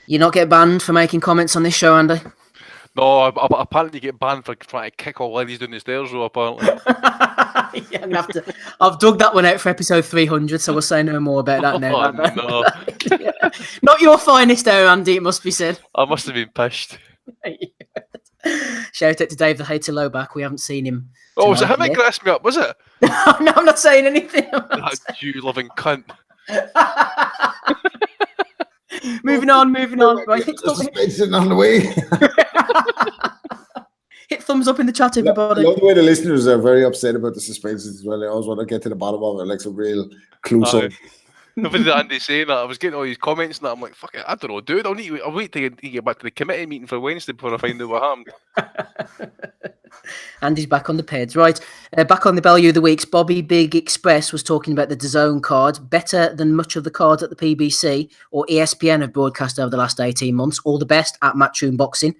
[SPEAKER 1] You not get banned for making comments on this show, Andy?
[SPEAKER 2] No, apparently you get banned for trying to kick all ladies down the stairs, though, apparently.
[SPEAKER 1] Yeah, I'm gonna have to. I've dug that one out for episode 300, so we'll say no more about that now.
[SPEAKER 2] Oh, no.
[SPEAKER 1] Yeah. Not your finest there, Andy, it must be said.
[SPEAKER 2] I must have been pissed.
[SPEAKER 1] Shout out to Dave the Hater Lowback. We haven't seen him.
[SPEAKER 2] Oh, was it him that
[SPEAKER 1] yet.
[SPEAKER 2] grassed me up, was it?
[SPEAKER 1] No, I'm not saying anything.
[SPEAKER 2] That you loving cunt.
[SPEAKER 1] Moving on. Right, hit,
[SPEAKER 7] Suspension on the way.
[SPEAKER 1] hit thumbs up in the chat,
[SPEAKER 7] I
[SPEAKER 1] everybody.
[SPEAKER 7] love the way the listeners are very upset about the suspensions as well. They always want to get to the bottom of it, like some real clues.
[SPEAKER 2] Nothing that Andy saying that. I was getting all these comments and that. I'm like, fuck it, I don't know, dude. I'll wait till you get back to the committee meeting for Wednesday before I find out what happened.
[SPEAKER 1] Andy's back on the peds. Right, back on the value of the weeks. Bobby Big Express was talking about the DAZN card, better than much of the cards at the PBC or ESPN have broadcast over the last 18 months. All the best at Matchroom Boxing.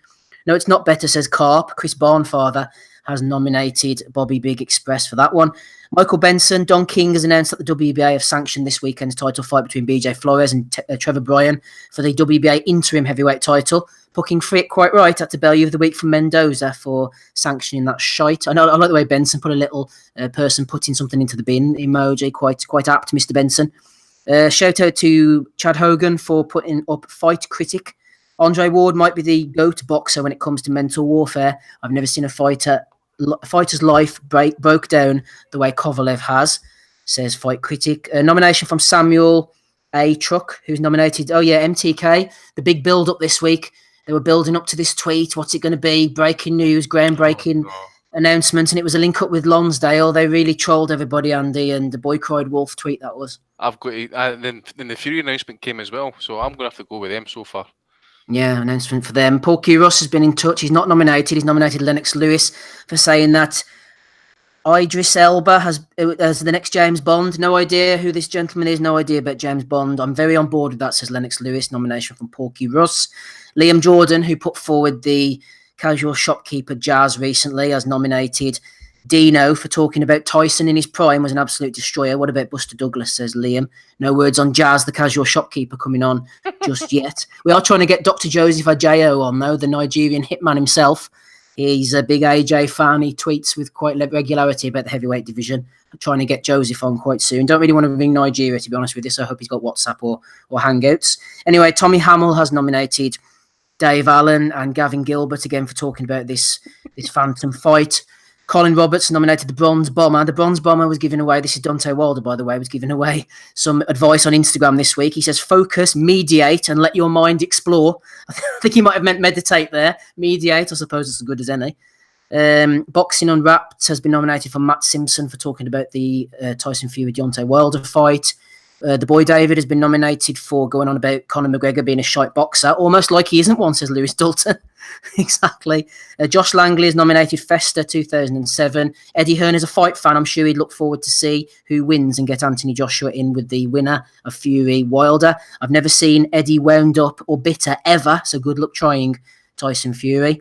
[SPEAKER 1] No, it's not better, says Carp. Chris Barnfather has nominated Bobby Big Express for that one. Michael Benson, Don King has announced that the WBA have sanctioned this weekend's title fight between BJ Flores and Trevor Bryan for the WBA interim heavyweight title. Booking Frick quite right at the value of the week from Mendoza for sanctioning that shite. I like the way Benson put a little person putting something into the bin emoji. Quite apt, Mr. Benson. Shout out to Chad Hogan for putting up Fight Critic. Andre Ward might be the GOAT boxer when it comes to mental warfare. I've never seen a fighter's life broke down the way Kovalev has, says Fight Critic. A nomination from Samuel A. Truck, who's nominated. Oh, yeah, MTK. The big build-up this week. They were building up to this tweet. What's it going to be? Breaking news, groundbreaking announcement. And it was a link up with Lonsdale. They really trolled everybody, Andy, and the boy cried wolf tweet that was.
[SPEAKER 2] I've got to, then the Fury announcement came as well, so I'm going to have to go with them so far.
[SPEAKER 1] Yeah, announcement for them. Porky Ross has been in touch. He's not nominated. He's nominated Lennox Lewis for saying that Idris Elba has the next James Bond. No idea who this gentleman is. No idea about James Bond. I'm very on board with that, says Lennox Lewis. Nomination from Porky Ross. Liam Jordan, who put forward the casual shopkeeper Jazz recently, has nominated Dino for talking about Tyson in his prime was an absolute destroyer. What about Buster Douglas, says Liam. No words on Jazz, the casual shopkeeper, coming on just yet. We are trying to get Dr. Joseph Ajayo on, though, the Nigerian hitman himself. He's a big AJ fan. He tweets with quite regularity about the heavyweight division. I'm trying to get Joseph on quite soon. Don't really want to bring Nigeria, to be honest with you, so I hope he's got WhatsApp or Hangouts. Anyway, Tommy Hamill has nominated Dave Allen and Gavin Gilbert again for talking about this phantom fight. Colin Roberts nominated the Bronze Bomber. The Bronze Bomber was giving away, this is Dante Wilder, by the way, was giving away some advice on Instagram this week. He says, focus, mediate, and let your mind explore. I think he might have meant meditate there. Mediate, I suppose it's as good as any. Boxing Unwrapped has been nominated for Matt Simpson for talking about the Tyson Fury-Deontay Wilder fight. The boy David has been nominated for going on about Conor McGregor being a shite boxer, almost like he isn't one, says Lewis Dalton. Exactly. Josh Langley has nominated Festa 2007. Eddie Hearn is a fight fan. I'm sure he'd look forward to see who wins and get Anthony Joshua in with the winner of Fury Wilder. I've never seen Eddie wound up or bitter ever, so good luck trying Tyson Fury.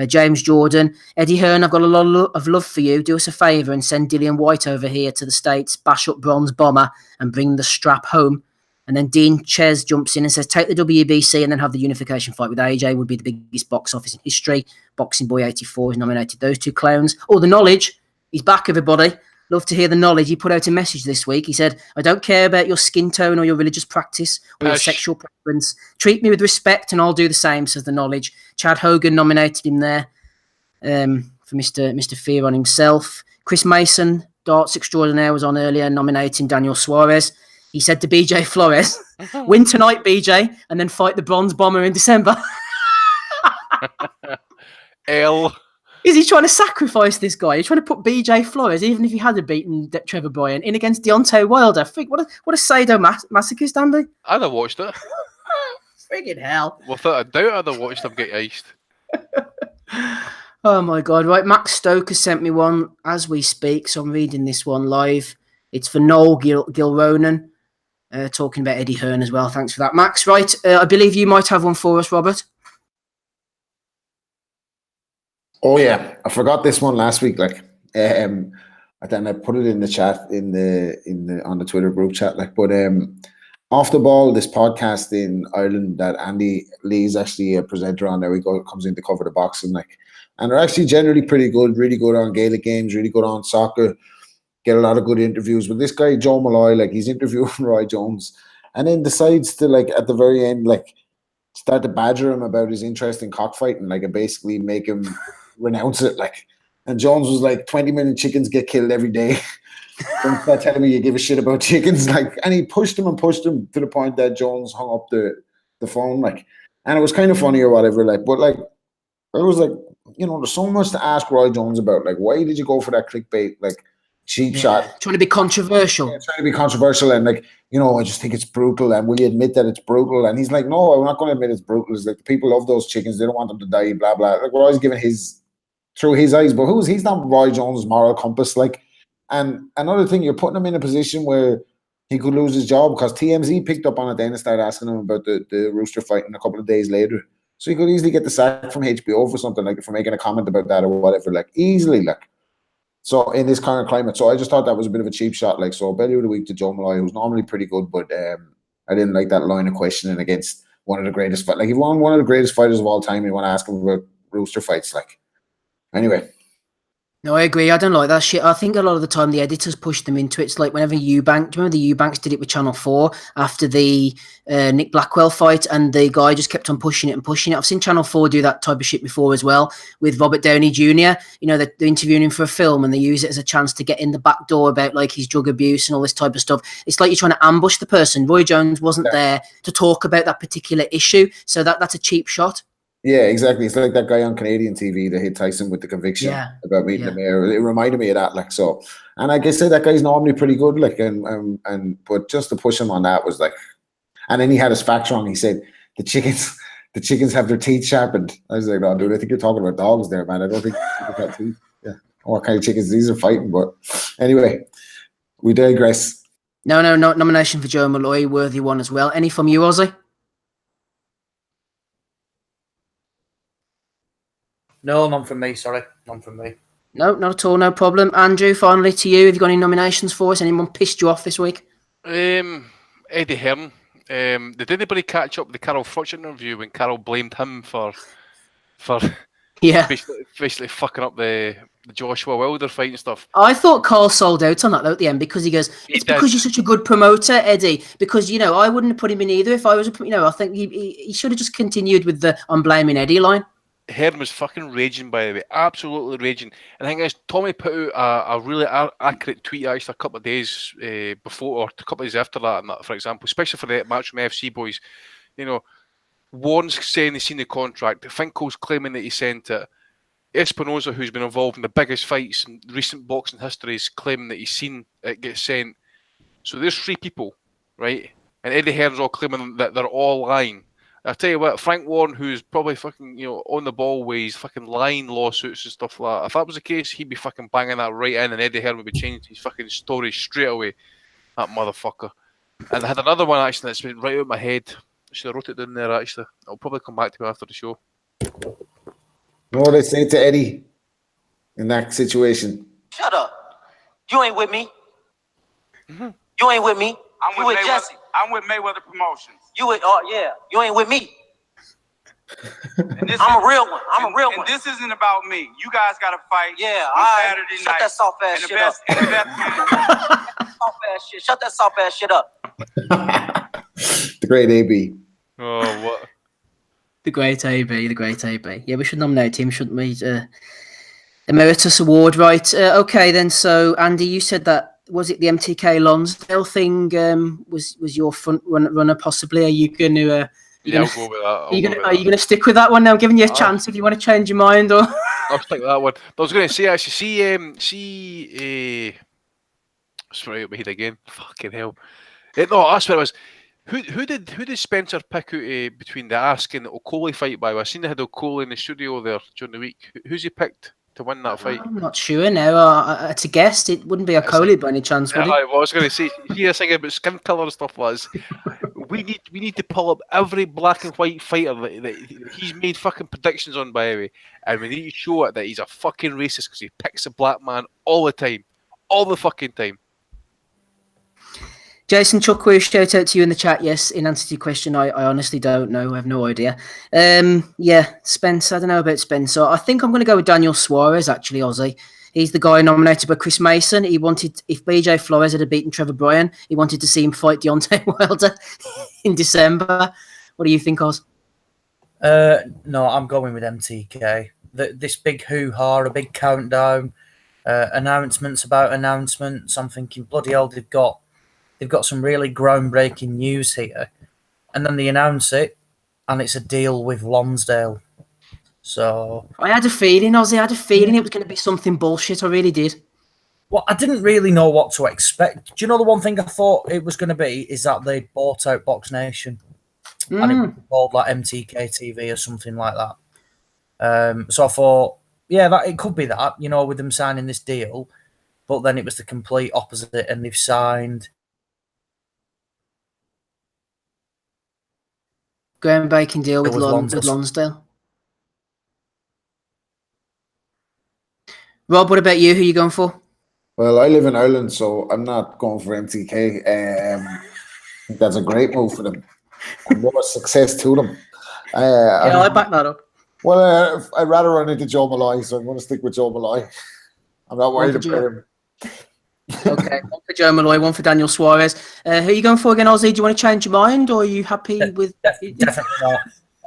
[SPEAKER 1] James Jordan, Eddie Hearn, I've got a lot of love for you. Do us a favour and send Dillian White over here to the States, bash up Bronze Bomber and bring the strap home. And then Dean Ches jumps in and says, take the WBC and then have the unification fight with AJ would be the biggest box office in history. Boxing Boy 84 has nominated those two clowns. Oh, the knowledge. He's back, everybody. Love to hear the knowledge. He put out a message this week. He said, I don't care about your skin tone or your religious practice or your sexual preference. Treat me with respect and I'll do the same, says the knowledge. Chad Hogan nominated him there for Mr. Fear on himself. Chris Mason, darts extraordinaire, was on earlier nominating Daniel Suarez. He said to BJ Flores, win tonight, BJ, and then fight the Bronze Bomber in December.
[SPEAKER 2] L.
[SPEAKER 1] Is he trying to sacrifice this guy? He's trying to put BJ Flores, even if he had beaten Trevor Bryan, in against Deontay Wilder. What a sadomasochist, Andy.
[SPEAKER 2] I'd have watched it.
[SPEAKER 1] Friggin' hell.
[SPEAKER 2] Without a doubt, I'd have watched him get iced.
[SPEAKER 1] Oh my God. Right. Max Stoker sent me one as we speak. So I'm reading this one live. It's for Noel Gilronan, talking about Eddie Hearn as well. Thanks for that, Max. Right. I believe you might have one for us, Robert.
[SPEAKER 7] Oh yeah, I forgot this one last week. Like, then I put it in the chat on the Twitter group chat. Like, but Off the Ball, this podcast in Ireland that Andy Lee's actually a presenter on. There we go. Comes in to cover the boxing, like, and they're actually generally pretty good. Really good on Gaelic games. Really good on soccer. Get a lot of good interviews. But this guy Joe Malloy, like, he's interviewing Roy Jones, and then decides to, like, at the very end, like, start to badger him about his interest in cockfighting, like, and basically make him renounce it, like. And Jones was like, 20 million chickens get killed every day. Don't start telling me you give a shit about chickens, like. And he pushed him to the point that Jones hung up the phone, like. And it was kind of funny or whatever, like. But, like, it was like, you know, there's so much to ask Roy Jones about. Like, why did you go for that clickbait, like, cheap shot?
[SPEAKER 1] Trying to be controversial.
[SPEAKER 7] Yeah, trying to be controversial, and, like, you know, I just think it's brutal. And will you admit that it's brutal? And he's like, no, I'm not going to admit it's brutal. It's like, the people love those chickens. They don't want them to die, blah, blah. Like, we're always giving through his eyes, but he's not Roy Jones' moral compass, like. And another thing, you're putting him in a position where he could lose his job because TMZ picked up on it then and started asking him about the Rooster fighting a couple of days later. So he could easily get the sack from HBO for something, like, for making a comment about that or whatever, like, easily, like. So in this current climate, so I just thought that was a bit of a cheap shot, like. So belly of the week to Joe Malloy, who's normally pretty good, but I didn't like that line of questioning against one of the greatest, like, he won one of the greatest fighters of all time, and you want to ask him about Rooster fights, like. Anyway.
[SPEAKER 1] No, I agree. I don't like that shit. I think a lot of the time the editors push them into it. It's like whenever Eubank, do you remember the Eubanks did it with Channel 4 after the Nick Blackwell fight, and the guy just kept on pushing it and pushing it. I've seen Channel 4 do that type of shit before as well with Robert Downey Jr. You know, they're interviewing him for a film and they use it as a chance to get in the back door about, like, his drug abuse and all this type of stuff. It's like you're trying to ambush the person. Roy Jones wasn't there to talk about that particular issue, so that's a cheap shot.
[SPEAKER 7] Yeah, exactly. It's like that guy on Canadian TV that hit Tyson with the conviction about meeting the mayor. It reminded me of that, like. So, and like I said, that guy's normally pretty good, like, and but just to push him on that was like, and then he had his facts wrong. He said the chickens have their teeth sharpened. I was like, no, dude, I think you're talking about dogs there, man. I don't think chickens have teeth. Yeah, what kind of chickens these are fighting? But anyway, we digress.
[SPEAKER 1] No, nomination for Joe Malloy, worthy one as well. Any from you, Ozzy?
[SPEAKER 3] No, none from me, sorry. None from me.
[SPEAKER 1] No, not at all, no problem. Andrew, finally to you. Have you got any nominations for us? Anyone pissed you off this week?
[SPEAKER 2] Eddie Hearn. Did anybody catch up with the Carol Froch interview when Carol blamed him for basically fucking up the Joshua Wilder fight and stuff?
[SPEAKER 1] I thought Carl sold out on that though at the end because he goes, it's because you're such a good promoter, Eddie. Because, you know, I wouldn't have put him in either if I was, you know, I think he should have just continued with the I'm blaming Eddie line.
[SPEAKER 2] Hearn was fucking raging, by the way, absolutely raging. And I think as Tommy put out a really accurate tweet actually a couple of days before, or a couple of days after that, and that, for example, especially for the match from FC boys. You know, Warren's saying he's seen the contract. Finkel's claiming that he sent it. Espinosa, who's been involved in the biggest fights in recent boxing history, is claiming that he's seen it get sent. So there's three people, right? And Eddie Hearn's all claiming that they're all lying. I tell you what, Frank Warren, who's probably fucking, you know, on the ball with his fucking lying lawsuits and stuff like that, if that was the case, he'd be fucking banging that right in, and Eddie Hearn would be changing his fucking story straight away. That motherfucker. And I had another one actually that's been right out of my head. I should have wrote it down there actually. I'll probably come back to it after the show.
[SPEAKER 7] What they say to Eddie in that situation?
[SPEAKER 10] Shut up. You ain't with me. Mm-hmm. You ain't with me.
[SPEAKER 11] I'm with Jesse. I'm with Mayweather Promotions.
[SPEAKER 10] You ain't with me. I'm a real one. I'm a real one.
[SPEAKER 11] And this isn't about me. You guys got to fight.
[SPEAKER 10] Yeah,
[SPEAKER 11] on Saturday night.
[SPEAKER 10] Shut that soft ass shit up. Shut that soft ass shit up.
[SPEAKER 7] The great AB.
[SPEAKER 2] Oh, what?
[SPEAKER 1] The great AB. Yeah, we should nominate him, shouldn't we? Emeritus Award, right? Okay, then. So, Andy, you said that. Was it the MTK Lonsdale thing? Was your front runner possibly? Are you going to?
[SPEAKER 2] I'll go with that.
[SPEAKER 1] Are you going to stick with that one now? I'm giving you a chance if you want to change your mind, or.
[SPEAKER 2] I'll stick with that one. But I was going to say, actually, sorry, my head again. Fucking hell. No, that's what it was. Who did Spencer pick out between the Ask and the O'Coley fight by? I seen they had O'Coley in the studio there during the week. Who's he picked to win that fight?
[SPEAKER 1] I'm not sure now. To guess, it wouldn't be O'Coley by any chance, would it?
[SPEAKER 2] I was going to say, here's thing about skin colour and stuff, lads. We need to pull up every black and white fighter that he's made fucking predictions on, by the way, and we need to show it that he's a fucking racist because he picks a black man all the time, all the fucking time.
[SPEAKER 1] Jason Chukwu, shout out to you in the chat. Yes, in answer to your question, I honestly don't know. I have no idea. Yeah, Spence. I don't know about Spencer. I think I'm going to go with Daniel Suarez, actually, Ozzy. He's the guy nominated by Chris Mason. He wanted, if BJ Flores had beaten Trevor Bryan, he wanted to see him fight Deontay Wilder in December. What do you think, Oz?
[SPEAKER 3] No, I'm going with MTK. This big hoo-ha, a big countdown, announcements about announcements. I'm thinking, bloody hell, they've got some really groundbreaking news here. And then they announce it, and it's a deal with Lonsdale. So
[SPEAKER 1] I had a feeling, Ozzy. I had a feeling it was going to be something bullshit. I really did.
[SPEAKER 3] Well, I didn't really know what to expect. Do you know the one thing I thought it was going to be is that they bought out Box Nation, and it would be called like MTK TV or something like that. So I thought, yeah, that it could be that, you know, with them signing this deal, but then it was the complete opposite, and they've signed
[SPEAKER 1] groundbreaking deal with Lonsdale. Rob, what about you? Who are you going for?
[SPEAKER 7] Well, I live in Ireland, so I'm not going for MTK. I think that's a great move for them. And more success to them.
[SPEAKER 1] I back that up.
[SPEAKER 7] Well, I'd rather run into Joe Malloy, so I'm going to stick with Joe Malloy. I'm not worried about him.
[SPEAKER 1] Okay, one for Joe Malloy, one for Daniel Suarez. Who are you going for again, Ozzy? Do you want to change your mind, or are you happy with...
[SPEAKER 3] Definitely not.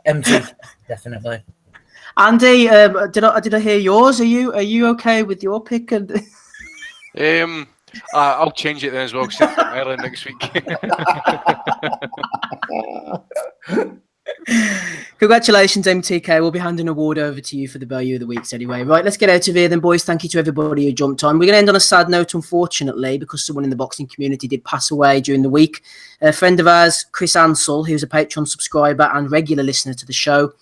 [SPEAKER 3] MTK, definitely.
[SPEAKER 1] Andy, did I hear yours? Are you okay with your pick? And
[SPEAKER 2] I'll change it then as well. Cause it's Ireland next week.
[SPEAKER 1] Congratulations, MTK. We'll be handing an award over to you for the Value of the Weeks anyway. Right, let's get out of here then, boys. Thank you to everybody who jumped on. We're going to end on a sad note, unfortunately, because someone in the boxing community did pass away during the week. A friend of ours, Chris Ansell, who's a Patreon subscriber and regular listener to the show.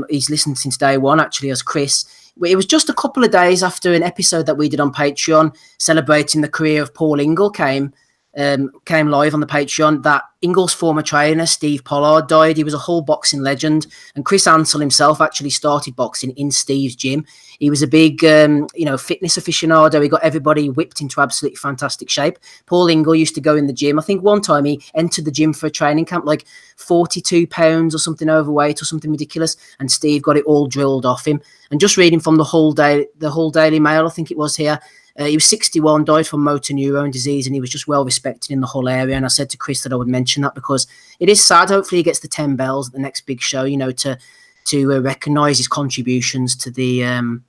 [SPEAKER 1] He's listened since day one, actually, as Chris. It was just a couple of days after an episode that we did on Patreon celebrating the career of Paul Ingle came live on the Patreon that Ingle's former trainer, Steve Pollard, died. He was a Hull boxing legend, and Chris Ansell himself actually started boxing in Steve's gym. He was a big, fitness aficionado. He got everybody whipped into absolutely fantastic shape. Paul Ingle used to go in the gym. I think one time he entered the gym for a training camp, like 42 pounds or something overweight or something ridiculous, and Steve got it all drilled off him. And just reading from the Hull Daily Mail, I think it was here, he was 61, died from motor neurone disease, and he was just well respected in the Hull area. And I said to Chris that I would mention that because it is sad. Hopefully he gets the 10 bells at the next big show, to recognise his contributions to the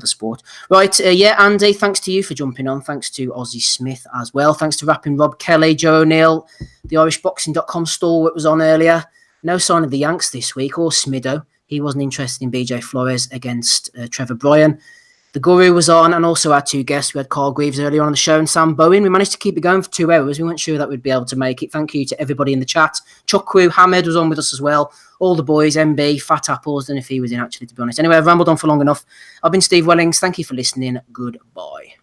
[SPEAKER 1] sport. Right, Andy, thanks to you for jumping on. Thanks to Ozzy Smith as well. Thanks to rapping Rob Kelly, Joe O'Neill, the IrishBoxing.com stalwart was on earlier. No sign of the Yanks this week, or Smido. He wasn't interested in BJ Flores against Trevor Bryan. The Guru was on, and also our two guests. We had Carl Greaves earlier on the show and Sam Bowen. We managed to keep it going for 2 hours. We weren't sure that we'd be able to make it. Thank you to everybody in the chat. Chukwu, Hamed was on with us as well. All the boys, MB, Fat Apples. Don't know if he was in, actually, to be honest. Anyway, I've rambled on for long enough. I've been Steve Wellings. Thank you for listening. Goodbye.